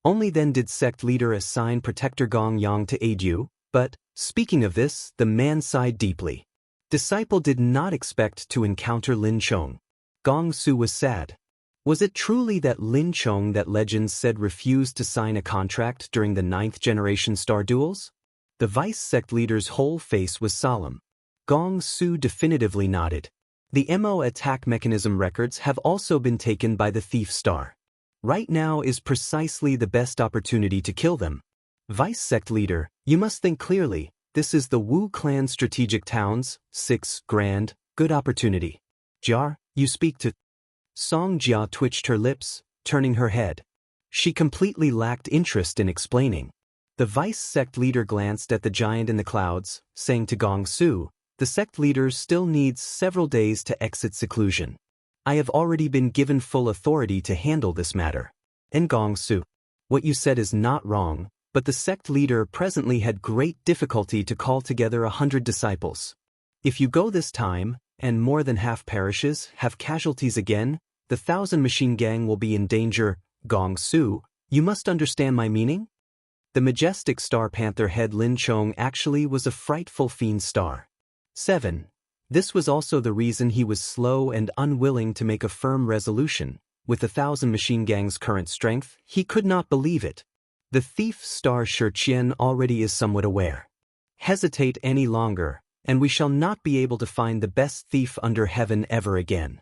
S1: Only then did sect leader assign Protector Gong Yang to aid you, but, speaking of this, the man sighed deeply. Disciple did not expect to encounter Lin Chong. Gong Su was sad. Was it truly that Lin Chong that legends said refused to sign a contract during the 9th generation star duels? The vice sect leader's whole face was solemn. Gong Su definitively nodded. The MO attack mechanism records have also been taken by the Thief Star. Right now is precisely the best opportunity to kill them. Vice Sect Leader, you must think clearly. This is the Wu Clan Strategic Towns, 6 Grand, good opportunity. Jar, you speak to... Song Jia twitched her lips, turning her head. She completely lacked interest in explaining. The vice sect leader glanced at the giant in the clouds, saying to Gong Su, "The sect leader still needs several days to exit seclusion. I have already been given full authority to handle this matter." And Gong Su, "What you said is not wrong, but the sect leader presently had great difficulty to call together 100 disciples. If you go this time, and more than half perishes, have casualties again, the 1,000 machine gang will be in danger. Gong Su, you must understand my meaning?" The majestic star panther head Lin Chong actually was a frightful fiend star. 7. This was also the reason he was slow and unwilling to make a firm resolution. With the 1,000 machine gang's current strength, he could not believe it. The thief star Shirqian already is somewhat aware. Hesitate any longer, and we shall not be able to find the best thief under heaven ever again.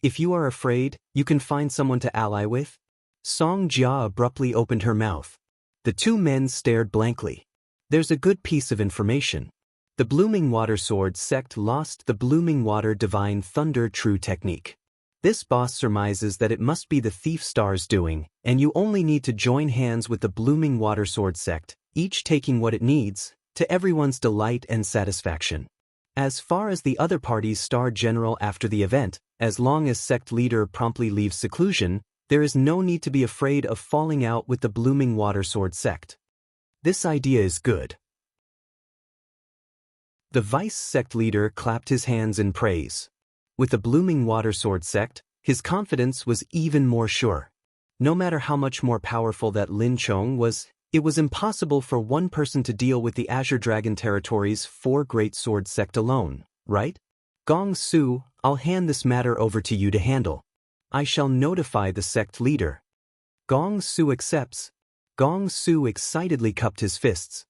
S1: If you are afraid, you can find someone to ally with. Song Jia abruptly opened her mouth. The two men stared blankly. There's a good piece of information. The Blooming Water Sword sect lost the Blooming Water Divine Thunder True technique. This boss surmises that it must be the Thief Star's doing, and you only need to join hands with the Blooming Water Sword sect, each taking what it needs, to everyone's delight and satisfaction. As far as the other party's star general after the event, as long as sect leader promptly leaves seclusion, there is no need to be afraid of falling out with the Blooming Water Sword sect. This idea is good. The vice sect leader clapped his hands in praise. With the Blooming Water Sword sect, his confidence was even more sure. No matter how much more powerful that Lin Chong was, it was impossible for one person to deal with the Azure Dragon Territory's 4 Great Sword sect alone, right? Gong Su, I'll hand this matter over to you to handle. I shall notify the sect leader. Gong Su accepts. Gong Su excitedly cupped his fists.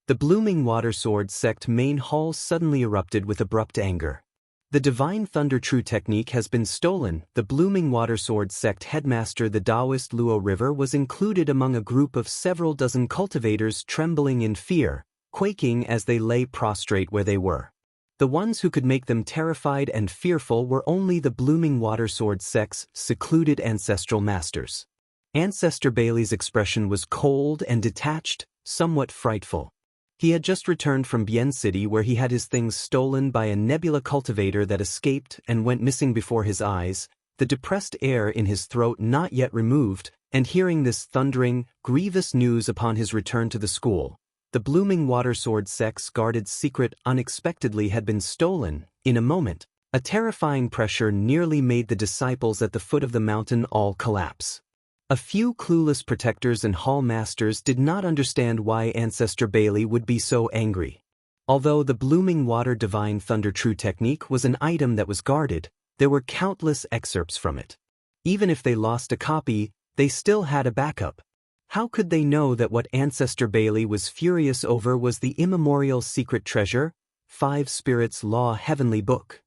S1: The Blooming Water Sword sect main hall suddenly erupted with abrupt anger. The Divine Thunder True technique has been stolen. The Blooming Water Sword sect headmaster, the Taoist Luo River, was included among a group of several dozen cultivators trembling in fear, quaking as they lay prostrate where they were. The ones who could make them terrified and fearful were only the Blooming Water Sword sect's secluded ancestral masters. Ancestor Bailey's expression was cold and detached, somewhat frightful. He had just returned from Bien City, where he had his things stolen by a nebula cultivator that escaped and went missing before his eyes, the depressed air in his throat not yet removed, and hearing this thundering, grievous news upon his return to the school. The Blooming Water Sword sect's guarded secret unexpectedly had been stolen. In a moment, a terrifying pressure nearly made the disciples at the foot of the mountain all collapse. A few clueless protectors and hall masters did not understand why Ancestor Bailey would be so angry. Although the Blooming Water Divine Thunder True technique was an item that was guarded, there were countless excerpts from it. Even if they lost a copy, they still had a backup. How could they know that what Ancestor Bailey was furious over was the immemorial secret treasure, 5 Spirits Law Heavenly Book?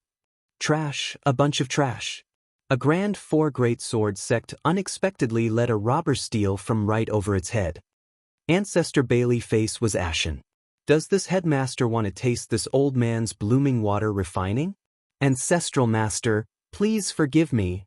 S1: Trash, a bunch of trash. A grand 4 Great Sword sect unexpectedly let a robber steal from right over its head. Ancestor Bailey's face was ashen. Does this headmaster want to taste this old man's blooming water refining? Ancestral Master, please forgive me.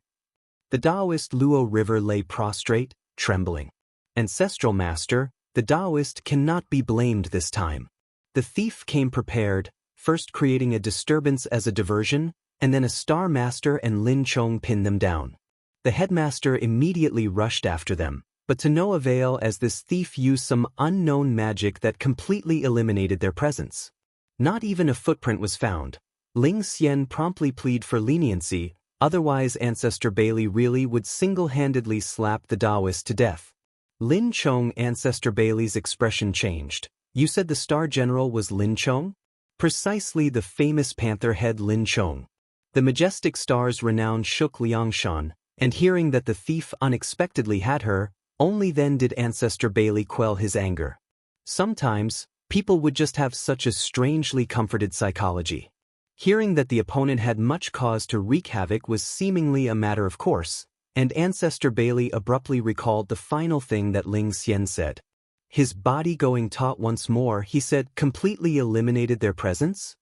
S1: The Taoist Luo River lay prostrate, trembling. Ancestral Master, the Taoist cannot be blamed this time. The thief came prepared, first creating a disturbance as a diversion, and then a Star Master and Lin Chong pinned them down. The headmaster immediately rushed after them, but to no avail, as this thief used some unknown magic that completely eliminated their presence. Not even a footprint was found. Ling Xian promptly pleaded for leniency, otherwise Ancestor Bailey really would single-handedly slap the Taoist to death. Lin Chong. Ancestor Bailey's expression changed. You said the Star General was Lin Chong? Precisely, the famous panther head Lin Chong. The majestic star's renowned shook Liangshan, and hearing that the thief unexpectedly had her, only then did Ancestor Bailey quell his anger. Sometimes, people would just have such a strangely comforted psychology. Hearing that the opponent had much cause to wreak havoc was seemingly a matter of course, and Ancestor Bailey abruptly recalled the final thing that Ling Xian said. His body going taut once more, he said, completely eliminated their presence?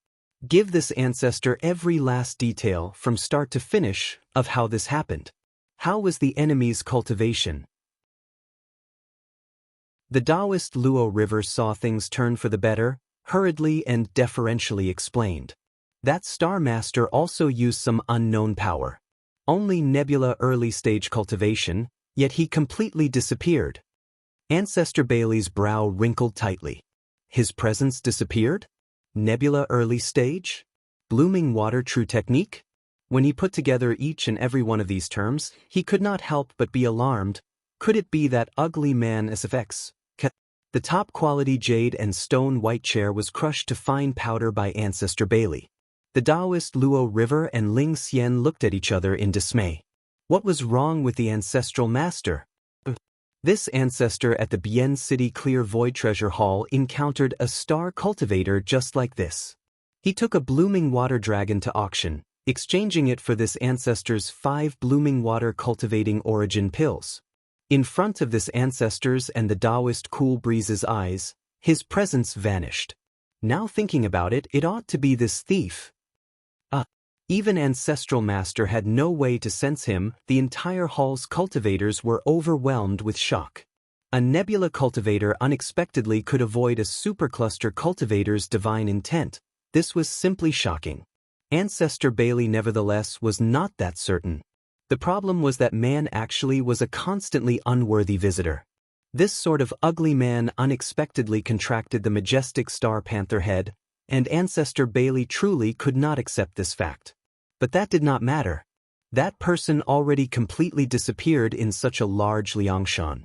S1: Give this ancestor every last detail from start to finish of how this happened. How was the enemy's cultivation? The Taoist Luo River saw things turn for the better, hurriedly and deferentially explained. That Star Master also used some unknown power. Only nebula early-stage cultivation, yet he completely disappeared. Ancestor Bailey's brow wrinkled tightly. His presence disappeared? Nebula early stage? Blooming water true technique? When he put together each and every one of these terms, he could not help but be alarmed. Could it be that ugly man SFX? The top-quality jade and stone white chair was crushed to fine powder by Ancestor Bailey. The Taoist Luo River and Ling Xian looked at each other in dismay. What was wrong with the ancestral master? This ancestor at the Bien City Clear Void Treasure Hall encountered a star cultivator just like this. He took a blooming water dragon to auction, exchanging it for this ancestor's 5 blooming water cultivating origin pills. In front of this ancestor's and the Taoist Cool Breeze's eyes, his presence vanished. Now thinking about it, it ought to be this thief. Even Ancestral Master had no way to sense him. The entire hall's cultivators were overwhelmed with shock. A nebula cultivator unexpectedly could avoid a supercluster cultivator's divine intent. This was simply shocking. Ancestor Bailey nevertheless was not that certain. The problem was that man actually was a constantly unworthy visitor. This sort of ugly man unexpectedly contracted the majestic star panther head, and Ancestor Bailey truly could not accept this fact. But that did not matter. That person already completely disappeared in such a large Liangshan.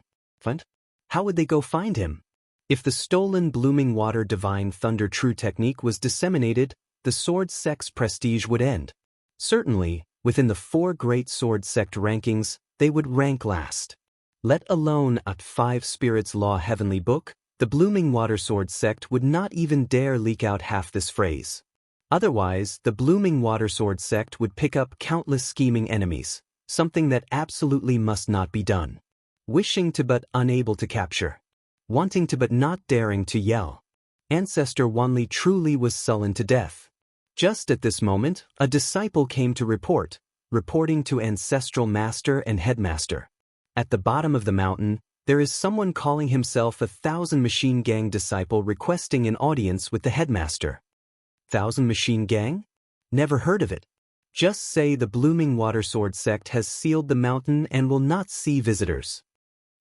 S1: How would they go find him? If the stolen blooming water divine thunder true technique was disseminated, the sword sect's prestige would end. Certainly, within the 4 great sword sect rankings, they would rank last. Let alone at 5 Spirits Law Heavenly Book, the blooming water sword sect would not even dare leak out half this phrase. Otherwise, the blooming water sword sect would pick up countless scheming enemies, something that absolutely must not be done. Wishing to but unable to capture. Wanting to but not daring to yell. Ancestor Wanli truly was sullen to death. Just at this moment, a disciple came to reporting to Ancestral Master and Headmaster. At the bottom of the mountain, there is someone calling himself a 1000 Machine Gang disciple requesting an audience with the Headmaster. 1000 Machine Gang? Never heard of it. Just say the Blooming Water Sword sect has sealed the mountain and will not see visitors.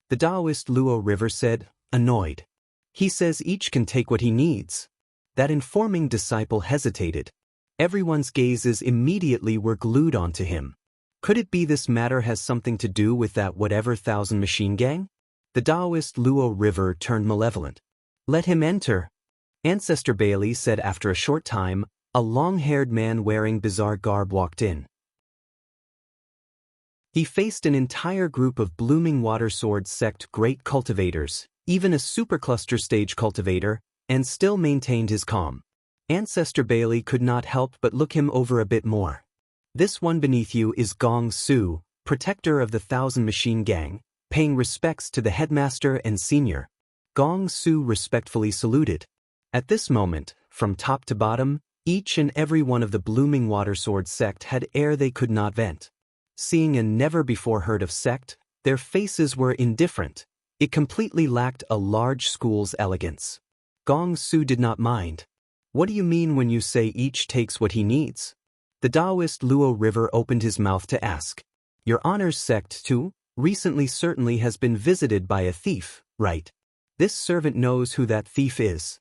S1: The Taoist Luo River said, annoyed. He says each can take what he needs. That informing disciple hesitated. Everyone's gazes immediately were glued onto him. Could it be this matter has something to do with that whatever 1000 Machine Gang? The Taoist Luo River turned malevolent. Let him enter. Ancestor Bailey said after a short time, a long-haired man wearing bizarre garb walked in. He faced an entire group of Blooming Water Sword sect great cultivators, even a supercluster stage cultivator, and still maintained his calm. Ancestor Bailey could not help but look him over a bit more. This one beneath you is Gong Su, protector of the 1000 Machine Gang, paying respects to the headmaster and senior. Gong Su respectfully saluted. At this moment, from top to bottom, each and every one of the Blooming Water Sword sect had air they could not vent. Seeing a never-before-heard-of sect, their faces were indifferent. It completely lacked a large school's elegance. Gong Su did not mind. What do you mean when you say each takes what he needs? The Taoist Luo River opened his mouth to ask. Your Honor's sect, too, recently certainly has been visited by a thief, right? This servant knows who that thief is.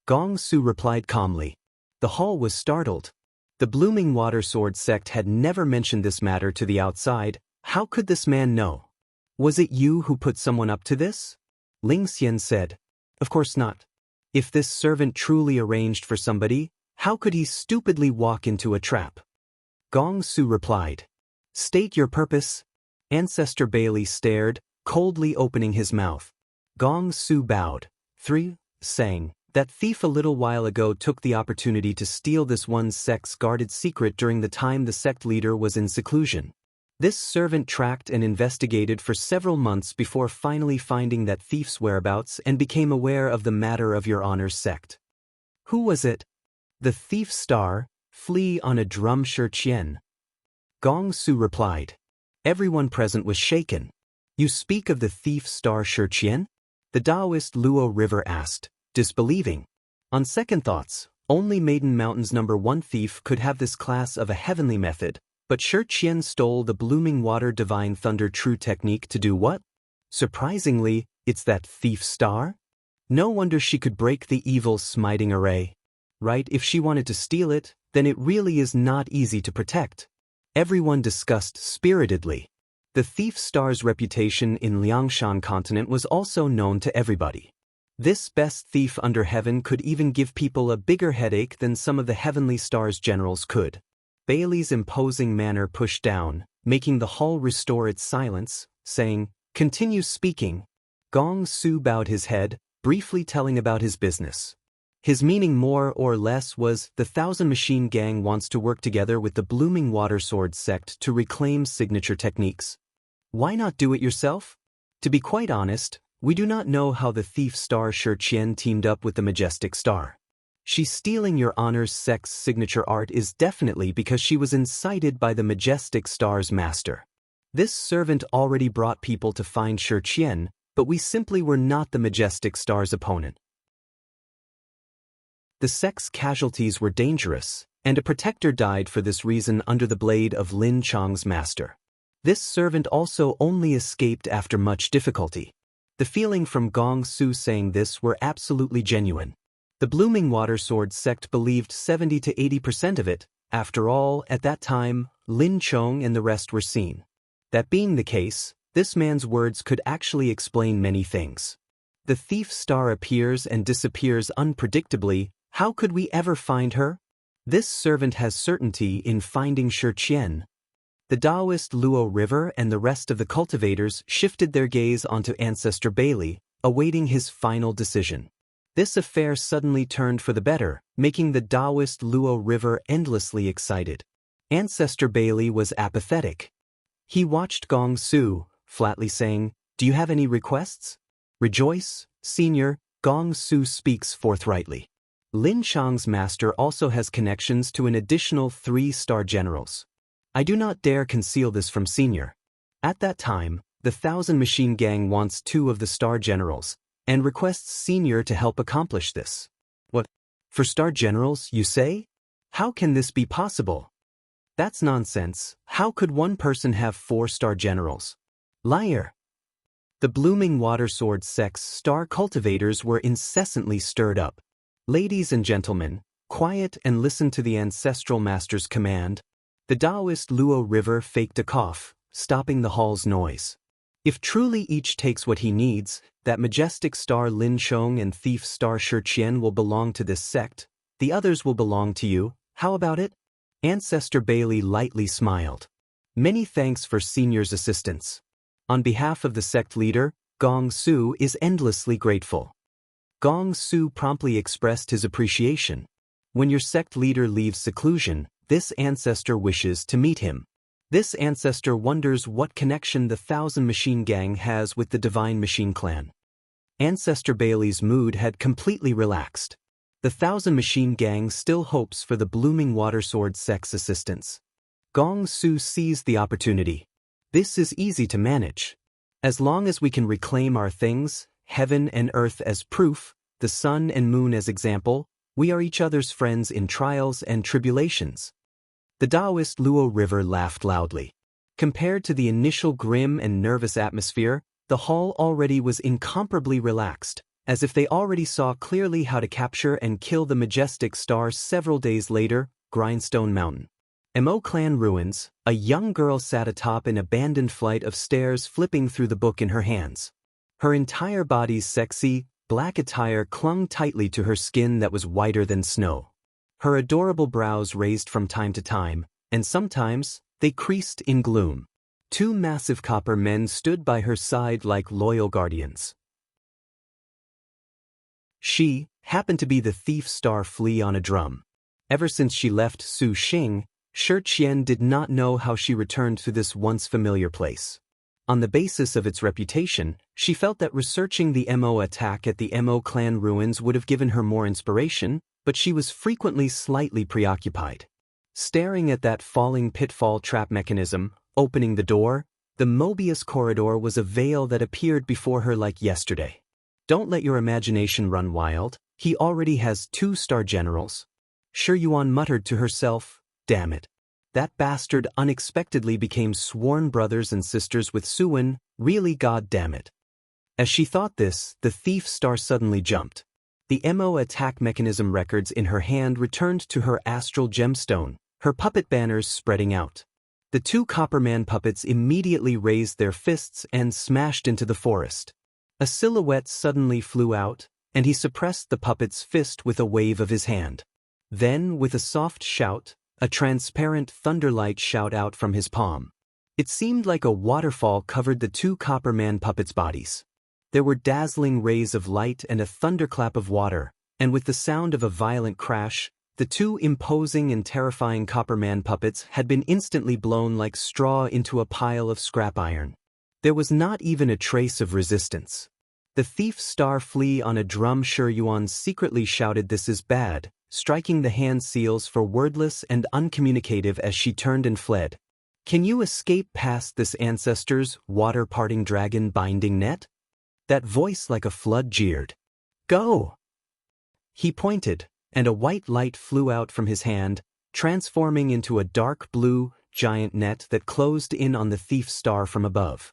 S1: Gong Su replied calmly. The hall was startled. The Blooming Water Sword sect had never mentioned this matter to the outside. How could this man know? Was it you who put someone up to this? Ling Xian said. Of course not. If this servant truly arranged for somebody, how could he stupidly walk into a trap? Gong Su replied. State your purpose. Ancestor Bailey stared, coldly opening his mouth. Gong Su bowed. 3. Saying, that thief a little while ago took the opportunity to steal this one sect's guarded secret during the time the sect leader was in seclusion. This servant tracked and investigated for several months before finally finding that thief's whereabouts and became aware of the matter of your Honor's sect. Who was it? The thief star, flee on a drum Shiqian. Gong Su replied. Everyone present was shaken. You speak of the thief star Shiqian? The Taoist Luo River asked, disbelieving. On second thoughts, only Maiden Mountain's #1 thief could have this class of a heavenly method, but Shiqian stole the blooming water divine thunder true technique to do what? Surprisingly, it's that thief star? No wonder she could break the evil smiting array. Right, if she wanted to steal it, then it really is not easy to protect. Everyone discussed spiritedly. The thief star's reputation in Liangshan continent was also known to everybody. This best thief under heaven could even give people a bigger headache than some of the heavenly star's generals could. Bailey's imposing manner pushed down, making the hall restore its silence, saying, continue speaking. Gong Su bowed his head, briefly telling about his business. His meaning more or less was, the Thousand Machine Gang wants to work together with the Blooming Water Sword sect to reclaim signature techniques. Why not do it yourself? To be quite honest, we do not know how the thief star Shiqian teamed up with the majestic star. She's stealing your honor's sect's signature art is definitely because she was incited by the majestic star's master. This servant already brought people to find Shiqian, but we simply were not the majestic star's opponent. The sect's casualties were dangerous, and a protector died for this reason under the blade of Lin Chang's master. This servant also only escaped after much difficulty. The feeling from Gong Su saying this were absolutely genuine. The Blooming Water Sword sect believed 70 to 80% of it. After all, at that time, Lin Chong and the rest were seen. That being the case, this man's words could actually explain many things. The thief star appears and disappears unpredictably. How could we ever find her? This servant has certainty in finding Shiqian. The Taoist Luo River and the rest of the cultivators shifted their gaze onto Ancestor Bailey, awaiting his final decision. This affair suddenly turned for the better, making the Taoist Luo River endlessly excited. Ancestor Bailey was apathetic. He watched Gong Su, flatly saying, do you have any requests? Rejoice, senior, Gong Su speaks forthrightly. Lin Chang's master also has connections to an additional 3-star generals. I do not dare conceal this from senior. At that time, the Thousand Machine Gang wants 2 of the star generals, and requests senior to help accomplish this. What? For star generals, you say? How can this be possible? That's nonsense. How could one person have 4-star generals? Liar. The Blooming Water Sword sect's star cultivators were incessantly stirred up. Ladies and gentlemen, quiet and listen to the ancestral master's command. The Taoist Luo River faked a cough, stopping the hall's noise. If truly each takes what he needs, that majestic star Lin Chong and thief star Shiqian will belong to this sect, the others will belong to you, how about it? Ancestor Bailey lightly smiled. Many thanks for senior's assistance. On behalf of the sect leader, Gong Su is endlessly grateful. Gong Su promptly expressed his appreciation. When your sect leader leaves seclusion, this ancestor wishes to meet him. This ancestor wonders what connection the Thousand Machine Gang has with the Divine Machine Clan. Ancestor Bailey's mood had completely relaxed. The Thousand Machine Gang still hopes for the Blooming Water Sword sect's assistance. Gong Su seized the opportunity. This is easy to manage. As long as we can reclaim our things, heaven and earth as proof, the sun and moon as example, we are each other's friends in trials and tribulations. The Taoist Luo River laughed loudly. Compared to the initial grim and nervous atmosphere, the hall already was incomparably relaxed, as if they already saw clearly how to capture and kill the majestic star several days later, Grindstone Mountain. Mo Clan Ruins, a young girl sat atop an abandoned flight of stairs flipping through the book in her hands. Her entire body's sexy, black attire clung tightly to her skin that was whiter than snow. Her adorable brows raised from time to time, and sometimes, they creased in gloom. 2 massive copper men stood by her side like loyal guardians. She happened to be the thief star flea on a drum. Ever since she left Su Xing, Shiqian did not know how she returned to this once familiar place. On the basis of its reputation, she felt that researching the Mo attack at the Mo clan ruins would have given her more inspiration, but she was frequently slightly preoccupied. Staring at that falling pitfall trap mechanism, opening the door, the Mobius corridor was a veil that appeared before her like yesterday. Don't let your imagination run wild, he already has 2 star generals. Shi Yuan muttered to herself, damn it. That bastard unexpectedly became sworn brothers and sisters with Suwen, really god damn it. As she thought this, the thief star suddenly jumped. The MO attack mechanism records in her hand returned to her astral gemstone, her puppet banners spreading out. The 2 Copperman puppets immediately raised their fists and smashed into the forest. A silhouette suddenly flew out, and he suppressed the puppet's fist with a wave of his hand. Then, with a soft shout, a transparent thunderlight shot out from his palm. It seemed like a waterfall covered the 2 Copperman puppets' bodies. There were dazzling rays of light and a thunderclap of water, and with the sound of a violent crash, the 2 imposing and terrifying Copperman puppets had been instantly blown like straw into a pile of scrap iron. There was not even a trace of resistance. The thief star flea on a drum. Shi Yuan secretly shouted, "This is bad," striking the hand seals for wordless and uncommunicative as she turned and fled. Can you escape past this ancestor's water-parting dragon binding net? That voice like a flood jeered. Go! He pointed, and a white light flew out from his hand, transforming into a dark blue, giant net that closed in on the thief star from above.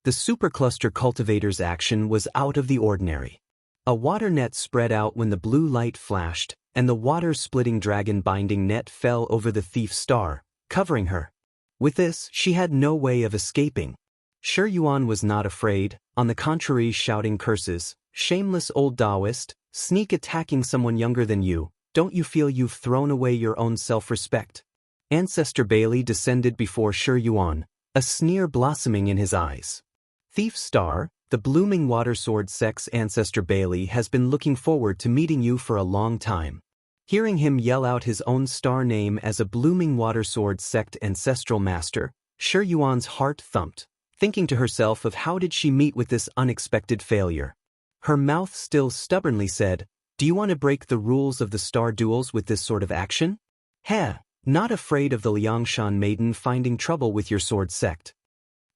S1: The supercluster cultivator's action was out of the ordinary. A water net spread out when the blue light flashed, and the water-splitting dragon binding net fell over the thief star, covering her. With this, she had no way of escaping. Shi Yuan was not afraid, on the contrary, shouting curses, "Shameless old Taoist, sneak attacking someone younger than you, don't you feel you've thrown away your own self-respect?" Ancestor Bailey descended before Shi Yuan, a sneer blossoming in his eyes. Thief Star, the blooming water sword sex Ancestor Bailey has been looking forward to meeting you for a long time. Hearing him yell out his own star name as a blooming water sword sect ancestral master, Shi Yuan's heart thumped, thinking to herself of how did she meet with this unexpected failure. Her mouth still stubbornly said, "Do you want to break the rules of the star duels with this sort of action? Heh, not afraid of the Liangshan maiden finding trouble with your sword sect."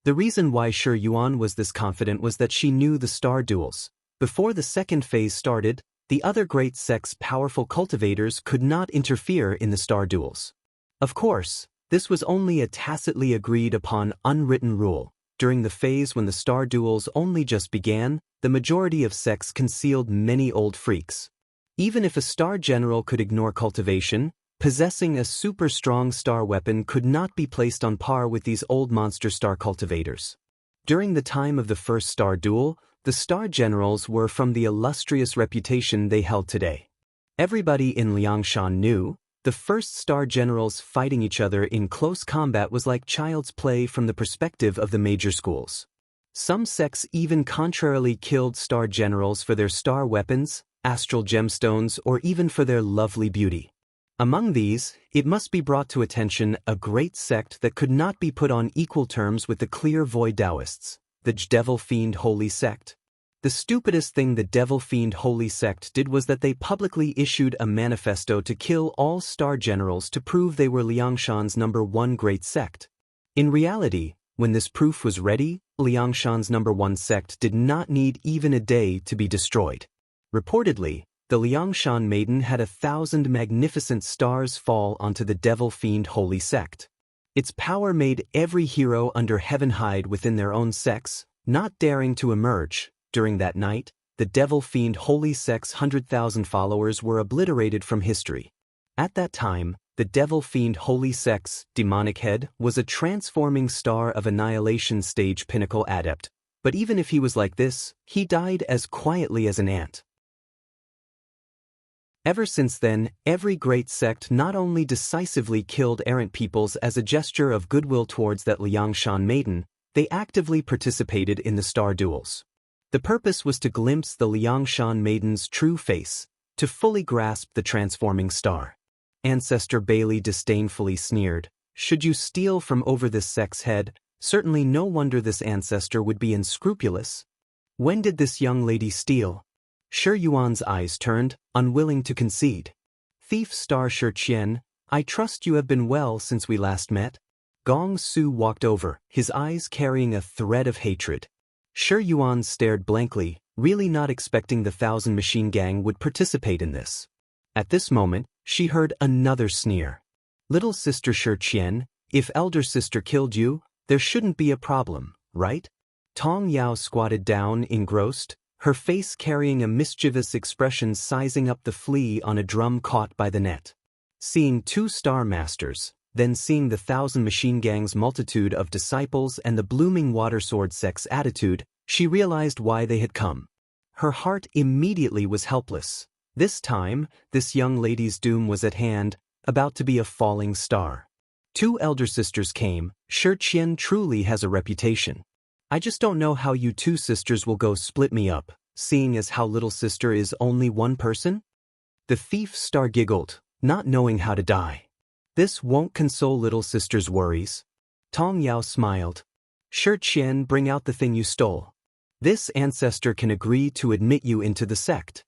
S1: The reason why Shi Yuan was this confident was that she knew the star duels. Before the second phase started, the other great sect's powerful cultivators could not interfere in the star duels. Of course, this was only a tacitly agreed upon unwritten rule. During the phase when the star duels only just began, the majority of sects concealed many old freaks. Even if a star general could ignore cultivation, possessing a super strong star weapon could not be placed on par with these old monster star cultivators. During the time of the first star duel, the star generals were from the illustrious reputation they held today. Everybody in Liangshan knew, the first star generals fighting each other in close combat was like child's play from the perspective of the major schools. Some sects even contrarily killed star generals for their star weapons, astral gemstones, or even for their lovely beauty. Among these, it must be brought to attention a great sect that could not be put on equal terms with the clear void Taoists, the Devil Fiend Holy Sect. The stupidest thing the Devil Fiend Holy Sect did was that they publicly issued a manifesto to kill all star generals to prove they were Liangshan's #1 great sect. In reality, when this proof was ready, Liangshan's #1 sect did not need even a day to be destroyed. Reportedly, the Liangshan maiden had 1,000 magnificent stars fall onto the Devil Fiend Holy Sect. Its power made every hero under heaven hide within their own sects, not daring to emerge. During that night, the Devil Fiend Holy Sect's 100,000 followers were obliterated from history. At that time, the Devil Fiend Holy Sect's demonic head was a transforming star of annihilation stage pinnacle adept, but even if he was like this, he died as quietly as an ant. Ever since then, every great sect not only decisively killed errant peoples as a gesture of goodwill towards that Liangshan maiden, they actively participated in the star duels. The purpose was to glimpse the Liangshan maiden's true face, to fully grasp the transforming star. Ancestor Bailey disdainfully sneered, "Should you steal from over this sect's head, certainly no wonder this ancestor would be unscrupulous." When did this young lady steal? Shi Yuan's eyes turned, unwilling to concede. Thief star Shi Qian, I trust you have been well since we last met? Gong Su walked over, his eyes carrying a thread of hatred. Shi Yuan stared blankly, really not expecting the 1,000 Machine Gang would participate in this. At this moment, she heard another sneer. Little sister Shi Qian, if elder sister killed you, there shouldn't be a problem, right? Tong Yao squatted down, engrossed, her face carrying a mischievous expression, sizing up the flea on a drum caught by the net. Seeing 2 Star Masters, then seeing the 1,000 Machine Gang's multitude of disciples and the blooming water sword sect's attitude, she realized why they had come. Her heart immediately was helpless. This time, this young lady's doom was at hand, about to be a falling star. 2 elder sisters came. Shi Qian truly has a reputation. I just don't know how you 2 sisters will go split me up, seeing as how little sister is only one person? The thief star giggled, not knowing how to die. This won't console little sister's worries. Tong Yao smiled. Shi Qian, bring out the thing you stole. This ancestor can agree to admit you into the sect.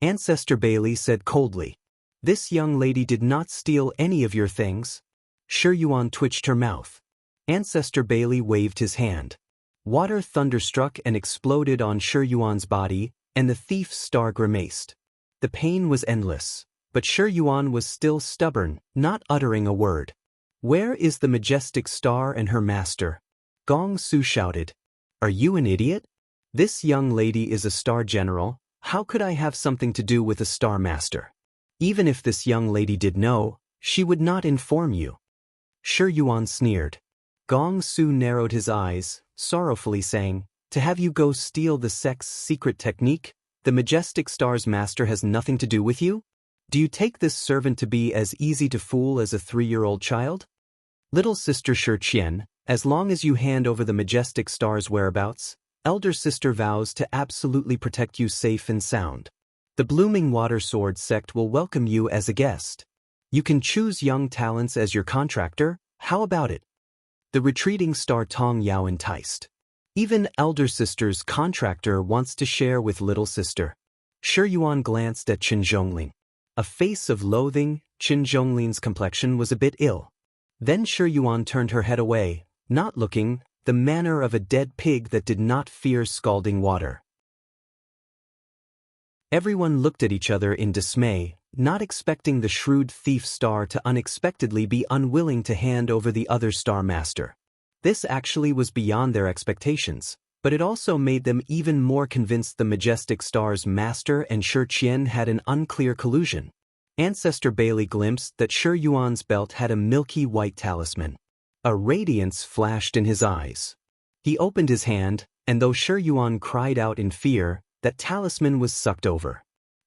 S1: Ancestor Bailey said coldly. This young lady did not steal any of your things. Shi Yuan twitched her mouth. Ancestor Bailey waved his hand. Water thunderstruck and exploded on Shi Yuan's body, and the thief's star grimaced. The pain was endless, but Shi Yuan was still stubborn, not uttering a word. Where is the majestic star and her master? Gong Su shouted. Are you an idiot? This young lady is a star general. How could I have something to do with a star master? Even if this young lady did know, she would not inform you. Shi Yuan sneered. Gong Su narrowed his eyes, sorrowfully saying, to have you go steal the sect's secret technique? The majestic star's master has nothing to do with you? Do you take this servant to be as easy to fool as a 3-year-old child? Little sister Shi Qian, as long as you hand over the majestic star's whereabouts, elder sister vows to absolutely protect you safe and sound. The blooming water sword sect will welcome you as a guest. You can choose young talents as your contractor. How about it? The retreating star Tong Yao enticed. Even elder sister's contractor wants to share with little sister. Shi Yuan glanced at Qin Zhongling. A face of loathing. Qin Zhongling's complexion was a bit ill. Then Shi Yuan turned her head away, not looking, the manner of a dead pig that did not fear scalding water. Everyone looked at each other in dismay, not expecting the shrewd thief star to unexpectedly be unwilling to hand over the other star master. This actually was beyond their expectations, but it also made them even more convinced the majestic star's master and Shi Qian had an unclear collusion. Ancestor Bailey glimpsed that Shi Yuan's belt had a milky white talisman. A radiance flashed in his eyes. He opened his hand, and though Shi Yuan cried out in fear, that talisman was sucked over.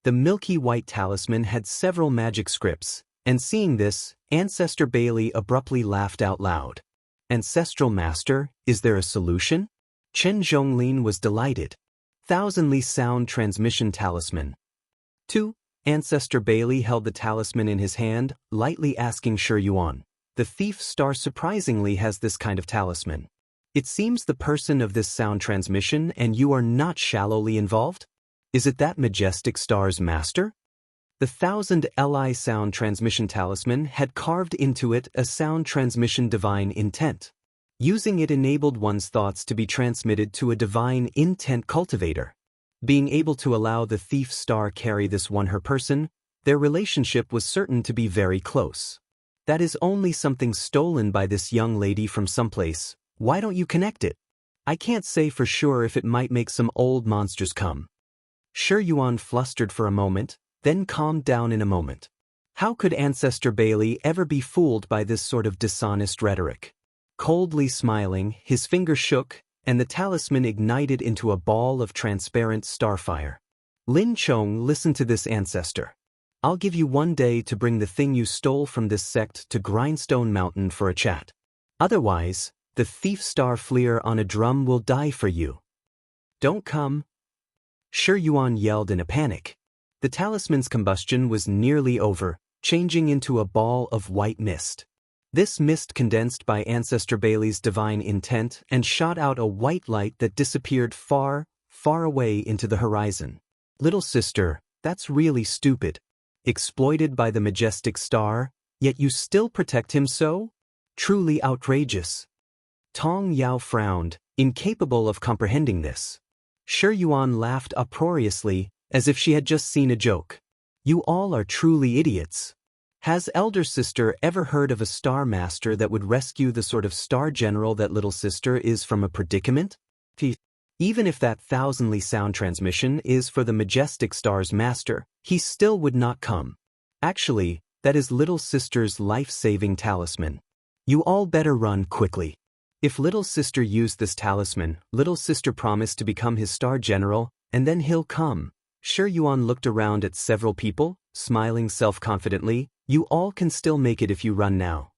S1: The milky white talisman had several magic scripts, and seeing this, Ancestor Bailey abruptly laughed out loud. Ancestral Master, is there a solution? Qin Zhongling was delighted. Thousandly sound transmission talisman. 2. Ancestor Bailey held the talisman in his hand, lightly asking Shi Yuan. The thief star surprisingly has this kind of talisman. It seems the person of this sound transmission and you are not shallowly involved? Is it that majestic star's master? The 1,000 Li sound transmission talisman had carved into it a sound transmission divine intent. Using it enabled one's thoughts to be transmitted to a divine intent cultivator. Being able to allow the thief star carry this won her person, their relationship was certain to be very close. That is only something stolen by this young lady from someplace. Why don't you connect it? I can't say for sure if it might make some old monsters come. Shi Yuan flustered for a moment, then calmed down in a moment. How could Ancestor Bailey ever be fooled by this sort of dishonest rhetoric? Coldly smiling, his finger shook, and the talisman ignited into a ball of transparent starfire. Lin Chong listened to this ancestor. I'll give you 1 day to bring the thing you stole from this sect to Grindstone Mountain for a chat. Otherwise, the thief star fleer on a drum will die for you. Don't come. Shi Yuan yelled in a panic. The talisman's combustion was nearly over, changing into a ball of white mist. This mist condensed by Ancestor Bailey's divine intent and shot out a white light that disappeared far, far away into the horizon. Little sister, that's really stupid. Exploited by the majestic star, yet you still protect him so? Truly outrageous. Tong Yao frowned, incapable of comprehending this. Shi Yuan laughed uproariously, as if she had just seen a joke. You all are truly idiots. Has elder sister ever heard of a star master that would rescue the sort of star general that little sister is from a predicament? Even if that thousandly sound transmission is for the majestic star's master, he still would not come. Actually, that is little sister's life-saving talisman. You all better run quickly. If little sister used this talisman, little sister promised to become his star general, and then he'll come. Shi Yuan looked around at several people, smiling self-confidently. You all can still make it if you run now.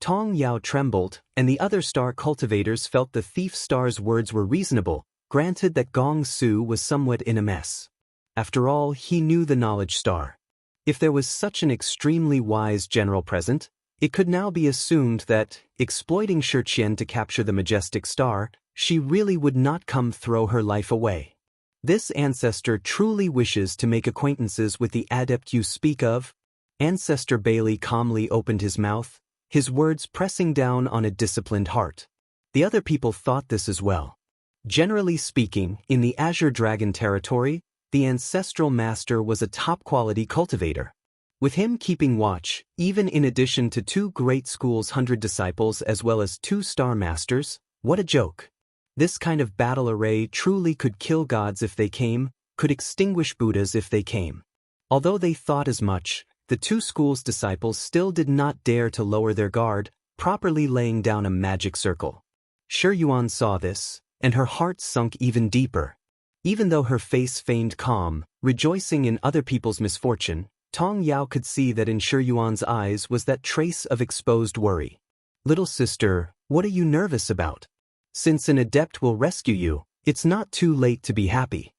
S1: Tong Yao trembled, and the other star cultivators felt the thief star's words were reasonable, granted that Gong Su was somewhat in a mess. After all, he knew the knowledge star. If there was such an extremely wise general present, it could now be assumed that, exploiting Shi Qian to capture the majestic star, she really would not come throw her life away. This ancestor truly wishes to make acquaintances with the adept you speak of. Ancestor Bailey calmly opened his mouth, his words pressing down on a disciplined heart. The other people thought this as well. Generally speaking, in the Azure Dragon territory, the ancestral master was a top-quality cultivator. With him keeping watch, even in addition to 2 great schools' 100 disciples as well as 2 star masters, what a joke. This kind of battle array truly could kill gods if they came, could extinguish Buddhas if they came. Although they thought as much, the 2 schools' disciples still did not dare to lower their guard, properly laying down a magic circle. Shi Yuan saw this, and her heart sunk even deeper. Even though her face feigned calm, rejoicing in other people's misfortune, Tong Yao could see that in Shi Yuan's eyes was that trace of exposed worry. Little sister, what are you nervous about? Since an adept will rescue you, it's not too late to be happy.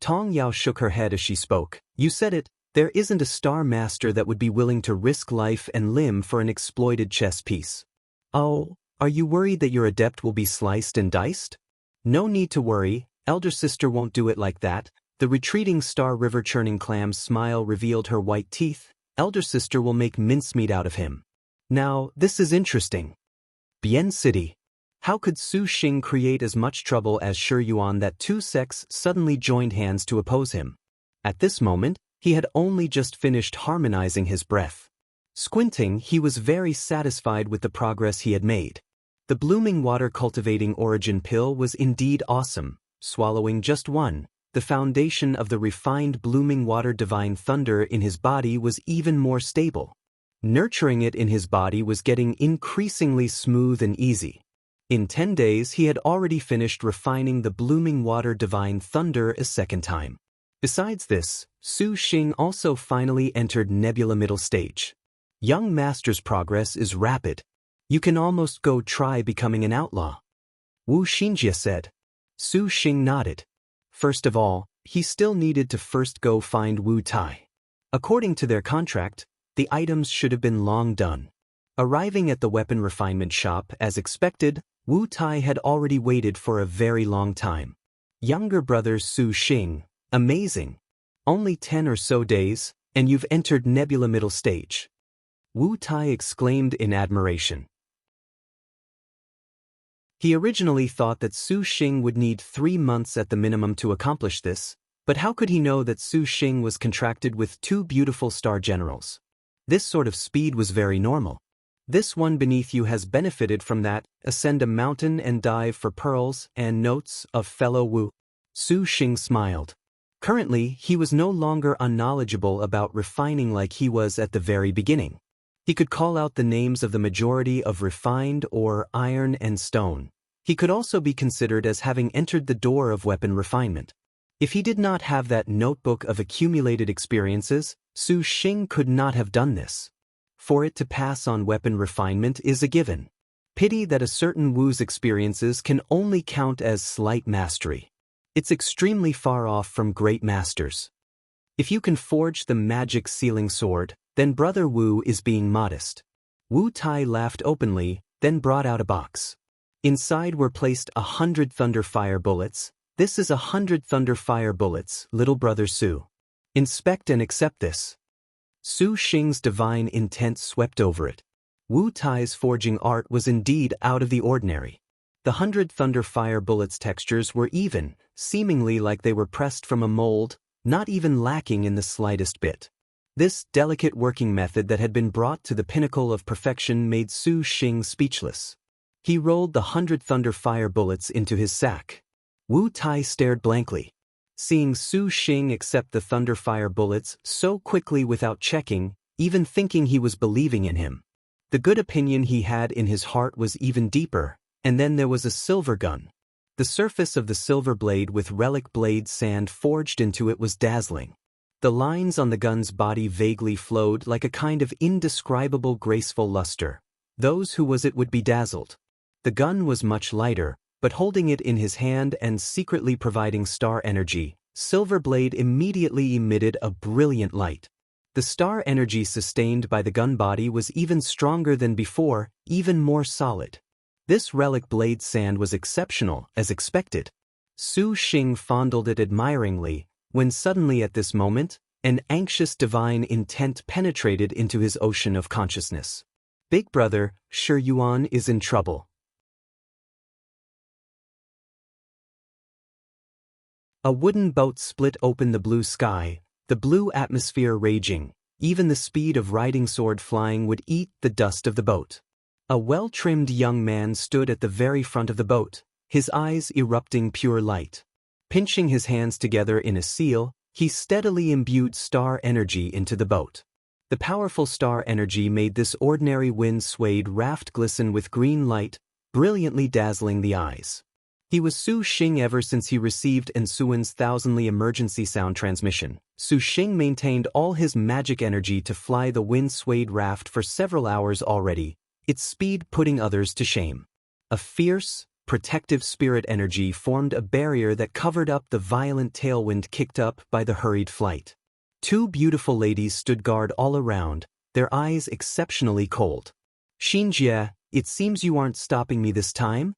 S1: Tong Yao shook her head as she spoke. You said it, there isn't a star master that would be willing to risk life and limb for an exploited chess piece. Oh, are you worried that your adept will be sliced and diced? No need to worry, elder sister won't do it like that. The retreating star river churning clam's smile revealed her white teeth. Elder sister will make mincemeat out of him. Now, this is interesting. Bien City. How could Su Xing create as much trouble as Shi Yuan that 2 sects suddenly joined hands to oppose him? At this moment, he had only just finished harmonizing his breath. Squinting, he was very satisfied with the progress he had made. The blooming water cultivating origin pill was indeed awesome. Swallowing just one, the foundation of the refined blooming water divine thunder in his body was even more stable. Nurturing it in his body was getting increasingly smooth and easy. In 10 days he had already finished refining the blooming water divine thunder a second time. Besides this, Su Xing also finally entered Nebula middle stage. Young master's progress is rapid. You can almost go try becoming an outlaw. Wu Xinjie said. Su Xing nodded. First of all, he still needed to first go find Wu Tai. According to their contract, the items should have been long done. Arriving at the weapon refinement shop as expected, Wu Tai had already waited for a very long time. Younger brother Su Xing, amazing. Only 10 or so days, and you've entered Nebula middle stage. Wu Tai exclaimed in admiration. He originally thought that Su Xing would need 3 months at the minimum to accomplish this, but how could he know that Su Xing was contracted with 2 beautiful star generals? This sort of speed was very normal. This one beneath you has benefited from that. Ascend a mountain and dive for pearls and notes of fellow Wu. Su Xing smiled. Currently, he was no longer unknowledgeable about refining like he was at the very beginning. He could call out the names of the majority of refined ore, iron and stone. He could also be considered as having entered the door of weapon refinement. If he did not have that notebook of accumulated experiences, Su Xing could not have done this. For it to pass on weapon refinement is a given. Pity that a certain Wu's experiences can only count as slight mastery. It's extremely far off from great masters. If you can forge the magic sealing sword, then Brother Wu is being modest. Wu Tai laughed openly, then brought out a box. Inside were placed 100 thunder fire bullets. This is 100 thunder fire bullets, little brother Su. Inspect and accept this. Su Xing's divine intent swept over it. Wu Tai's forging art was indeed out of the ordinary. The 100 thunder fire bullets' textures were even, seemingly like they were pressed from a mold, not even lacking in the slightest bit. This delicate working method that had been brought to the pinnacle of perfection made Su Xing speechless. He rolled the 100 thunder fire bullets into his sack. Wu Tai stared blankly. Seeing Su Xing accept the thunder fire bullets so quickly without checking, even thinking he was believing in him. The good opinion he had in his heart was even deeper, and then there was a silver gun. The surface of the silver blade with relic blade sand forged into it was dazzling. The lines on the gun's body vaguely flowed like a kind of indescribable graceful luster. Those who was it would be dazzled. The gun was much lighter, but holding it in his hand and secretly providing star energy, Silver Blade immediately emitted a brilliant light. The star energy sustained by the gun body was even stronger than before, even more solid. This relic blade sand was exceptional, as expected. Su Xing fondled it admiringly, when suddenly at this moment, an anxious divine intent penetrated into his ocean of consciousness. Big brother, Shi Yuan is in trouble. A wooden boat split open the blue sky, the blue atmosphere raging. Even the speed of riding sword flying would eat the dust of the boat. A well-trimmed young man stood at the very front of the boat, his eyes erupting pure light. Pinching his hands together in a seal, he steadily imbued star energy into the boat. The powerful star energy made this ordinary wind-swayed raft glisten with green light, brilliantly dazzling the eyes. He was Su Xing ever since he received Ensuan's thousandly emergency sound transmission. Su Xing maintained all his magic energy to fly the wind-swayed raft for several hours already, its speed putting others to shame. A fierce, protective spirit energy formed a barrier that covered up the violent tailwind kicked up by the hurried flight. Two beautiful ladies stood guard all around, their eyes exceptionally cold. Xinjie, it seems you aren't stopping me this time?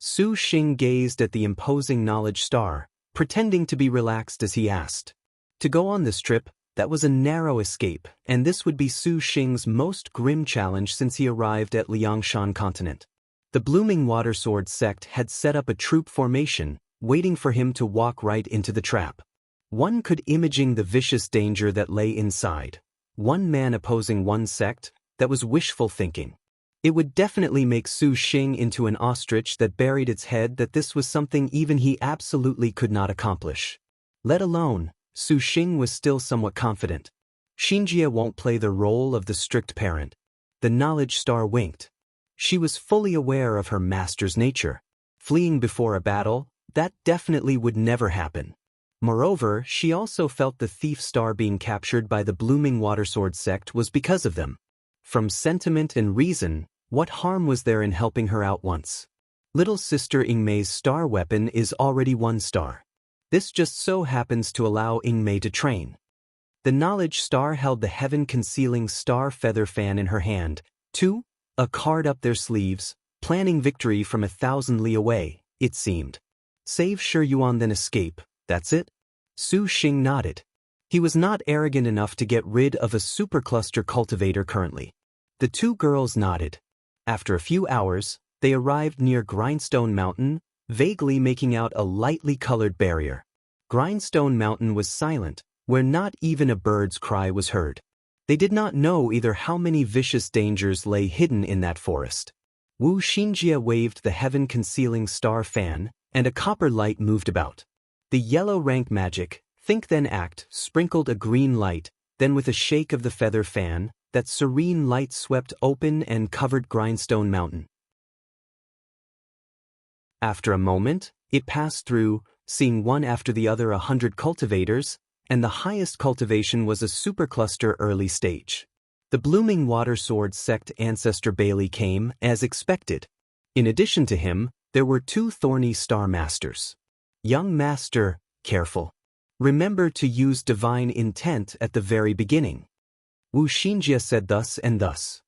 S1: Su Xing gazed at the imposing knowledge star, pretending to be relaxed as he asked. To go on this trip, that was a narrow escape, and this would be Su Xing's most grim challenge since he arrived at Liangshan continent. The Blooming Water Sword sect had set up a troop formation, waiting for him to walk right into the trap. One could imagine the vicious danger that lay inside. One man opposing one sect, that was wishful thinking. It would definitely make Su Xing into an ostrich that buried its head that this was something even he absolutely could not accomplish. Let alone, Su Xing was still somewhat confident. Xinjie won't play the role of the strict parent. The knowledge star winked. She was fully aware of her master's nature. Fleeing before a battle, that definitely would never happen. Moreover, she also felt the thief star being captured by the Blooming Water Sword sect was because of them. From sentiment and reason, what harm was there in helping her out once? Little sister Ingmei's star weapon is already 1 star. This just so happens to allow Ingmei to train. The knowledge star held the heaven-concealing star feather fan in her hand, 2, a card up their sleeves, planning victory from 1,000 li away, it seemed. Save Shi Yuan then escape, that's it? Su Xing nodded. He was not arrogant enough to get rid of a supercluster cultivator currently. The two girls nodded. After a few hours, they arrived near Grindstone Mountain, vaguely making out a lightly colored barrier. Grindstone Mountain was silent, where not even a bird's cry was heard. They did not know either how many vicious dangers lay hidden in that forest. Wu Xinjie waved the heaven-concealing star fan, and a copper light moved about. The yellow rank magic, think then act, sprinkled a green light, then with a shake of the feather fan, that serene light swept open and covered Grindstone Mountain. After a moment, it passed through, seeing one after the other 100 cultivators, and the highest cultivation was a supercluster early stage. The Blooming Water Sword sect ancestor Bailey came, as expected. In addition to him, there were 2 thorny star masters. Young master, careful. Remember to use divine intent at the very beginning. Wu Xinjie said thus and thus.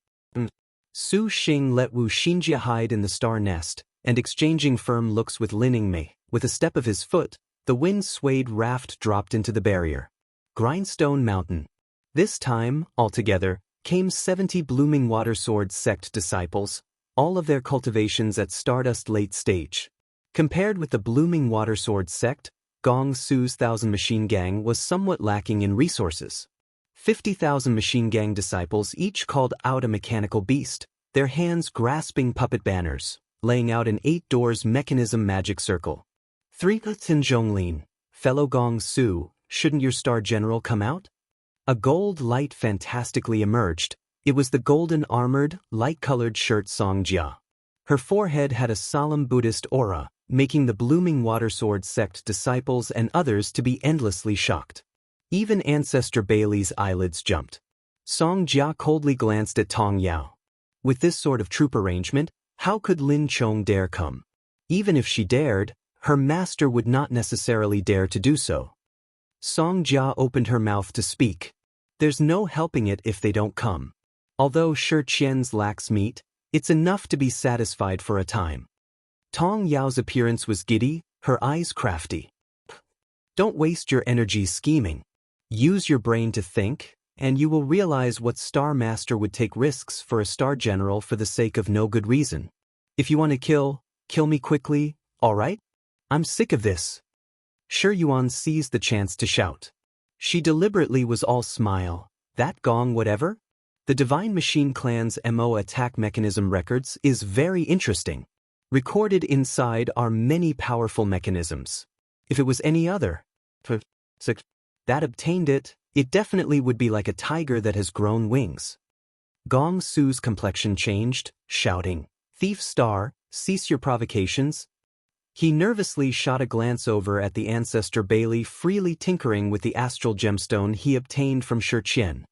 S1: Su Xing let Wu Xinjie hide in the star nest, and exchanging firm looks with Lin Yingmei. With a step of his foot, the wind-swayed raft dropped into the barrier. Grindstone Mountain. This time, altogether, came 70 Blooming Water Sword sect disciples, all of their cultivations at Stardust late stage. Compared with the Blooming Water Sword sect, Gong Su's 1,000 Machine Gang was somewhat lacking in resources. 50,000 Machine Gang disciples each called out a mechanical beast, their hands grasping puppet banners, laying out an 8 doors mechanism magic circle. 3. Tin Zhonglin, fellow Gong Su, shouldn't your star general come out? A gold light fantastically emerged. It was the golden armored, light-colored shirt Song Jia. Her forehead had a solemn Buddhist aura, making the Blooming Water Sword sect disciples and others to be endlessly shocked. Even Ancestor Bailey's eyelids jumped. Song Jia coldly glanced at Tong Yao. With this sort of troop arrangement, how could Lin Chong dare come? Even if she dared, her master would not necessarily dare to do so. Song Jia opened her mouth to speak. There's no helping it if they don't come. Although Shi Qian's lacks meat, it's enough to be satisfied for a time. Tong Yao's appearance was giddy, her eyes crafty. Don't waste your energy scheming. Use your brain to think, and you will realize what Star Master would take risks for a Star General for the sake of no good reason. If you want to kill me quickly, all right? I'm sick of this. Shi Yuan seized the chance to shout. She deliberately was all smile. That gong whatever? The Divine Machine Clan's MO attack mechanism records is very interesting. Recorded inside are many powerful mechanisms. If it was any other that obtained it, it definitely would be like a tiger that has grown wings. Gong Su's complexion changed, shouting, "Thief Star, cease your provocations." He nervously shot a glance over at the Ancestor Bailey freely tinkering with the astral gemstone he obtained from Shi Qian.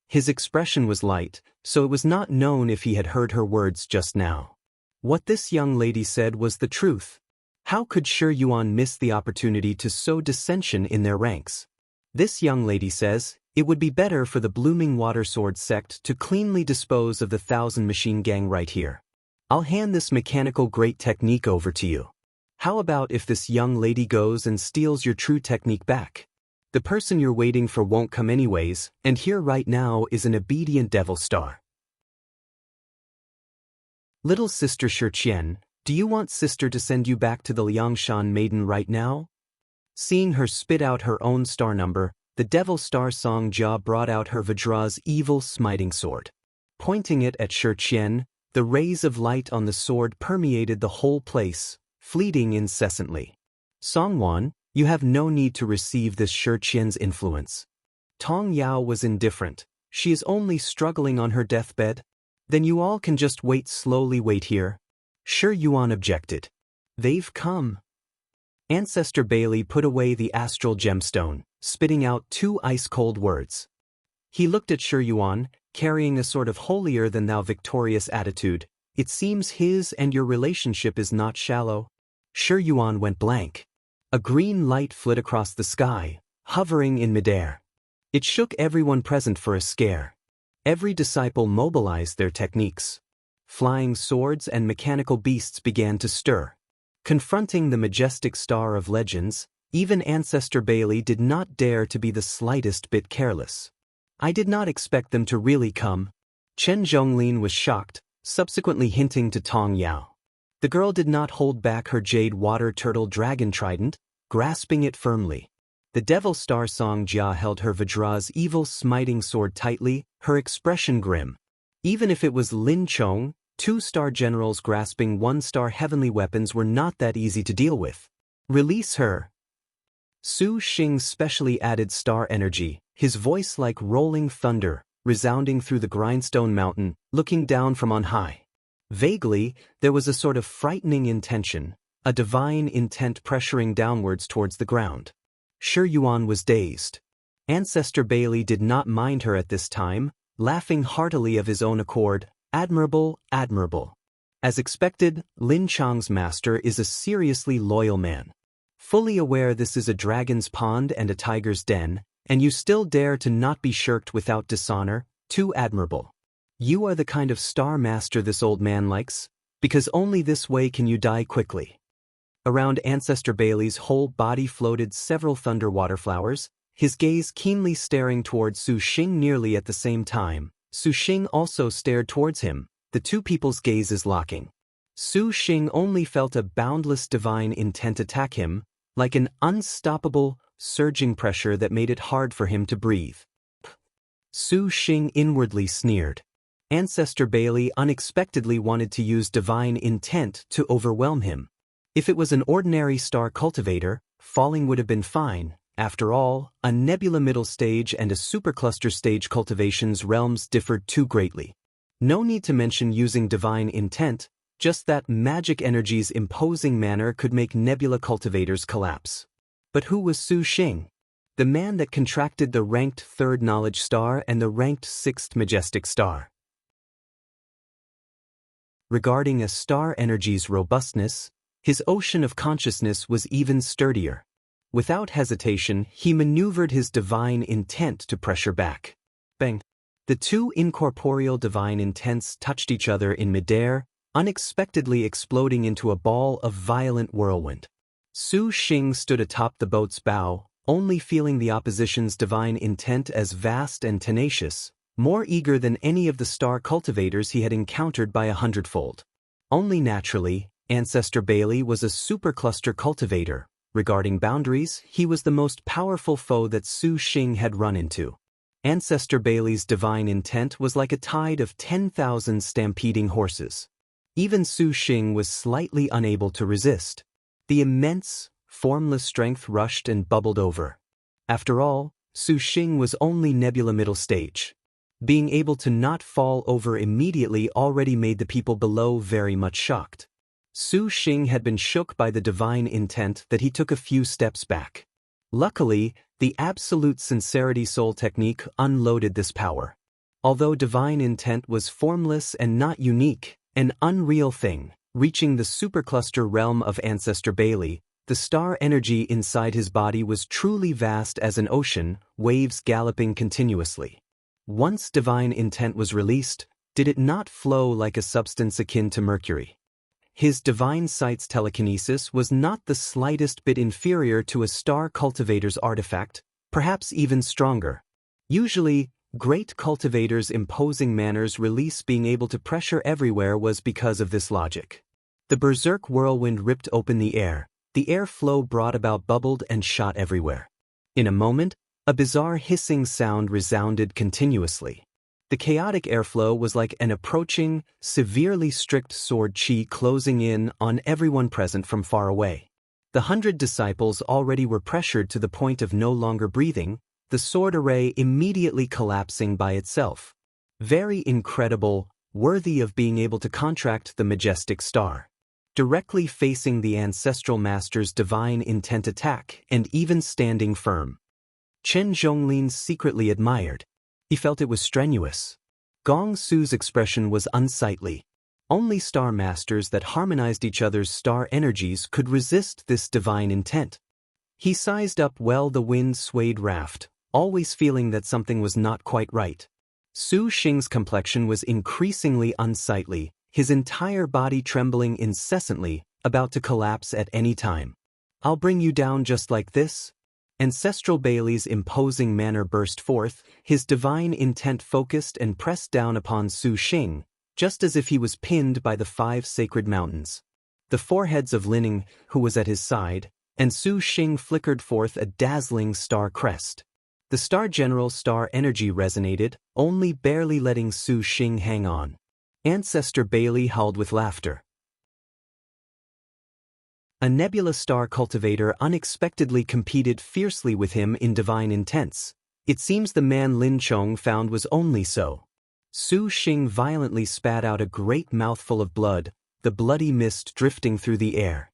S1: His expression was light, so it was not known if he had heard her words just now. What this young lady said was the truth. How could Shi Yuan miss the opportunity to sow dissension in their ranks? This young lady says, it would be better for the Blooming Water Sword sect to cleanly dispose of the 1,000 Machine Gang right here. I'll hand this mechanical great technique over to you. How about if this young lady goes and steals your true technique back? The person you're waiting for won't come anyways, and here right now is an obedient devil star. Little sister Shi Qian, do you want sister to send you back to the Liangshan maiden right now? Seeing her spit out her own star number, the devil star Song Jia brought out her Vajra's evil smiting sword. Pointing it at Shi Qian, the rays of light on the sword permeated the whole place, fleeting incessantly. Songwan, you have no need to receive this Shi Qian's influence. Tong Yao was indifferent. She is only struggling on her deathbed. Then you all can just slowly wait here. Shi Yuan objected. They've come. Ancestor Bailey put away the astral gemstone, spitting out 2 ice-cold words. He looked at Shi Yuan, carrying a sort of holier-than-thou victorious attitude. It seems his and your relationship is not shallow. Shi Yuan went blank. A green light flit across the sky, hovering in midair. It shook everyone present for a scare. Every disciple mobilized their techniques. Flying swords and mechanical beasts began to stir. Confronting the majestic star of legends, even Ancestor Bailey did not dare to be the slightest bit careless. I did not expect them to really come. Chen Zhonglin was shocked, subsequently hinting to Tong Yao. The girl did not hold back her jade water turtle dragon trident, grasping it firmly. The devil star Song Jia held her Vajra's evil smiting sword tightly, her expression grim. Even if it was Lin Chong, 2 star generals grasping 1-star heavenly weapons were not that easy to deal with. Release her. Su Xing's specially added star energy, his voice like rolling thunder, resounding through the grindstone mountain, looking down from on high. Vaguely, there was a sort of frightening intention, a divine intent pressuring downwards towards the ground. Shi Yuan was dazed. Ancestor Bailey did not mind her at this time, laughing heartily of his own accord. Admirable, admirable. As expected, Lin Chang's master is a seriously loyal man. Fully aware this is a dragon's pond and a tiger's den, and you still dare to not be shirked without dishonor, too admirable. You are the kind of star master this old man likes. because only this way can you die quickly. Around Ancestor Bailey's whole body floated several thunder water flowers, his gaze keenly staring toward Su Xing nearly at the same time. Su Xing also stared towards him, the two people's gazes locking. Su Xing only felt a boundless divine intent attack him, like an unstoppable, surging pressure that made it hard for him to breathe. Su Xing inwardly sneered. Ancestor Bailey unexpectedly wanted to use divine intent to overwhelm him. If it was an ordinary star cultivator, falling would have been fine. After all, a nebula middle stage and a supercluster stage cultivation's realms differed too greatly. No need to mention using divine intent, just that magic energy's imposing manner could make nebula cultivators collapse. But who was Su Xing? The man that contracted the ranked 3rd knowledge star and the ranked 6th majestic star. Regarding a star energy's robustness, his ocean of consciousness was even sturdier. Without hesitation, he maneuvered his divine intent to pressure back. Bang! The two incorporeal divine intents touched each other in midair, unexpectedly exploding into a ball of violent whirlwind. Su Xing stood atop the boat's bow, only feeling the opposition's divine intent as vast and tenacious, more eager than any of the star cultivators he had encountered by 100-fold. Only naturally, Ancestor Bailey was a supercluster cultivator. Regarding boundaries, he was the most powerful foe that Su Xing had run into. Ancestor Bailey's divine intent was like a tide of 10,000 stampeding horses. Even Su Xing was slightly unable to resist. The immense, formless strength rushed and bubbled over. After all, Su Xing was only nebula middle stage. Being able to not fall over immediately already made the people below very much shocked. Su Xing had been shook by the divine intent that he took a few steps back. Luckily, the absolute sincerity soul technique unloaded this power. Although divine intent was formless and not unique, an unreal thing, reaching the supercluster realm of Ancestor Bailey, the star energy inside his body was truly vast as an ocean, waves galloping continuously. Once divine intent was released, did it not flow like a substance akin to mercury? His divine sight's telekinesis was not the slightest bit inferior to a star cultivator's artifact, perhaps even stronger. Usually, great cultivators' imposing manners release being able to pressure everywhere was because of this logic. The berserk whirlwind ripped open the airflow brought about bubbled and shot everywhere. In a moment, a bizarre hissing sound resounded continuously. The chaotic airflow was like an approaching, severely strict sword chi closing in on everyone present from far away. The 100 disciples already were pressured to the point of no longer breathing, the sword array immediately collapsing by itself. Very incredible, worthy of being able to contract the majestic star. Directly facing the ancestral master's divine intent attack and even standing firm. Chen Zhonglin secretly admired. He felt it was strenuous. Gong Su's expression was unsightly. Only star masters that harmonized each other's star energies could resist this divine intent. He sized up well the wind-swayed raft, always feeling that something was not quite right. Su Xing's complexion was increasingly unsightly, his entire body trembling incessantly, about to collapse at any time. "I'll bring you down just like this?" Ancestral Bailey's imposing manner burst forth, his divine intent focused and pressed down upon Su Xing, just as if he was pinned by the 5 sacred mountains. The foreheads of Linning, who was at his side, and Su Xing flickered forth a dazzling star crest. The Star General's star energy resonated, only barely letting Su Xing hang on. Ancestor Bailey howled with laughter. A nebula star cultivator unexpectedly competed fiercely with him in divine intents. It seems the man Lin Chong found was only so. Su Xing violently spat out a great mouthful of blood, the bloody mist drifting through the air.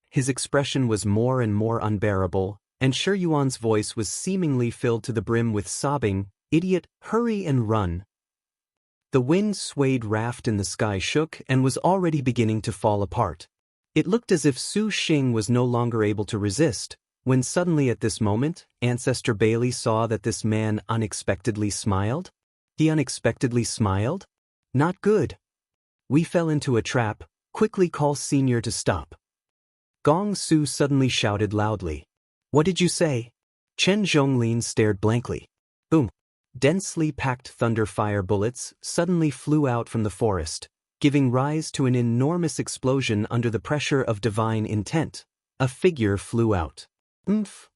S1: His expression was more and more unbearable, and Shi Yuan's voice was seemingly filled to the brim with sobbing, "Idiot, hurry and run." The wind-swayed raft in the sky shook and was already beginning to fall apart. It looked as if Su Xing was no longer able to resist, when suddenly at this moment, Ancestor Bailey saw that this man unexpectedly smiled. He unexpectedly smiled? Not good. "We fell into a trap," Quickly call Senior to stop. Gong Su suddenly shouted loudly. What did you say? Chen Zhonglin stared blankly. Boom. Densely packed thunder fire bullets suddenly flew out from the forest, giving rise to an enormous explosion under the pressure of divine intent. A figure flew out.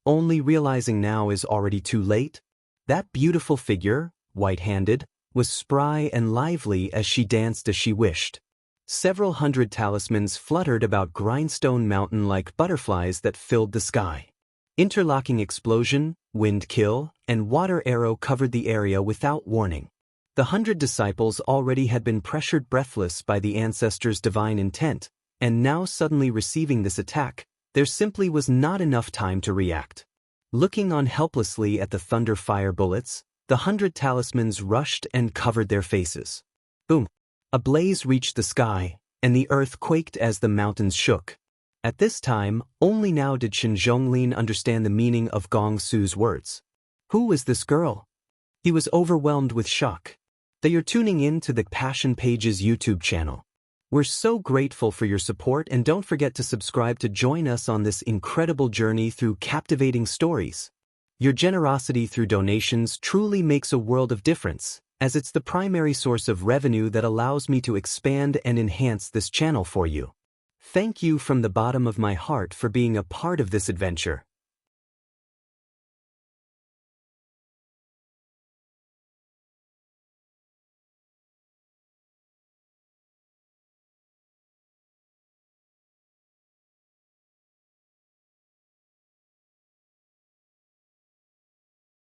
S1: Only realizing now is already too late. That beautiful figure, white-handed, was spry and lively as she danced as she wished. Several hundred talismans fluttered about Grindstone Mountain like butterflies that filled the sky. Interlocking explosion, wind kill, and water arrow covered the area without warning. The 100 disciples already had been pressured breathless by the ancestors' divine intent, and now suddenly receiving this attack, there simply was not enough time to react. Looking on helplessly at the thunder fire bullets, the 100 talismans rushed and covered their faces. Boom! A blaze reached the sky, and the earth quaked as the mountains shook. At this time, only now did Chen Zhonglin understand the meaning of Gong Su's words. Who was this girl? He was overwhelmed with shock. They are tuning in to the Passion Pages YouTube channel. We're so grateful for your support, and don't forget to subscribe to join us on this incredible journey through captivating stories. Your generosity through donations truly makes a world of difference, as it's the primary source of revenue that allows me to expand and enhance this channel for you. Thank you from the bottom of my heart for being a part of this adventure.